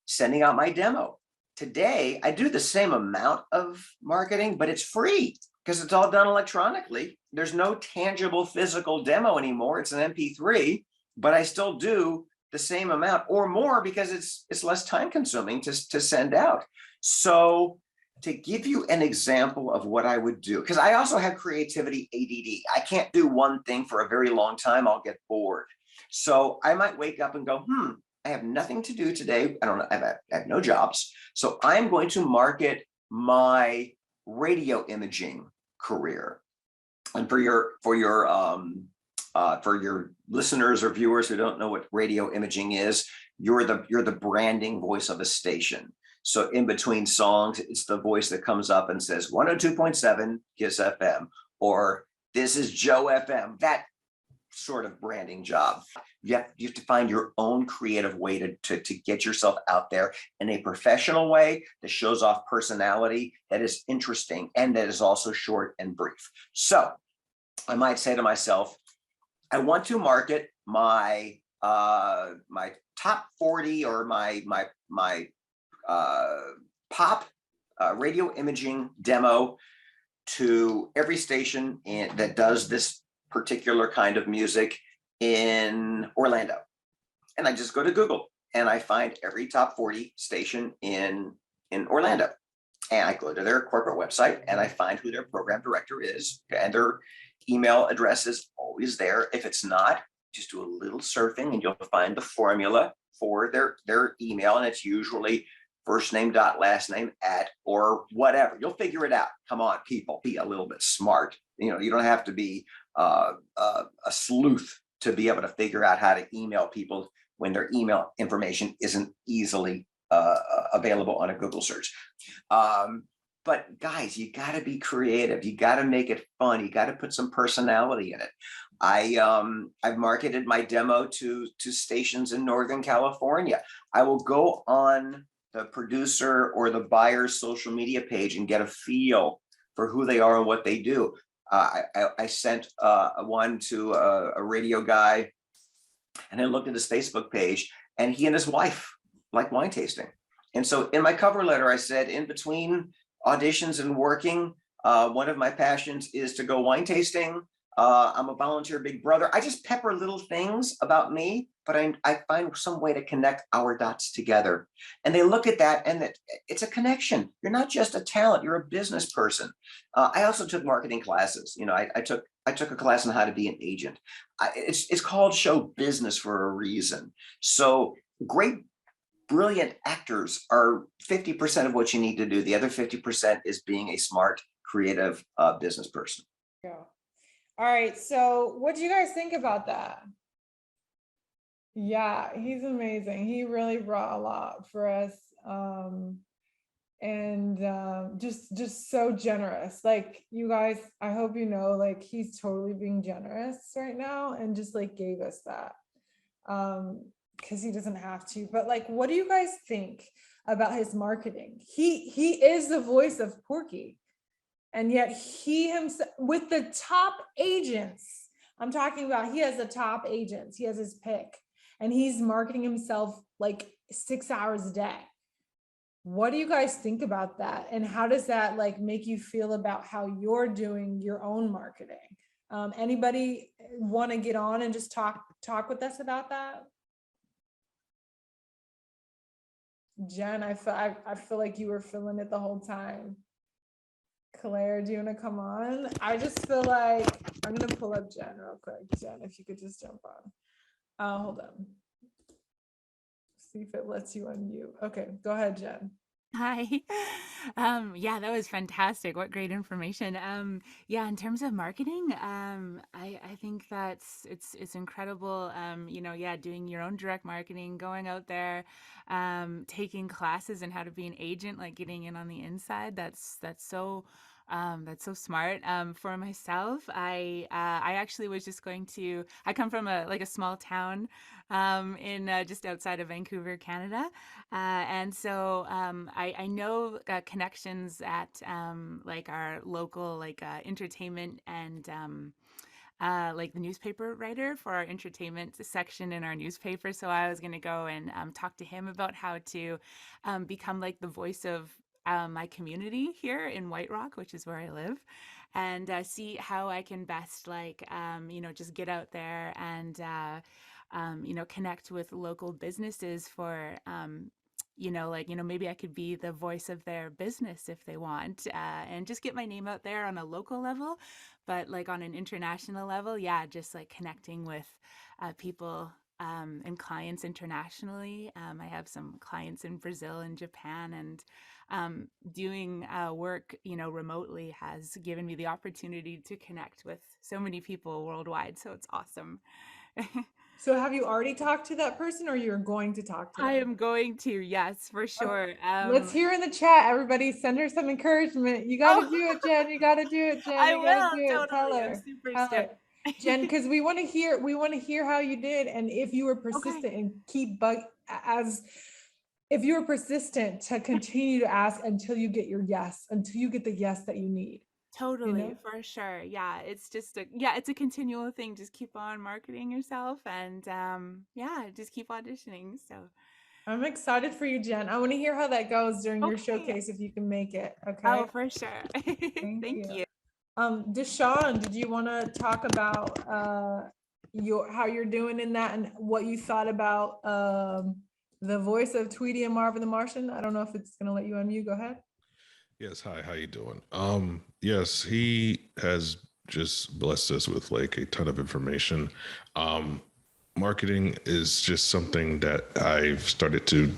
sending out my demo. Today, I do the same amount of marketing, but it's free because it's all done electronically. There's no tangible physical demo anymore. It's an MP3, but I still do the same amount or more because it's less time consuming to send out. So to give you an example of what I would do, because I also have creativity ADD. I can't do one thing for a very long time. I'll get bored. So I might wake up and go, I have nothing to do today. I don't know. I have no jobs. So I'm going to market my radio imaging career. And for your listeners or viewers who don't know what radio imaging is, you're the branding voice of a station. So in between songs, it's the voice that comes up and says 102.7 KISS FM, or this is Joe FM, that sort of branding job. You have to find your own creative way to get yourself out there in a professional way that shows off personality, that is interesting, and that is also short and brief. So I might say to myself, I want to market my my top 40 or my pop radio imaging demo to every station that does this particular kind of music in Orlando. And I just go to Google and I find every top 40 station in Orlando. And I go to their corporate website and I find who their program director is, and their email address is always there. If it's not, just do a little surfing and you'll find the formula for their email, and it's usually first name dot last name at or whatever. You'll figure it out. Come on, people, be a little bit smart. You know, you don't have to be a sleuth to be able to figure out how to email people when their email information isn't easily available on a Google search. But guys, you got to be creative. You got to make it fun. You got to put some personality in it. I've marketed my demo to stations in Northern California. I will go on the producer or the buyer's social media page and get a feel for who they are and what they do. I sent one to a radio guy, and I looked at his Facebook page, and he and his wife like wine tasting. And so in my cover letter, I said, in between auditions and working, one of my passions is to go wine tasting. I'm a volunteer big brother. I just pepper little things about me, but I find some way to connect our dots together. And they look at that, and it's a connection. You're not just a talent, you're a business person. I also took marketing classes. You know, I took a class on how to be an agent. It's called show business for a reason. So great, brilliant actors are 50% of what you need to do. The other 50% is being a smart, creative business person. Yeah. All right. So what do you guys think about that? Yeah, he's amazing. He really brought a lot for us. Just so generous. Like, you guys, I hope you know, like, he's totally being generous right now and just like gave us that. Because he doesn't have to. But like, what do you guys think about his marketing? He is the voice of Porky. And yet he himself, with the top agents, I'm talking about, he has the top agents, he has his pick, and he's marketing himself like 6 hours a day. What do you guys think about that? And how does that like make you feel about how you're doing your own marketing? Anybody want to get on and just talk with us about that? Jen, I feel like you were feeling it the whole time. Claire, do you want to come on? I just feel like I'm gonna pull up Jen real quick. Jen, if you could just jump on. Hold on. See if it lets you unmute. Okay, go ahead, Jen. Hi. Yeah, that was fantastic. What great information. Yeah, in terms of marketing, I think that's it's incredible. Yeah, doing your own direct marketing, going out there, taking classes and how to be an agent, like getting in on the inside. That's so smart. For myself, I actually was just going to. I come from a small town, in just outside of Vancouver, Canada. And so I know connections at like our local entertainment and like the newspaper writer for our entertainment section in our newspaper. So I was going to go and talk to him about how to become like the voice of my community here in White Rock, which is where I live, and see how I can best just get out there and connect with local businesses for maybe I could be the voice of their business if they want, and just get my name out there on a local level, but like on an international level, yeah, just like connecting with people and clients internationally. I have some clients in Brazil and Japan, and doing work, remotely has given me the opportunity to connect with so many people worldwide. So it's awesome. So have you already talked to that person or you're going to talk to them? I am going to, yes, for sure. Let's hear in the chat, everybody. Send her some encouragement. You got to do it, Jen. You got to do it, Jen. I You got to will, do it. totally. Tell I'm her. super Tell her. stoked. Jen, because we want to hear how you did, and if you were persistent and if you were persistent to continue to ask until you get the yes that you need. Totally, for sure. Yeah, it's just it's a continual thing. Just keep on marketing yourself and just keep auditioning. So I'm excited for you, Jen. I want to hear how that goes during your Okay. showcase if you can make it. Okay. Oh, for sure. Thank you. Deshawn, did you want to talk about how you're doing in that and what you thought about the voice of Tweety and Marvin the Martian? I don't know if it's gonna let you unmute. Go ahead. Yes, hi, how you doing? Yes, he has just blessed us with like a ton of information. Marketing is just something that I've started to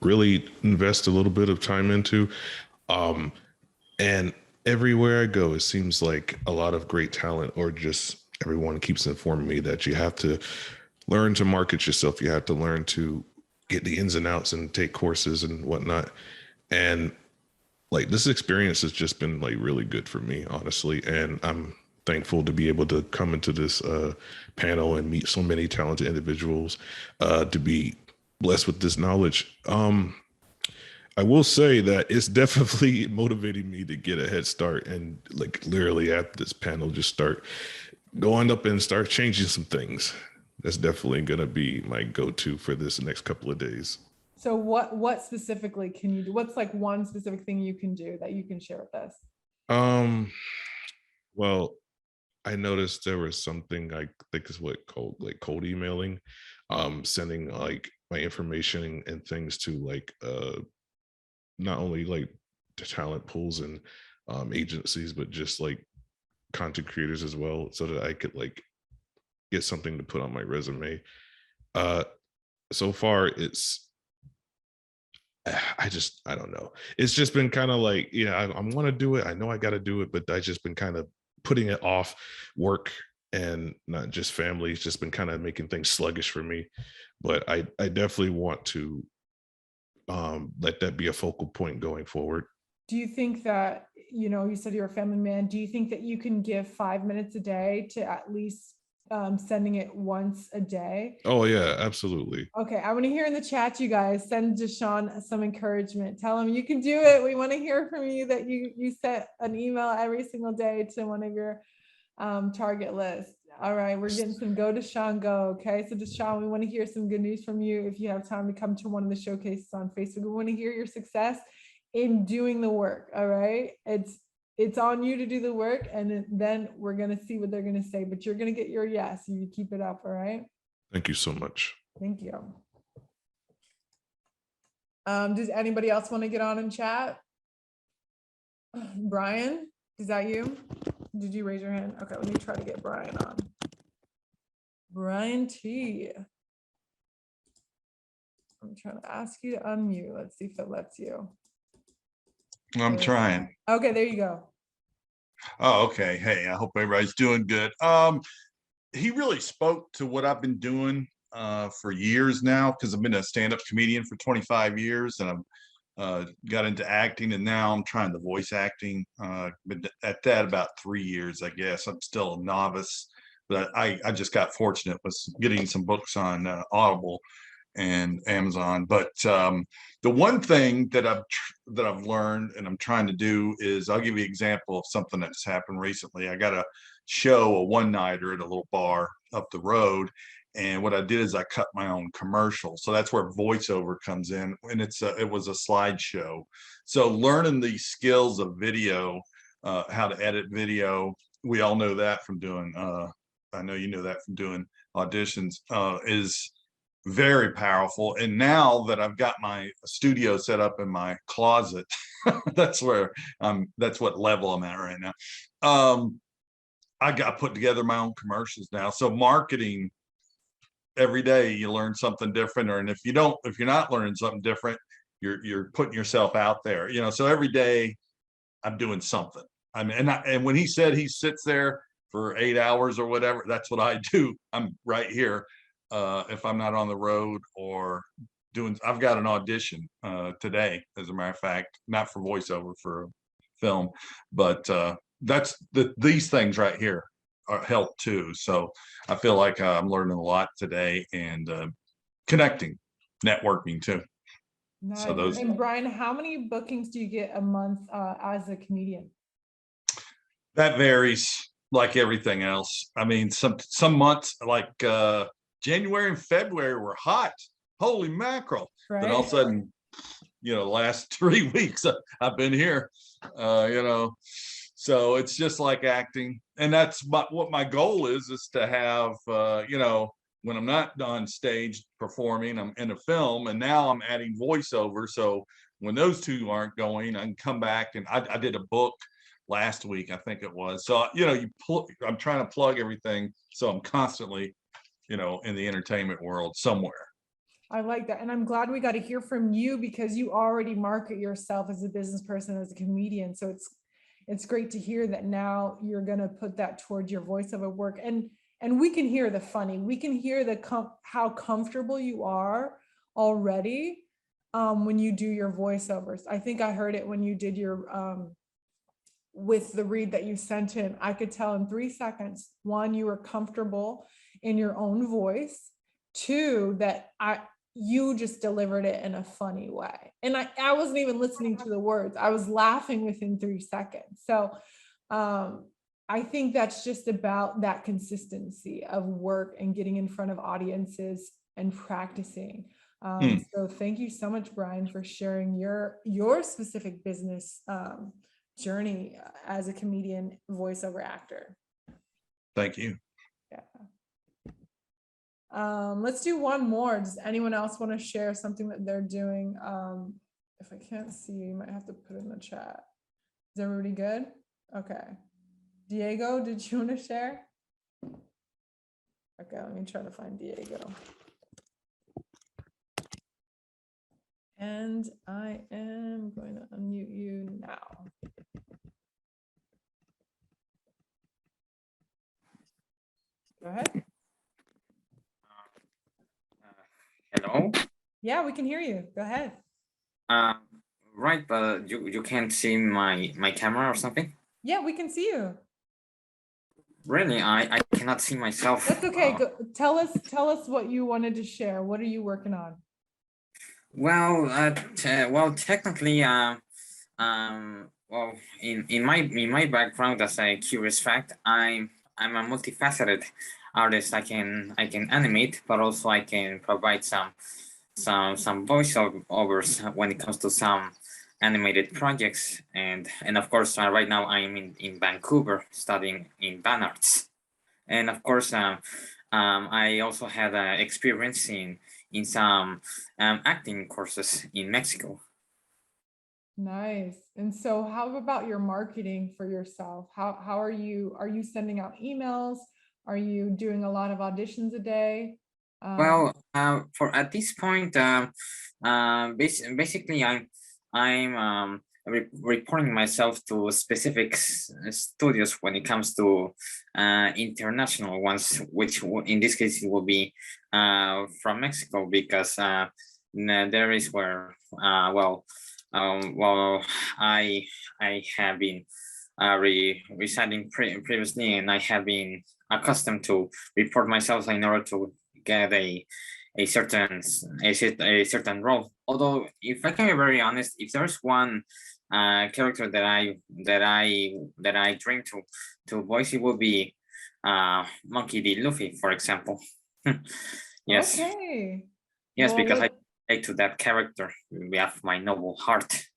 really invest a little bit of time into. And everywhere I go, it seems like a lot of great talent, or just everyone keeps informing me that you have to learn to market yourself. You have to learn to get the ins and outs and take courses and whatnot. And like this experience has just been like really good for me, honestly. And I'm thankful to be able to come into this panel and meet so many talented individuals, to be blessed with this knowledge. I will say that it's definitely motivating me to get a head start and like literally after this panel, just start going up and start changing some things. That's definitely going to be my go-to for this next couple of days. So what specifically can you do? What's like one specific thing you can do that you can share with us? Well, I noticed there was something I think is what called like cold emailing, sending like my information and things to like not only like the talent pools and agencies, but just like content creators as well, so that I could like get something to put on my resume. So far I don't know. It's just been kind of like, I want to do it. I know I got to do it, but I just been kind of putting it off. Work and not just family. It's just been kind of making things sluggish for me. But I definitely want to let that be a focal point going forward. Do you think that, you said you're a family man, do you think that you can give 5 minutes a day to at least sending it once a day? Oh yeah, absolutely. Okay, I want to hear in the chat, you guys, send Deshawn some encouragement. Tell him you can do it. We want to hear from you that you sent an email every single day to one of your target list. All right, we're getting some go Deshaun go. Okay, so Deshaun, we want to hear some good news from you. If you have time to come to one of the showcases on Facebook, we want to hear your success in doing the work. All right, it's on you to do the work, and then we're gonna see what they're gonna say. But you're gonna get your yes. You keep it up. All right. Thank you so much. Thank you. Does anybody else want to get on and chat? Brian, is that you? Did you raise your hand? Okay, let me try to get Brian on. Brian T. I'm trying to ask you to unmute. Let's see if it lets you. I'm trying. Okay, there you go. Oh, okay. Hey, I hope everybody's doing good. He really spoke to what I've been doing for years now, because I've been a stand-up comedian for 25 years, and I've got into acting, and now I'm trying the voice acting. Been at that about 3 years, I guess. I'm still a novice, but I just got fortunate with getting some books on Audible and Amazon. But the one thing that I've learned and I'm trying to do is, I'll give you an example of something that's happened recently. I got a show, a one-nighter at a little bar up the road, and what I did is I cut my own commercial. So that's where voiceover comes in, and it was a slideshow. So learning these skills of video, how to edit video, we all know that from doing. I know you know that from doing auditions. Is very powerful. And now that I've got my studio set up in my closet, that's what level I'm at right now. I got put together my own commercials now. So marketing, every day you learn something different, and if you're not learning something different, you're putting yourself out there, so every day I'm doing something. I mean, and when he said he sits there for 8 hours or whatever, that's what I do. I'm right here. If I'm not on the road or I've got an audition today, as a matter of fact, not for voiceover, for a film, but these things right here help too. So I feel like I'm learning a lot today, and connecting, networking too. Nice. So those. And Brian, how many bookings do you get a month as a comedian? That varies, like everything else. I mean, some months, like January and February, were hot. Holy mackerel! Right. Then all of a sudden, the last 3 weeks I've been here. So it's just like acting, and that's what my goal is to have. When I'm not on stage performing, I'm in a film, and now I'm adding voiceover. So when those two aren't going, I can come back, and I did a book last week, I think it was. So I'm trying to plug everything, so I'm constantly, in the entertainment world somewhere. I like that. And I'm glad we got to hear from you, because you already market yourself as a business person, as a comedian. So it's great to hear that now you're going to put that towards your voiceover work. And we can hear the funny, we can hear how comfortable you are already when you do your voiceovers. I think I heard it when you did your, with the read that you sent in. I could tell in 3 seconds, 1, you were comfortable in your own voice. 2, that you just delivered it in a funny way. And I wasn't even listening to the words. I was laughing within 3 seconds. So I think that's just about that consistency of work and getting in front of audiences and practicing. So thank you so much, Brian, for sharing your specific business journey as a comedian, voiceover actor. Thank you. Yeah. Let's do one more. Does anyone else want to share something that they're doing? If I can't see, you might have to put it in the chat. Is everybody good? Okay. Diego, did you want to share? Okay, let me try to find Diego. And I am going to unmute you now. Go ahead. Hello? Yeah, we can hear you. Go ahead. Right, but you can't see my camera or something? Yeah, we can see you. Really, I cannot see myself. That's okay. Go, tell us what you wanted to share. What are you working on? Well, technically, well, in my background, as a curious fact, I'm I'm a multifaceted artist. I can animate, but also I can provide some voiceovers when it comes to some animated projects. And of course, right now I'm in Vancouver studying in band arts. And of course, I also had experience in some acting courses in Mexico. Nice. And so how about your marketing for yourself? How are you sending out emails? Are you doing a lot of auditions a day? Well, for at this point, basically, I'm reporting myself to specific studios when it comes to international ones, which in this case it will be from Mexico, because there is where well, I have been residing previously, and I have been accustomed to report myself in order to get a certain role. Although, if I can be very honest, if there's one character that I dream to voice, it will be Monkey D. Luffy, for example. Yes. Okay. Yes, Well, because I relate to that character with my noble heart.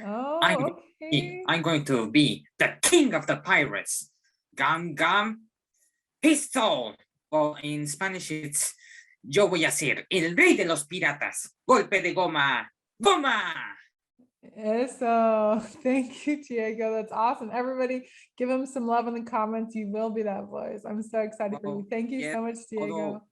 Oh, okay. I'm going to be the king of the pirates. Gum gum pistol. Well, in Spanish it's yo voy a ser el rey de los piratas. Golpe de goma. Goma. So thank you, Diego. That's awesome. Everybody give him some love in the comments. You will be that voice. I'm so excited for you. Thank you so much, Diego.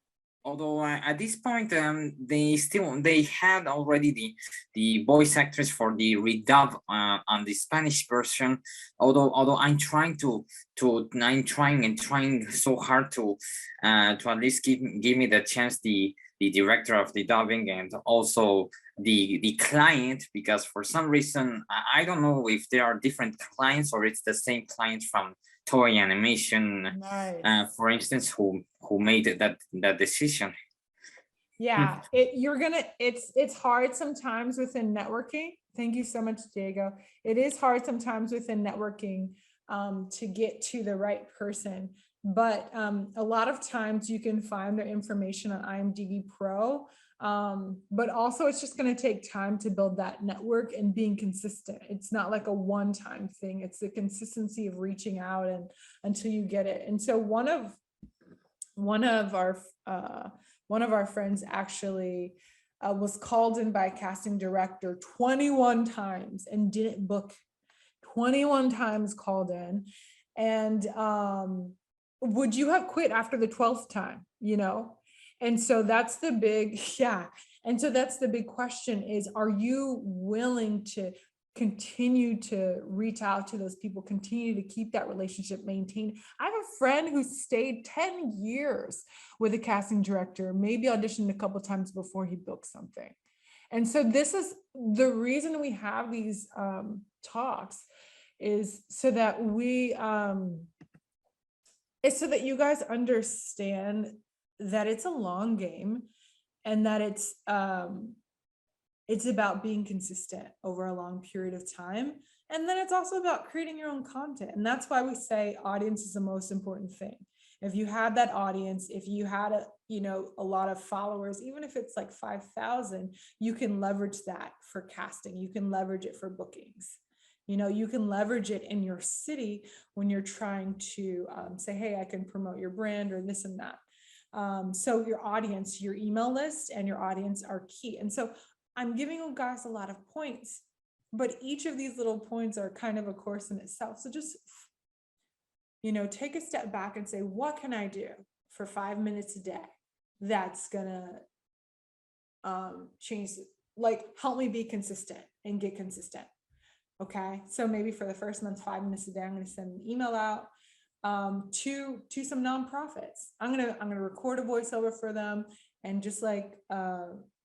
Although at this point they had already the voice actress for the redub on the Spanish version. Although I'm trying so hard to at least give me the chance, the director of the dubbing, and also the client, because for some reason I don't know if there are different clients or it's the same client from Toei Animation, Nice. for instance, who made that decision. Yeah, it's hard sometimes within networking. Thank you so much, Diego. It is hard sometimes within networking to get to the right person, but a lot of times you can find their information on IMDb Pro. But also it's just going to take time to build that network and being consistent. It's not like a one-time thing. It's the consistency of reaching out and until you get it. And so one of our friends actually was called in by a casting director 21 times and didn't book. 21 times called in, and would you have quit after the 12th time, And so that's the big, and so that's the big question is, are you willing to continue to reach out to those people, continue to keep that relationship maintained? I have a friend who stayed 10 years with a casting director, maybe auditioned a couple times before he booked something. And so this is the reason we have these talks, is so that it's so that you guys understand that it's a long game, and that it's about being consistent over a long period of time. And then it's also about creating your own content. And that's why we say audience is the most important thing. If you have that audience, if you had a lot of followers, even if it's like 5,000, you can leverage that for casting. You can leverage it for bookings. You can leverage it in your city when you're trying to say, hey, I can promote your brand or this and that. So your audience, your email list and your audience are key. And so I'm giving you guys a lot of points, but each of these little points are kind of a course in itself. So just, take a step back and say, what can I do for 5 minutes a day that's gonna change, help me be consistent and get consistent. Okay, so maybe for the first month, 5 minutes a day, I'm going to send an email out to some nonprofits. I'm gonna record a voiceover for them, and just like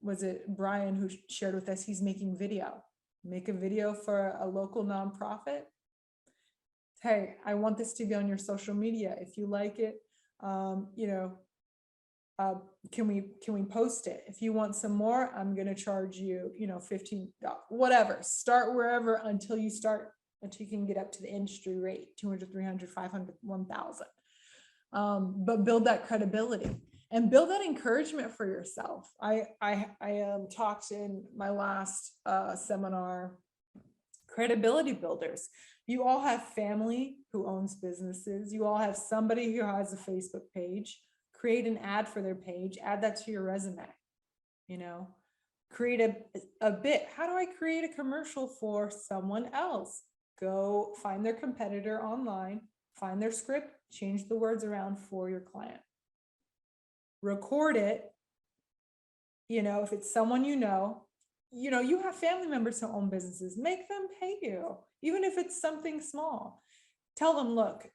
was it Brian who shared with us, he's making video. Make a video for a local nonprofit. Hey, I want this to be on your social media. If you like it, can we post it? If you want some more, I'm going to charge you, $15, whatever. Start wherever until you can get up to the industry rate, 200, 300, 500, 1,000. but build that credibility and build that encouragement for yourself. I talked in my last seminar, credibility builders. You all have family who owns businesses. You all have somebody who has a Facebook page. Create an ad for their page, add that to your resume, you know, create a bit. How do I create a commercial for someone else? Go find their competitor online, find their script, change the words around for your client. Record it. You know, if it's someone you know, you have family members who own businesses, make them pay you, even if it's something small. Tell them, look,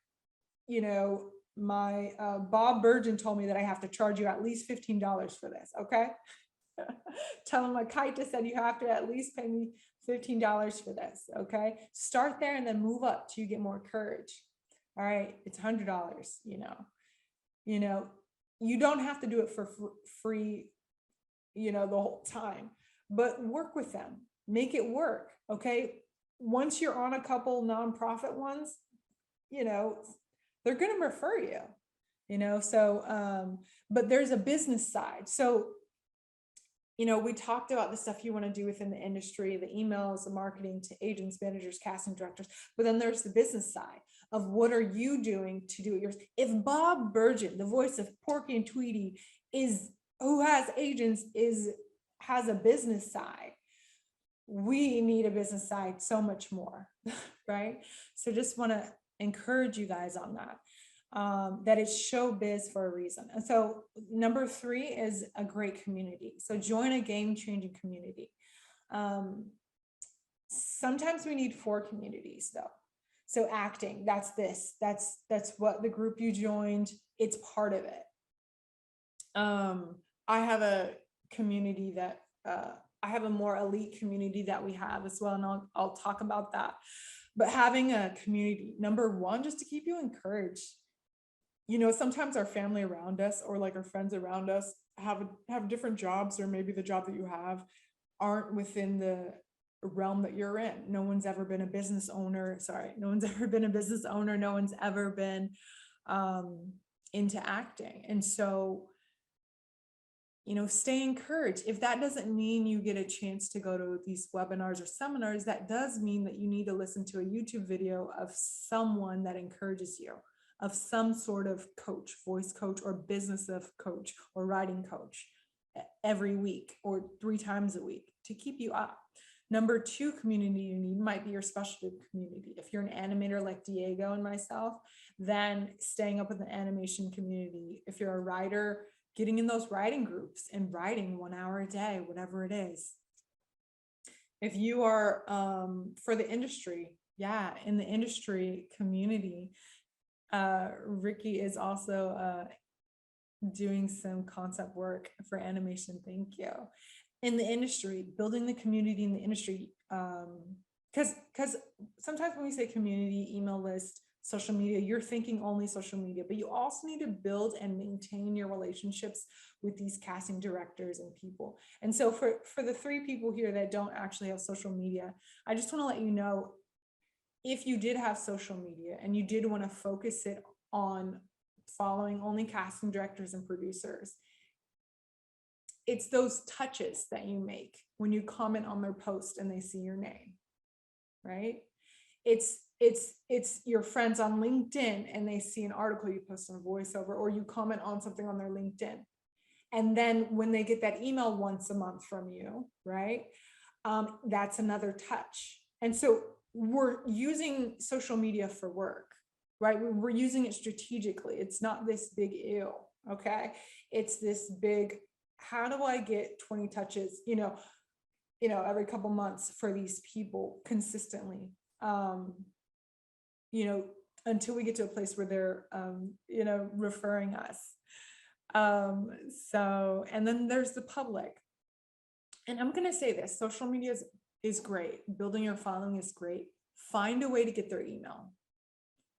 my Bob Burgeon told me that I have to charge you at least $15 for this. Okay. Tell them like Kaita said, you have to at least pay me $15 for this. Okay. Start there and then move up till you get more courage. All right. It's $100, you don't have to do it for free, the whole time, but work with them, make it work. Okay. Once you're on a couple nonprofit ones, they're going to refer you, but there's a business side. So, we talked about the stuff you want to do within the industry, the emails, the marketing to agents, managers, casting directors, but then there's the business side of what are you doing to do it yours. If Bob Burgeon, the voice of Porky and Tweety, who has agents, has a business side, we need a business side so much more, right? So just want to encourage you guys on that, that it's showbiz for a reason. And so number 3 is a great community. So join a game-changing community. Sometimes we need 4 communities though. So acting, that's what the group you joined, it's part of it. I have a community that, I have a more elite community that we have as well. And I'll talk about that. But having a community, number 1, just to keep you encouraged. Sometimes our family around us or like our friends around us have different jobs, or maybe the job that you have aren't within the realm that you're in. No one's ever been a business owner. No one's ever been a business owner. No one's ever been into acting. And so, stay encouraged. If that doesn't mean you get a chance to go to these webinars or seminars, that does mean that you need to listen to a YouTube video of someone that encourages you, of some sort of coach, voice coach or business of coach or writing coach every week or 3 times a week to keep you up. Number 2 community you need might be your specialty community. If you're an animator like Diego and myself, then staying up with the animation community. If you're a writer, getting in those writing groups and writing 1 hour a day, whatever it is. If you are for the industry, in the industry community, Ricky is also doing some concept work for animation. Thank you. In the industry, building the community in the industry, because sometimes when we say community, email list, social media, you're thinking only social media, but you also need to build and maintain your relationships with these casting directors and people. And so for the 3 people here that don't actually have social media, I just want to let you know, if you did have social media and you did want to focus it on following only casting directors and producers, it's those touches that you make when you comment on their post and they see your name, right? It's your friends on LinkedIn and they see an article you post on a voiceover, or you comment on something on their LinkedIn. And then when they get that email once a month from you, right? That's another touch. And so we're using social media for work, right? We're using it strategically. It's not this big ew, okay? It's this big, how do I get 20 touches, every couple months for these people consistently, until we get to a place where they're, referring us. And then there's the public. And I'm going to say this, social media is great. Building your following is great. Find a way to get their email.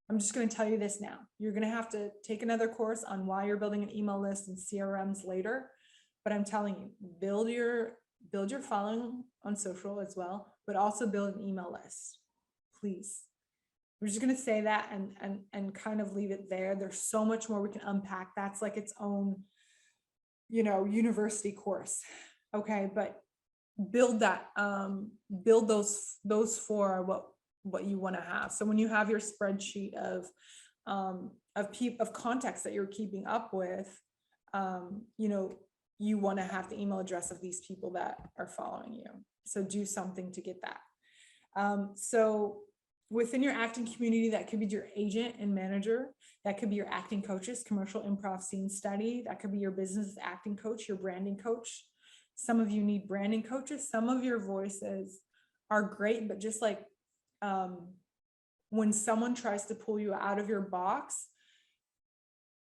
I'm just going to tell you this now. You're going to have to take another course on why you're building an email list and CRMs later. But I'm telling you, build your following on social as well, but also build an email list, please. we're just going to say that and kind of leave it there. There's so much more we can unpack. That's like its own, you know, university course. Okay. But build that, build those four, what you want to have. So when you have your spreadsheet of contacts that you're keeping up with, you know, you want to have the email address of these people that are following you. So do something to get that. So within your acting community, that could be your agent and manager. That could be your acting coaches, commercial improv scene study. That could be your business acting coach, your branding coach. Some of you need branding coaches. Some of your voices are great, but just like when someone tries to pull you out of your box,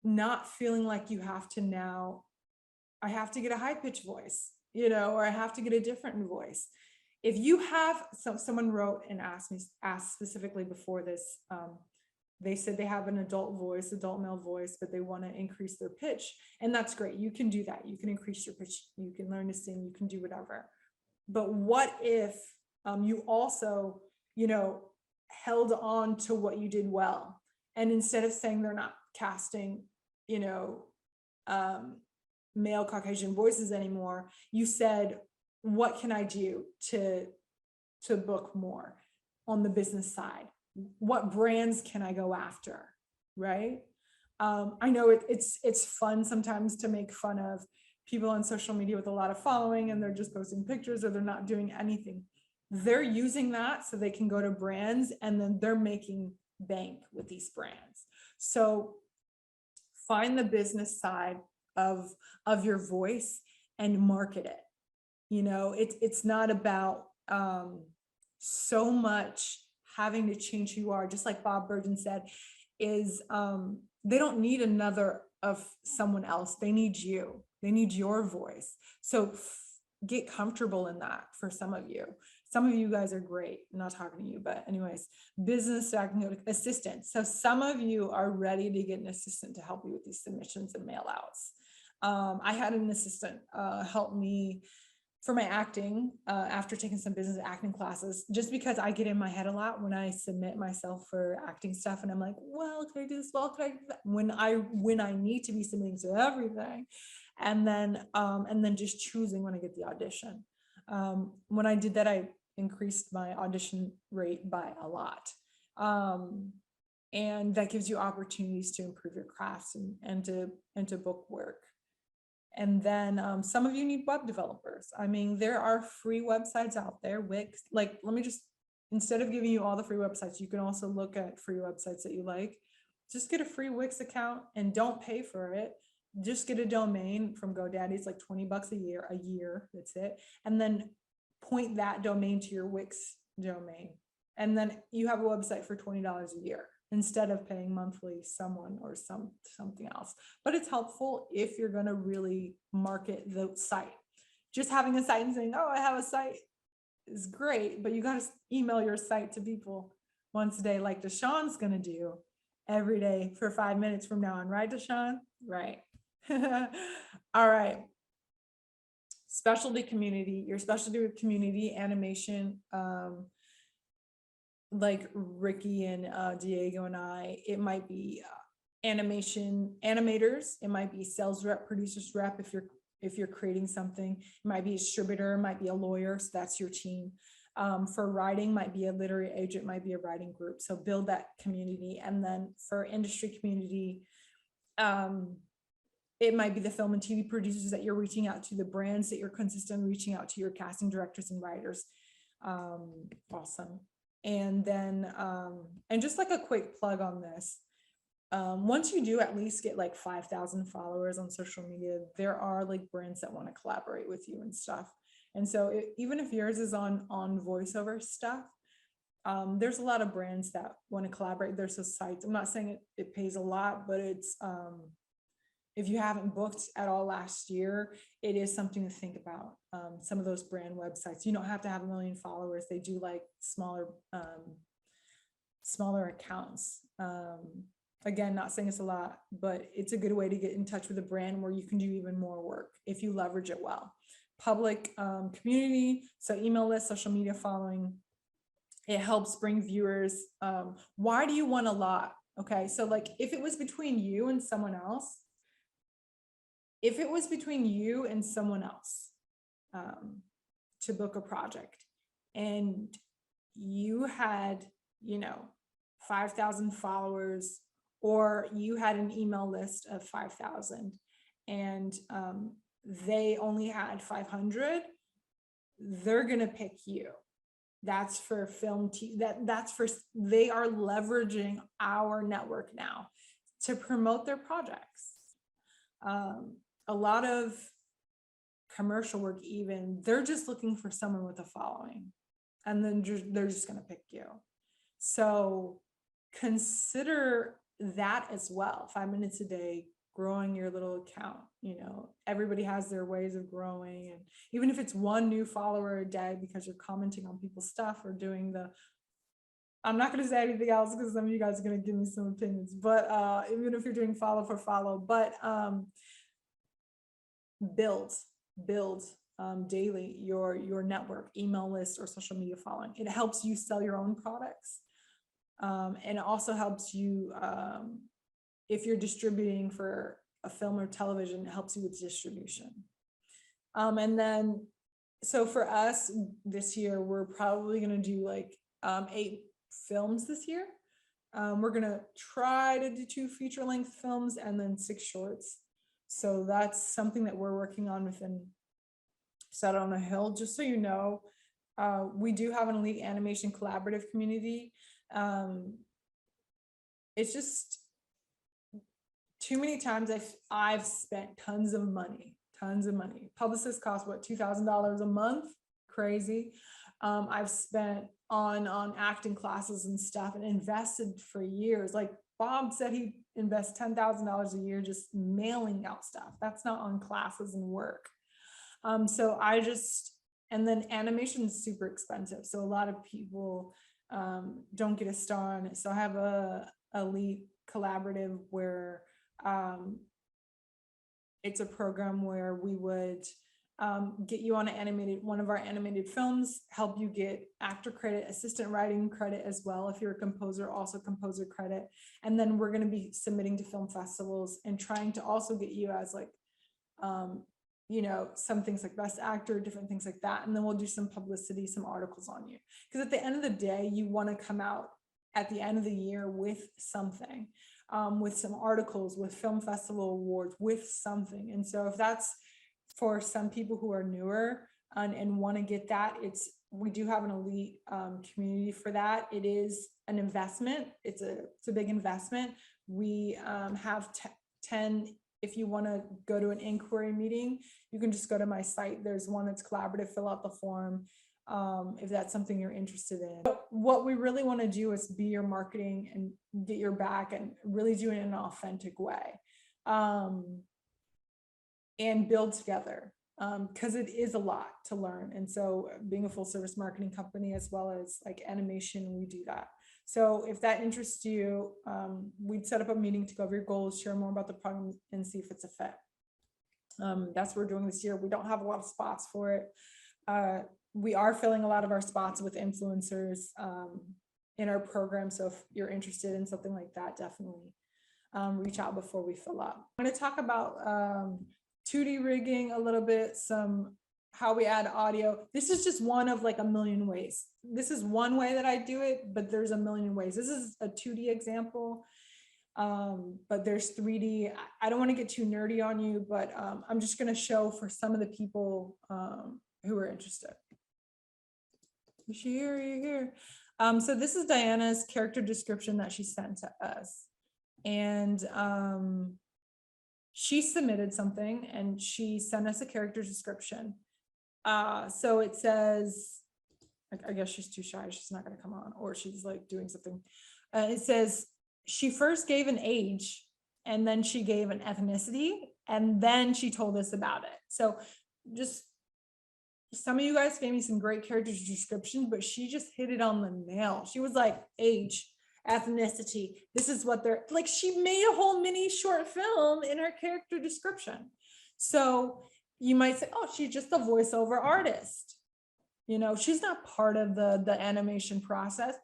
not feeling like you have to now, I have to get a high pitched voice, you know, or I have to get a different voice. If you have, someone wrote and asked specifically before this, they said they have an adult male voice, but they want to increase their pitch. And that's great. You can do that. You can increase your pitch. You can learn to sing. You can do whatever. But what if you also, you know, held on to what you did well? And instead of saying they're not casting, you know, male Caucasian voices anymore, you said, what can I do to book more on the business side? What brands can I go after, right? I know it's fun sometimes to make fun of people on social media with a lot of following and they're just posting pictures or they're not doing anything. They're using that so they can go to brands and then they're making bank with these brands. So find the business side of your voice and market it. You know, it's not about so much having to change who you are. Just like Bob Burgeon said, is they don't need another of someone else. They need you. They need your voice. So get comfortable in that for some of you. Some of you guys are great. I'm not talking to you, but anyways, business assistant. So some of you are ready to get an assistant to help you with these submissions and mail outs. I had an assistant help me for my acting after taking some business acting classes, just because I get in my head a lot when I submit myself for acting stuff. And I'm like, well, can I do this? Well, can I do that? When I need to be submitting to everything. And then just choosing when I get the audition. When I did that, I increased my audition rate by a lot. And that gives you opportunities to improve your crafts and to book work. And then some of you need web developers. I mean, there are free websites out there, Wix. Like, let me just, instead of giving you all the free websites, you can also look at free websites that you like. Just get a free Wix account and don't pay for it. Just get a domain from GoDaddy. It's like $20 a year, that's it. And then point that domain to your Wix domain. And then you have a website for $20 a year, instead of paying monthly someone or something else. But it's helpful if you're going to really market the site. Just having a site and saying, oh, I have a site is great, but you got to email your site to people once a day, like Deshaun's going to do every day for 5 minutes from now on. Right, Deshaun? Right. All right. Specialty community, your specialty with community animation, like Ricky and Diego and I, it might be animators, it might be sales rep, producers rep if you're creating something, it might be a distributor, it might be a lawyer, so that's your team. For writing, might be a literary agent, might be a writing group. So build that community. And then for industry community, it might be the film and TV producers that you're reaching out to, the brands that you're consistently reaching out to, your casting directors and writers. Awesome. And then, and just like a quick plug on this, once you do at least get like 5,000 followers on social media, there are like brands that want to collaborate with you and stuff. And so even if yours is on voiceover stuff, there's a lot of brands that want to collaborate. There's a site. I'm not saying it pays a lot, but it's, if you haven't booked at all last year, it is something to think about. Some of those brand websites, you don't have to have 1 million followers. They do like smaller accounts. Again, not saying it's a lot, but it's a good way to get in touch with a brand where you can do even more work if you leverage it well. Public community, so email list, social media following, It helps bring viewers. Why do you want a lot? Okay, so like if it was between you and someone else, to book a project, and you had, 5,000 followers, or you had an email list of 5,000, and they only had 500, they're gonna pick you. That's for they are leveraging our network now to promote their projects. A lot of commercial work, even, they're just looking for someone with a following, and then they're just going to pick you. So consider that as well. 5 minutes a day, growing your little account. Everybody has their ways of growing, and even if it's one new follower a day because you're commenting on people's stuff or doing I'm not going to say anything else because some of you guys are going to give me some opinions, but even if you're doing follow for follow, but build daily your network, email list, or social media following. It helps you sell your own products, and it also helps you if you're distributing for a film or television. It helps you with distribution. And then, so for us this year, we're probably going to do like 8 films this year. We're going to try to do 2 feature-length films and then 6 shorts. So that's something that we're working on within Set on a Hill. Just so you know, we do have an elite animation collaborative community. It's just too many times I've spent tons of money. Publicists cost what, $2,000 a month? Crazy. I've spent on acting classes and stuff and invested for years. Like Bob said, he invests $10,000 a year just mailing out stuff. That's not on classes and work. So and then animation is super expensive. So a lot of people don't get a star on it. So I have a elite collaborative where it's a program where we would get you on one of our animated films, help you get actor credit, assistant writing credit as well. If you're a composer, also composer credit. And then we're going to be submitting to film festivals and trying to also get you as like, some things like best actor, different things like that. And then we'll do some publicity, some articles on you. Because at the end of the day, you want to come out at the end of the year with something, with some articles, with film festival awards, with something. And so if that's for some people who are newer and want to get that, we do have an elite community for that. It is an investment. It's a big investment. We have 10. If you want to go to an inquiry meeting, you can just go to my site. There's one that's collaborative, fill out the form if that's something you're interested in. But what we really want to do is be your marketing and get your back and really do it in an authentic way, and build together, because it is a lot to learn. And so being a full service marketing company as well as like animation, we do that. So if that interests you, we'd set up a meeting to go over your goals, share more about the program, and see if it's a fit. That's what we're doing this year. We don't have a lot of spots for it. We are filling a lot of our spots with influencers in our program. So if you're interested in something like that, definitely reach out before we fill up. I'm going to talk about 2D rigging a little bit, how we add audio. This is just one of like a million ways. This is one way that I do it, but there's a million ways. This is a 2D example, but there's 3D. I don't want to get too nerdy on you, but I'm just going to show for some of the people who are interested. Is she here? Are you here? So this is Diana's character description that she sent to us. And she submitted something and she sent us a character description. So it says, I guess she's too shy. She's not going to come on, or she's like doing something. It says she first gave an age and then she gave an ethnicity and then she told us about it. So just some of you guys gave me some great character descriptions, but she just hit it on the nail. She was like, age, ethnicity, this is what they're like. She made a whole mini short film in her character description. So you might say, oh, she's just a voiceover artist. You know, she's not part of the animation process.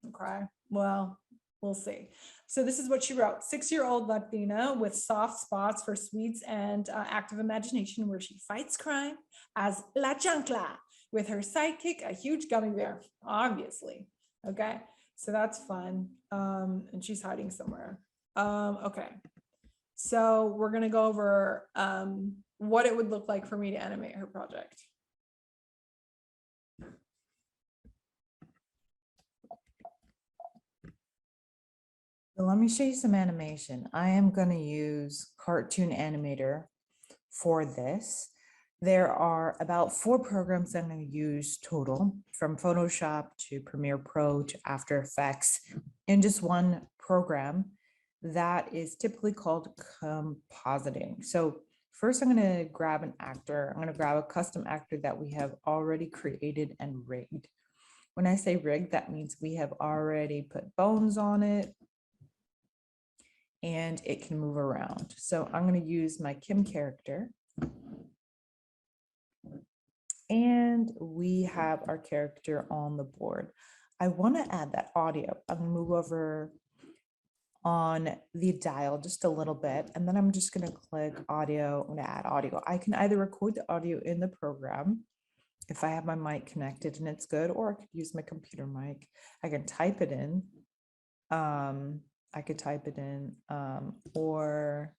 Okay, well, we'll see. So this is what she wrote. 6-year-old Latina with soft spots for sweets and active imagination, where she fights crime as La Chancla with her sidekick, a huge gummy bear, obviously. Okay, so that's fun. And she's hiding somewhere. Okay, so we're gonna go over what it would look like for me to animate her project. So let me show you some animation. I am going to use Cartoon Animator for this. There are about 4 programs I'm going to use total, from Photoshop to Premiere Pro to After Effects, in just one program that is typically called compositing. So first I'm going to grab an actor. I'm going to grab a custom actor that we have already created and rigged. When I say rigged, that means we have already put bones on it, and it can move around. So I'm going to use my Kim character. And we have our character on the board. I want to add that audio. I'm going to move over on the dial just a little bit, and then I'm just going to click audio. I'm going to add audio. I can either record the audio in the program if I have my mic connected and it's good, or I could use my computer mic. I can type it in. Or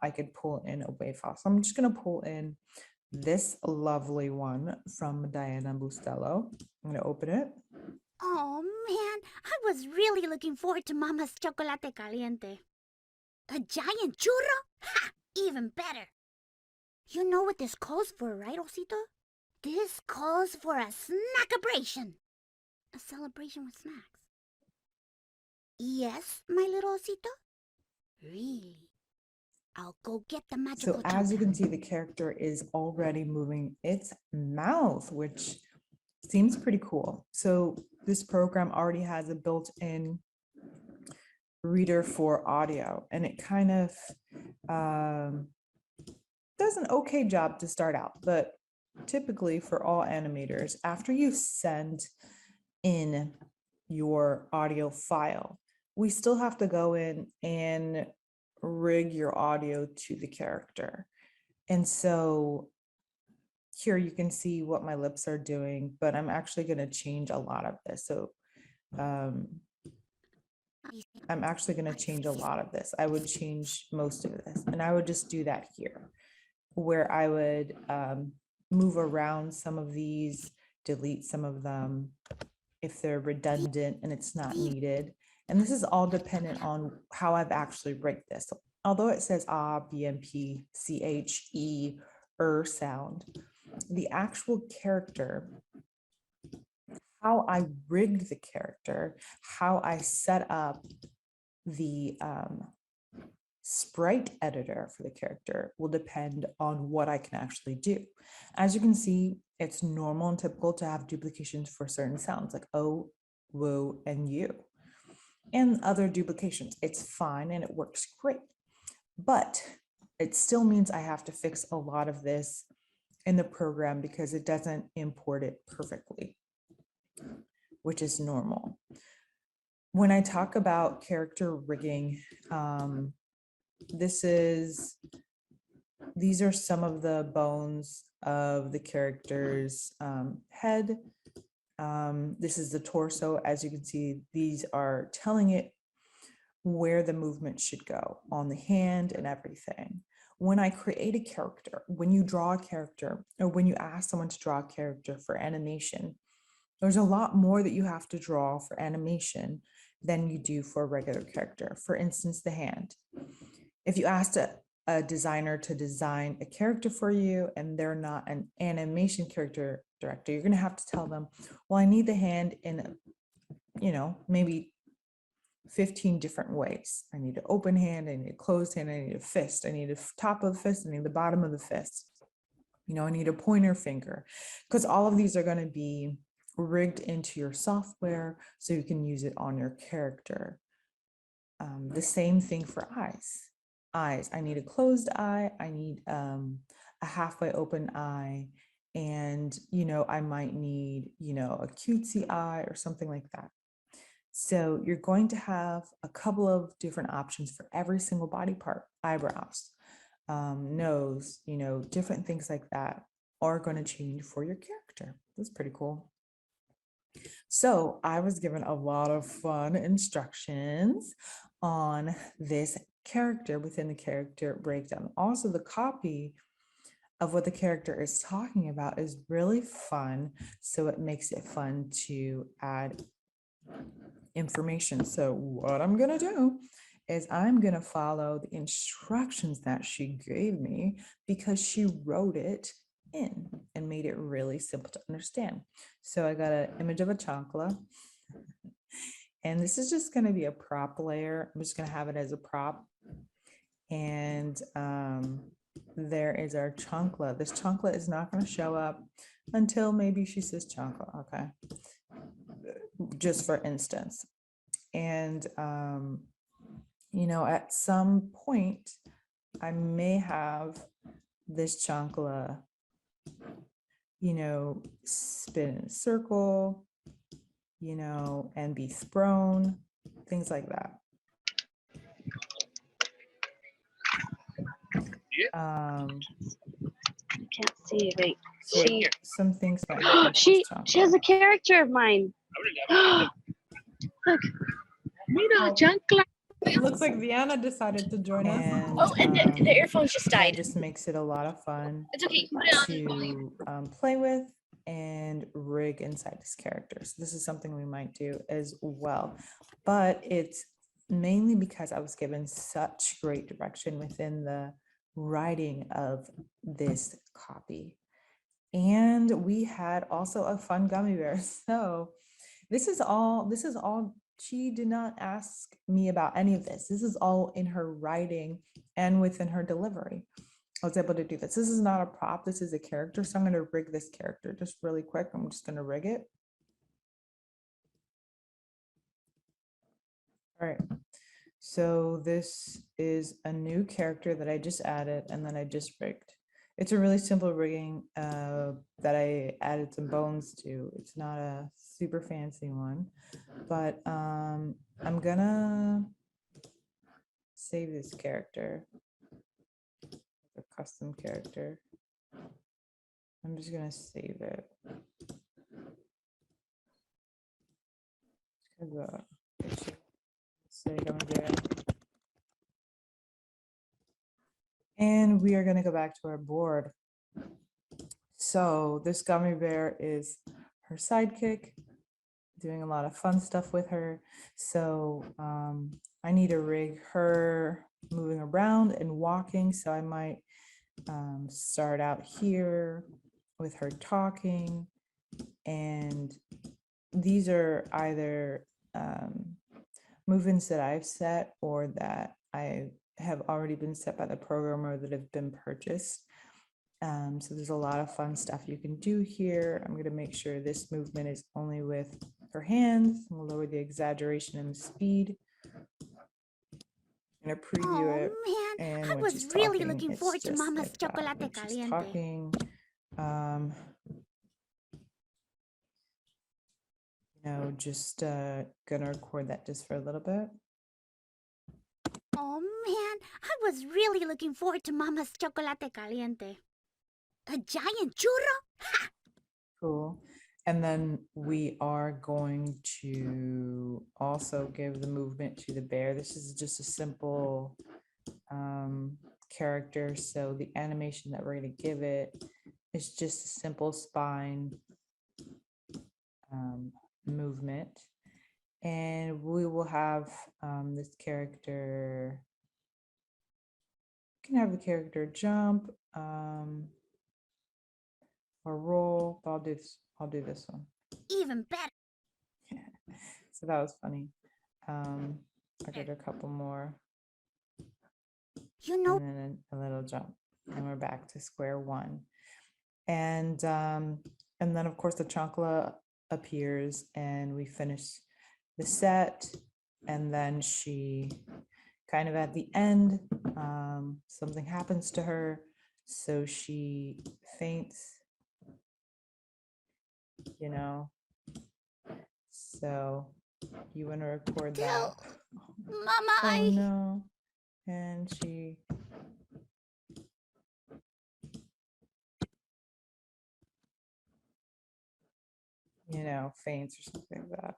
I could pull in a WAV file. So I'm just going to pull in this lovely one from Diana Bustello. I'm going to open it. Oh man, I was really looking forward to Mama's chocolate caliente. A giant churro? Ha! Even better. You know what this calls for, right, Osito? This calls for a snackabration. A celebration with snacks. Yes, my little Osito? Really? I'll go get the magical So as you chocolate. can see, the character is already moving its mouth, which seems pretty cool. So this program already has a built-in reader for audio, and it kind of does an okay job to start out. But typically for all animators, after you send in your audio file, we still have to go in and rig your audio to the character. And so here you can see what my lips are doing, but I'm actually going to change a lot of this. So I'm actually going to change a lot of this. I would change most of this, and I would just do that here, where I would move around some of these, delete some of them if they're redundant and it's not needed. And this is all dependent on how I've actually rigged this. Although it says BMP, CHE, sound, the actual character, how I rigged the character, how I set up the sprite editor for the character will depend on what I can actually do. As you can see, it's normal and typical to have duplications for certain sounds like O, woo, and you, and other duplications. It's fine and it works great, but it still means I have to fix a lot of this in the program because it doesn't import it perfectly, which is normal. When I talk about character rigging, these are some of the bones of the character's head. This is the torso. As you can see, these are telling it where the movement should go on the hand and everything. When I create a character, when you draw a character, or when you ask someone to draw a character for animation, there's a lot more that you have to draw for animation than you do for a regular character. For instance, the hand. If you asked a designer to design a character for you and they're not an animation character director, you're going to have to tell them, well, I need the hand in, maybe 15 different ways. I need an open hand, I need a closed hand, I need a fist, I need a top of the fist, I need the bottom of the fist. I need a pointer finger, because all of these are going to be rigged into your software so you can use it on your character. The same thing for eyes. I need a closed eye, I need a halfway open eye, And, I might need, a cutesy eye or something like that. So you're going to have a couple of different options for every single body part, eyebrows, nose, different things like that are going to change for your character. That's pretty cool. So I was given a lot of fun instructions on this character within the character breakdown. Also, the copy of what the character is talking about is really fun. So it makes it fun to add information. So what I'm going to do is I'm going to follow the instructions that she gave me because she wrote it in and made it really simple to understand. So I got an image of a chancla. And this is just going to be a prop layer. I'm just going to have it as a prop. And there is our chancla. This chancla is not going to show up until maybe she says chancla. Okay. Just for instance. And, at some point, I may have this chancla, spin in a circle, and be thrown, things like that. I can't see. Wait, So some things might happen with she this chancla. has a character of mine. Look, mira, chancla. It looks like Vienna decided to join us. And the earphones just died. That just makes it a lot of fun It's okay. Put it on. to play with and rig inside this character. So this is something we might do as well. But it's mainly because I was given such great direction within the writing of this copy. And we had also a fun gummy bear. So this is all, she did not ask me about any of this. This is all in her writing and within her delivery. I was able to do this. This is not a prop. This is a character. So I'm going to rig this character just really quick. I'm just going to rig it. All right. So this is a new character that I just added and then I just rigged. It's a really simple rigging that I added some bones to. It's not a super fancy one, but I'm gonna save this character, a custom character. I'm just gonna save it. And we are gonna go back to our board. So this gummy bear is her sidekick, doing a lot of fun stuff with her. So I need to rig her moving around and walking. So I might start out here with her talking. And these are either movements that I've set or that I have already been set by the programmer that have been purchased. So there's a lot of fun stuff you can do here. I'm going to make sure this movement is only with her hands. We'll lower the exaggeration and the speed. I'm going to preview it. Man, and I when was she's really talking, looking it's forward to just Mama's like that. chocolate When she's caliente. talking, just gonna record that just for a little bit. Oh man, I was really looking forward to Mama's chocolate caliente. A giant churro? Ha! Cool. And then we are going to also give the movement to the bear. This is just a simple character. So the animation that we're going to give it is just a simple spine movement. And we will have this character, you can have the character jump or roll, but I'll do this one. Even better. So that was funny. I'll get a couple more. You know, and then a little jump, and we're back to square one. And then of course the chancla appears, and we finish the set. And then she kind of at the end, something happens to her, so she faints you know. So you want to record that. Tell Mama Oh no. And she faints or something like that.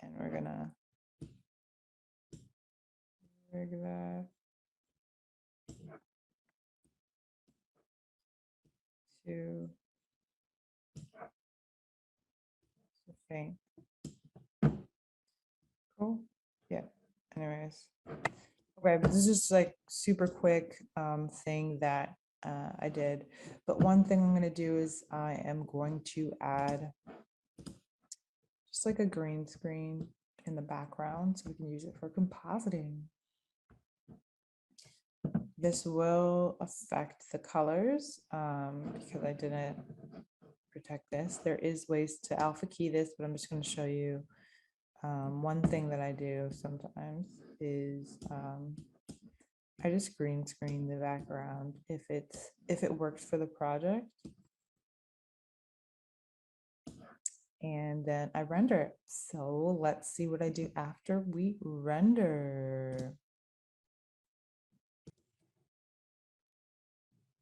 And we're gonna rig that to faint. Cool. Yeah. Anyways. Okay, but this is just like super quick thing that I did. But one thing I'm going to do is I am going to add just like a green screen in the background so we can use it for compositing. This will affect the colors because I didn't protect this. There is ways to alpha key this, but I'm just going to show you one thing that I do sometimes is I just green screen the background if it works for the project. And then I render it. So let's see what I do after we render.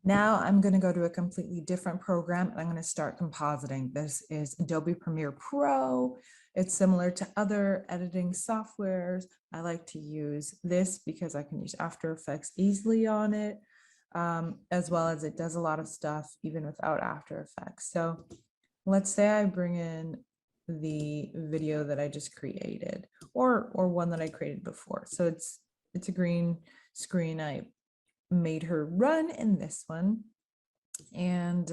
Now I'm going to go to a completely different program and I'm going to start compositing. This is Adobe Premiere Pro. It's similar to other editing softwares. I like to use this because I can use After Effects easily on it, as well as it does a lot of stuff even without After Effects. So let's say I bring in the video that I just created or one that I created before. So it's a green screen. I made her run in this one, and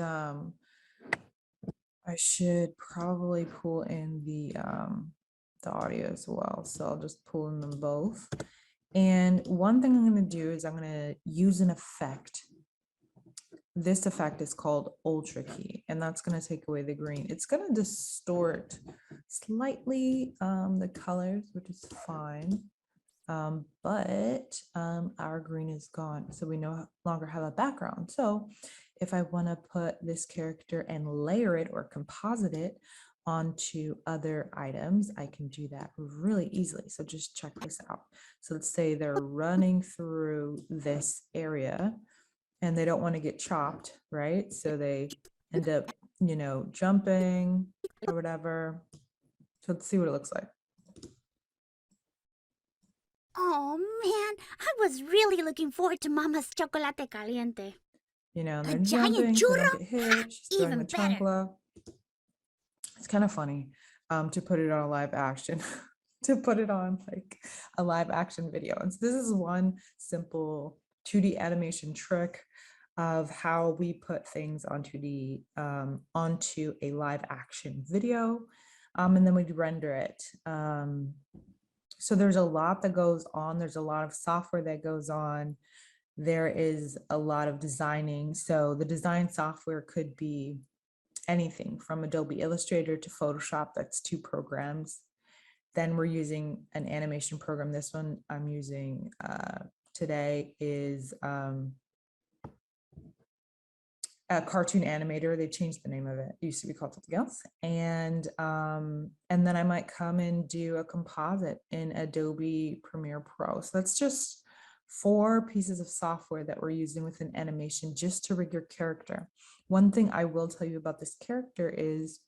I should probably pull in the audio as well. So I'll just pull in them both. And one thing I'm going to do is I'm going to use an effect. This effect is called Ultra Key, and that's going to take away the green. It's going to distort slightly the colors, which is fine. But our green is gone, so we no longer have a background. So if I want to put this character and layer it or composite it onto other items, I can do that really easily. So just check this out. So let's say they're running through this area and they don't want to get chopped, right? So they end up, jumping or whatever. So let's see what it looks like. Oh man, I was really looking forward to Mama's chocolate caliente. And A they're giant jumping, they churro? don't get hit. She's throwing Even the better. chancla. It's kind of funny to put it on a live action, to put it on like a live action video. And so this is one simple 2D animation trick of how we put things onto a live action video, and then we'd render it. So there's a lot that goes on. There's a lot of software that goes on. There is a lot of designing. So the design software could be anything from Adobe Illustrator to Photoshop. That's 2 programs. Then we're using an animation program. This one I'm using today is a Cartoon Animator. They changed the name of it. It used to be called something else. And then I might come and do a composite in Adobe Premiere Pro. So that's just 4 pieces of software that we're using with an animation just to rig your character. One thing I will tell you about this character is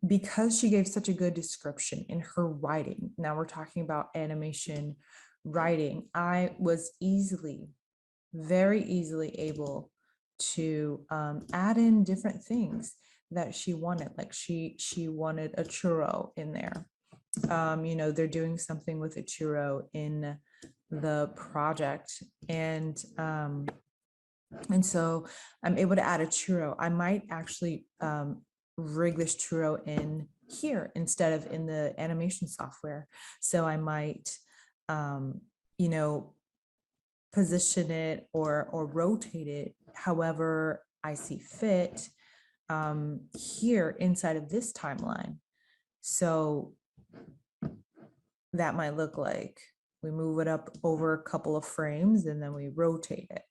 because she gave such a good description in her writing. Now we're talking about animation writing. I was very easily able to add in different things that she wanted. Like she wanted a churro in there. They're doing something with a churro in the project, and so I'm able to add a churro. I might actually rig this churro in here instead of in the animation software. So I might, position it or rotate it however I see fit here inside of this timeline. So that might look like we move it up over a couple of frames and then we rotate it.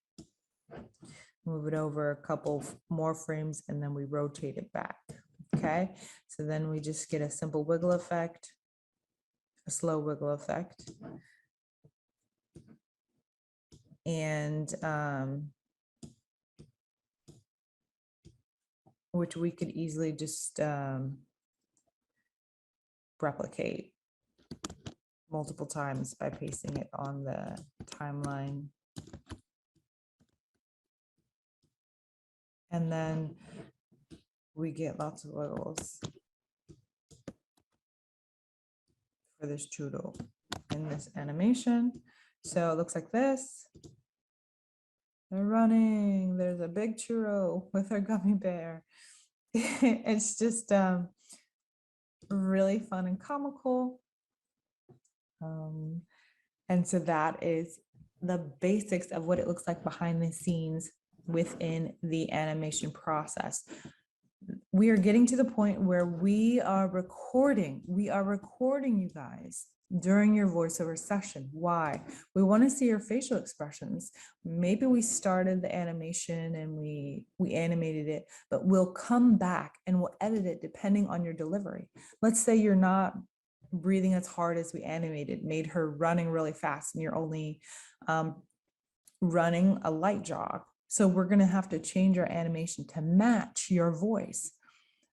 move it over a couple more frames, and then we rotate it back. Okay, so then we just get a simple wiggle effect, a slow wiggle effect. And which we could easily just replicate multiple times by pasting it on the timeline. And then we get lots of wiggles for this churro in this animation. So it looks like this. They're running. There's a big churro with our gummy bear. It's just really fun and comical. And so that is the basics of what it looks like behind the scenes within the animation process. We are getting to the point where we are recording you guys during your voiceover session. Why? We want to see your facial expressions. Maybe we started the animation and we animated it, but we'll come back and we'll edit it depending on your delivery. Let's say you're not breathing as hard as we animated, made her running really fast, and you're only running a light jog. So we're going to have to change our animation to match your voice.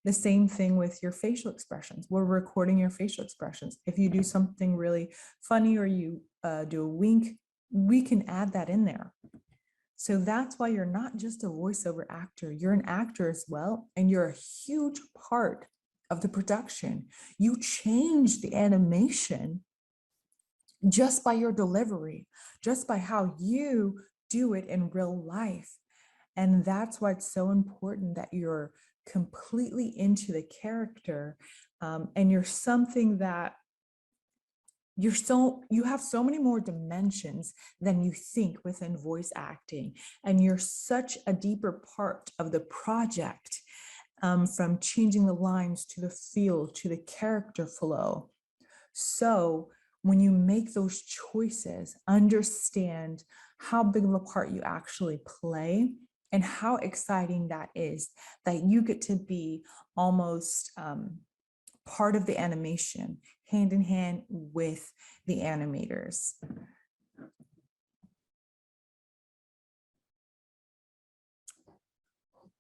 The same thing with your facial expressions. We're recording your facial expressions. If you do something really funny or you do a wink, we can add that in there. So that's why you're not just a voiceover actor, you're an actor as well, and you're a huge part of the production. You change the animation just by your delivery, just by how you do it in real life. And that's why it's so important that you're completely into the character, and you're something that you have so many more dimensions than you think within voice acting, and you're such a deeper part of the project, from changing the lines to the feel to the character flow. So when you make those choices, understand how big of a part you actually play and how exciting that is, that you get to be almost part of the animation, hand in hand with the animators.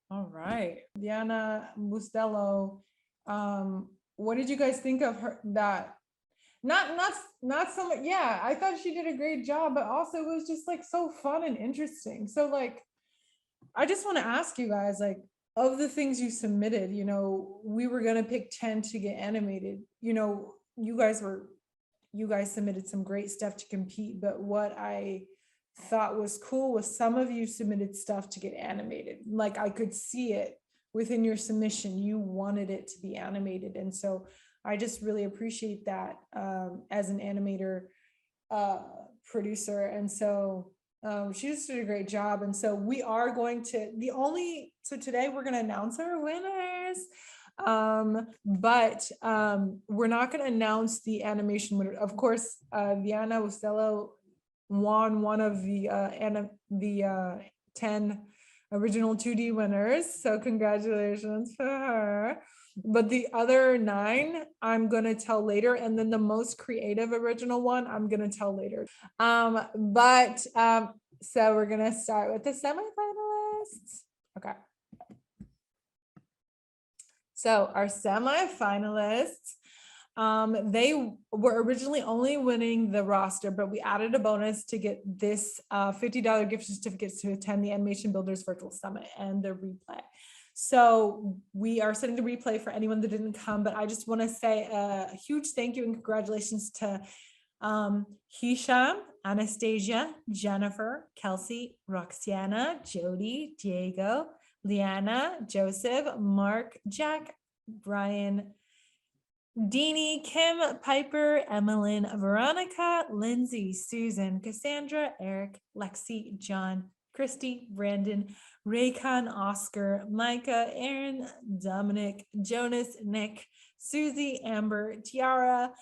All right, Diana Bustello, what did you guys think of her? That not so much. Yeah, I thought she did a great job, but also it was just like so fun and interesting. So like, I just want to ask you guys, like, of the things you submitted, you know, we were gonna pick 10 to get animated. You know, you guys submitted some great stuff to compete, but what I thought was cool was some of you submitted stuff to get animated. Like I could see it within your submission, you wanted it to be animated. And so I just really appreciate that as an animator producer. And so she just did a great job. And so we are going to, so today we're going to announce our winners. But we're not going to announce the animation winner. Of course, Diana Bustello won one of the 10 original 2D winners. So congratulations for her. But the other 9, I'm going to tell later. And then the most creative original one, I'm going to tell later. So we're going to start with the semifinalists. Okay. So our semifinalists, they were originally only winning the roster, but we added a bonus to get this $50 gift certificates to attend the Animation Builders Virtual Summit and the replay. So we are setting the replay for anyone that didn't come, but I just want to say a huge thank you and congratulations to Hisham, Anastasia, Jennifer, Kelsey, Roxana, Jody, Diego, Liana, Joseph, Mark, Jack, Brian, Deanie, Kim, Piper, Emmeline, Veronica, Lindsay, Susan, Cassandra, Eric, Lexi, John, Christy, Brandon, Raycon, Oscar, Micah, Aaron, Dominic, Jonas, Nick, Susie, Amber, Tiara,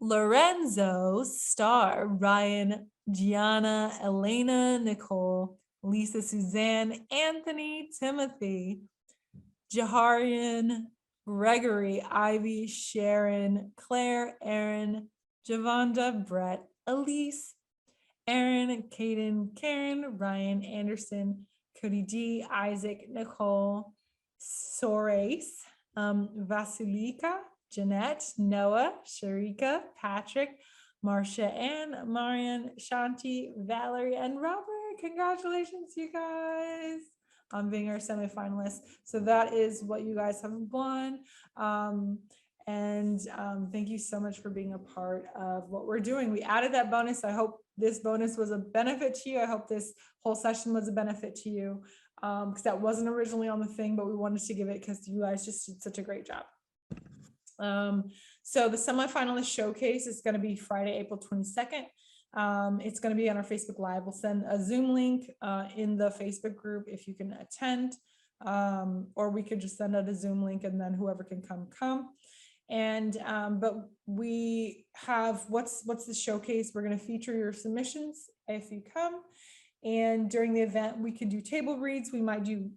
Lorenzo, Star, Ryan, Gianna, Elena, Nicole, Lisa Suzanne, Anthony, Timothy, Jaharian, Gregory, Ivy, Sharon, Claire, Aaron, Javonda, Brett, Elise, Aaron, Caden, Karen, Ryan, Anderson, Cody D, Isaac, Nicole, Sores, Vasilika, Jeanette, Noah, Sharika, Patrick, Marcia, Ann, Marian, Shanti, Valerie, and Robert. Congratulations, you guys, on being our semifinalists. So that is what you guys have won. Thank you so much for being a part of what we're doing. We added that bonus. I hope this bonus was a benefit to you. I hope this whole session was a benefit to you, because that wasn't originally on the thing, but we wanted to give it because you guys just did such a great job. So the semifinalist showcase is going to be Friday, April 22nd. It's going to be on our Facebook Live. We'll send a Zoom link in the Facebook group if you can attend, or we could just send out a Zoom link and then whoever can come. And but we have what's the showcase. We're going to feature your submissions if you come, and during the event we can do table reads, we might do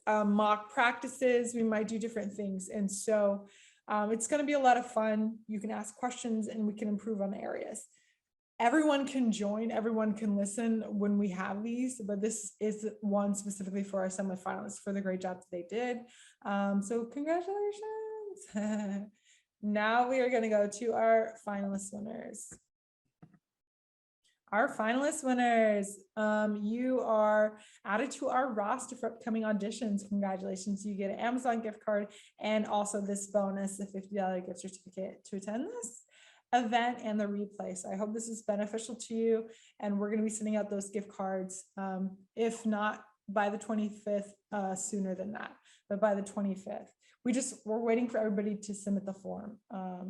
mock practices, we might do different things. And so it's going to be a lot of fun. You can ask questions and we can improve on areas. Everyone can join, everyone can listen when we have these, but this is one specifically for our semifinalists for the great job that they did. So congratulations. Now we are going to go to our finalist winners. Our finalist winners, you are added to our roster for upcoming auditions. Congratulations, you get an Amazon gift card and also this bonus, the $50 gift certificate to attend this event and the replay. So I hope this is beneficial to you, and we're going to be sending out those gift cards, if not by the 25th, sooner than that, but by the 25th. We're waiting for everybody to submit the form. I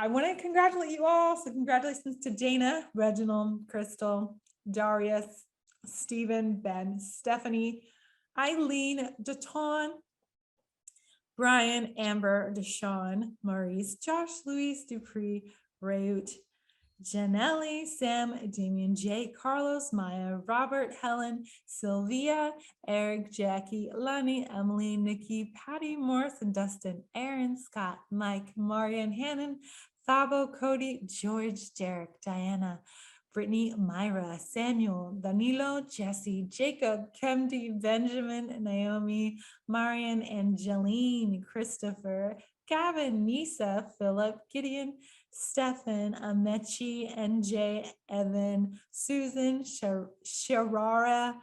want to congratulate you all. So congratulations to Dana, Reginald, Crystal, Darius, Stephen, Ben, Stephanie, Eileen, Daton, Brian, Amber, Deshawn, Maurice, Josh, Luis, Dupree, Raut, Janelle, Sam, Damien, Jay, Carlos, Maya, Robert, Helen, Sylvia, Eric, Jackie, Lonnie, Emily, Nikki, Patty, Morris, and Dustin, Aaron, Scott, Mike, Marian, Hannon, Thabo, Cody, George, Derek, Diana, Brittany, Myra, Samuel, Danilo, Jesse, Jacob, Kemdi, Benjamin, Naomi, Marian, Angeline, Christopher, Gavin, Nisa, Philip, Gideon, Stefan, Amechi, NJ, Evan, Susan, Sharara,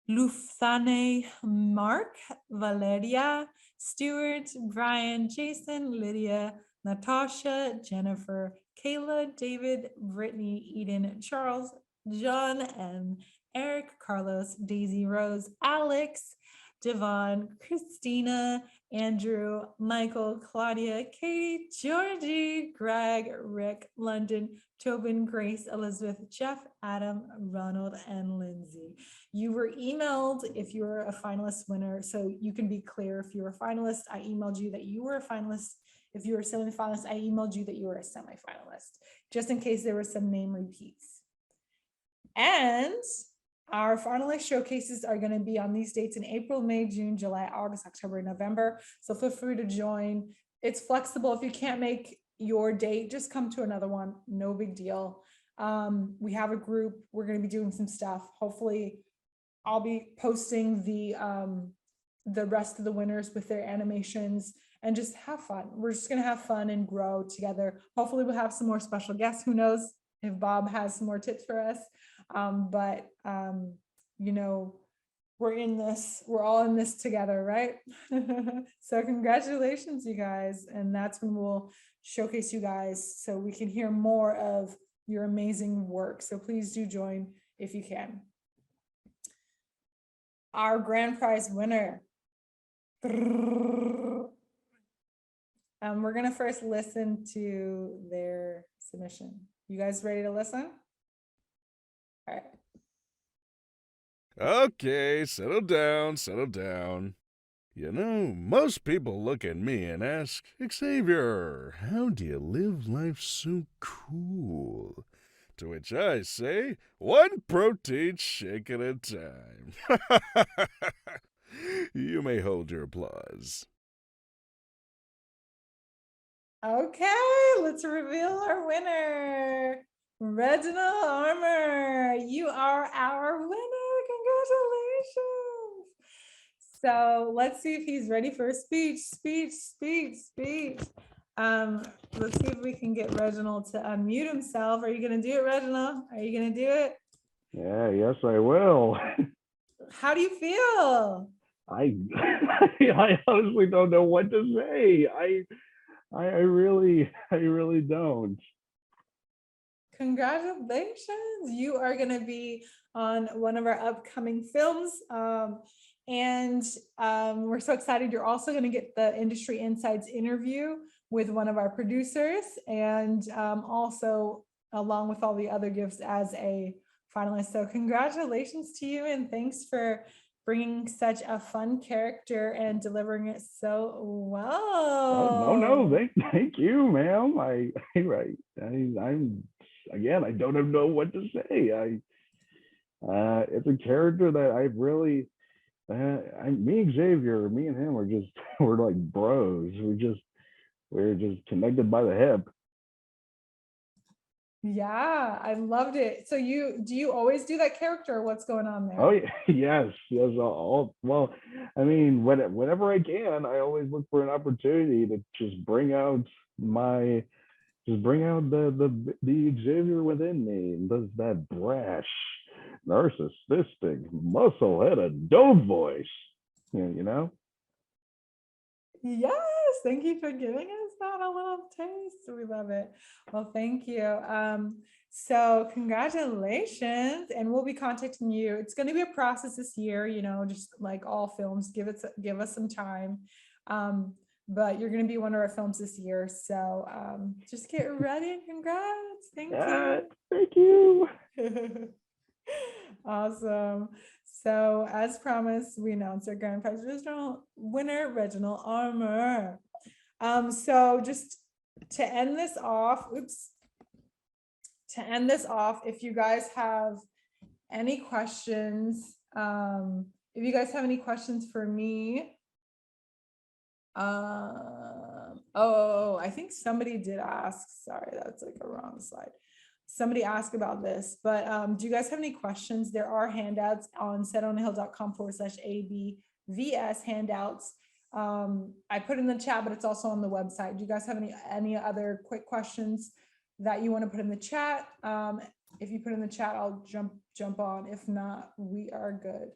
Lufane, Mark, Valeria, Stuart, Brian, Jason, Lydia, Natasha, Jennifer, Kayla, David, Brittany, Eden, Charles, John, M, Eric, Carlos, Daisy, Rose, Alex, Devon, Christina, Andrew, Michael, Claudia, Katie, Georgie, Greg, Rick, London, Tobin, Grace, Elizabeth, Jeff, Adam, Ronald, and Lindsay. You were emailed if you were a finalist winner, so you can be clear. If you were a finalist, I emailed you that you were a finalist. If you were a semifinalist, I emailed you that you were a semifinalist, just in case there were some name repeats. And our finalist showcases are going to be on these dates in April, May, June, July, August, October, and November. So feel free to join. It's flexible. If you can't make your date, just come to another one. No big deal. We have a group. We're going to be doing some stuff. Hopefully, I'll be posting the rest of the winners with their animations and just have fun. We're just going to have fun and grow together. Hopefully, we'll have some more special guests. Who knows if Bob has some more tips for us. You know, we're all in this together, right? So congratulations, you guys. And that's when we'll showcase you guys so we can hear more of your amazing work. So please do join if you can. Our grand prize winner. We're gonna first listen to their submission. You guys ready to listen? All right. Okay, settle down, settle down. You know, most people look at me and ask, Xavier, how do you live life so cool? To which I say, one protein shake at a time. You may hold your applause. Okay, let's reveal our winner. Reginald Armour, you are our winner. Congratulations. So let's see if he's ready for a speech. Let's see if we can get Reginald to unmute himself. Are you gonna do it, Reginald? Are you gonna do it? Yeah, yes, I will. How do you feel? I I honestly don't know what to say. I really don't. Congratulations. You are going to be on one of our upcoming films. We're so excited. You're also going to get the Industry Insights interview with one of our producers, and also along with all the other gifts as a finalist. So congratulations to you, and thanks for bringing such a fun character and delivering it so well. Oh, no, thank you, ma'am. I'm again, I don't know what to say. It's a character that I've really, me and Xavier, me and him are just, we're like bros. We're just connected by the hip. Yeah, I loved it. So do you always do that character, or what's going on there? Oh yeah, yes. Well, I mean, whenever I can, I always look for an opportunity to just bring out the Xavier within me, and does that brash, narcissistic, muscle-headed dope voice. You know? Yes, thank you for giving us that a little taste. We love it. Well, thank you. So congratulations, and we'll be contacting you. It's going to be a process this year, just like all films. Give us some time. But you're going to be one of our films this year. So just get ready, and congrats. Thank you. Thank you. Awesome. So as promised, we announced our grand prize winner, Reginald Armour. So just to end this off, if you guys have any questions, for me, I think somebody did ask. Sorry, that's like a wrong slide. Somebody asked about this, but do you guys have any questions? There are handouts on setonahill.com/ABVS handouts. I put in the chat, but it's also on the website. Do you guys have any other quick questions that you want to put in the chat? If you put in the chat, I'll jump on. If not, we are good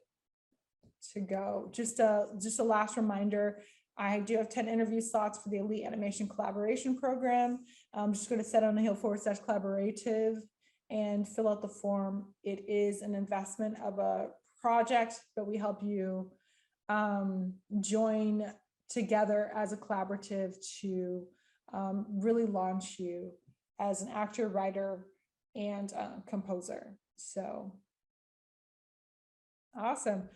to go. Just a last reminder, I do have 10 interview slots for the Elite Animation Collaboration Program. Just go to setonahill.com/collaborative and fill out the form. It is an investment of a project, but we help you join together as a collaborative to really launch you as an actor, writer, and composer. So awesome.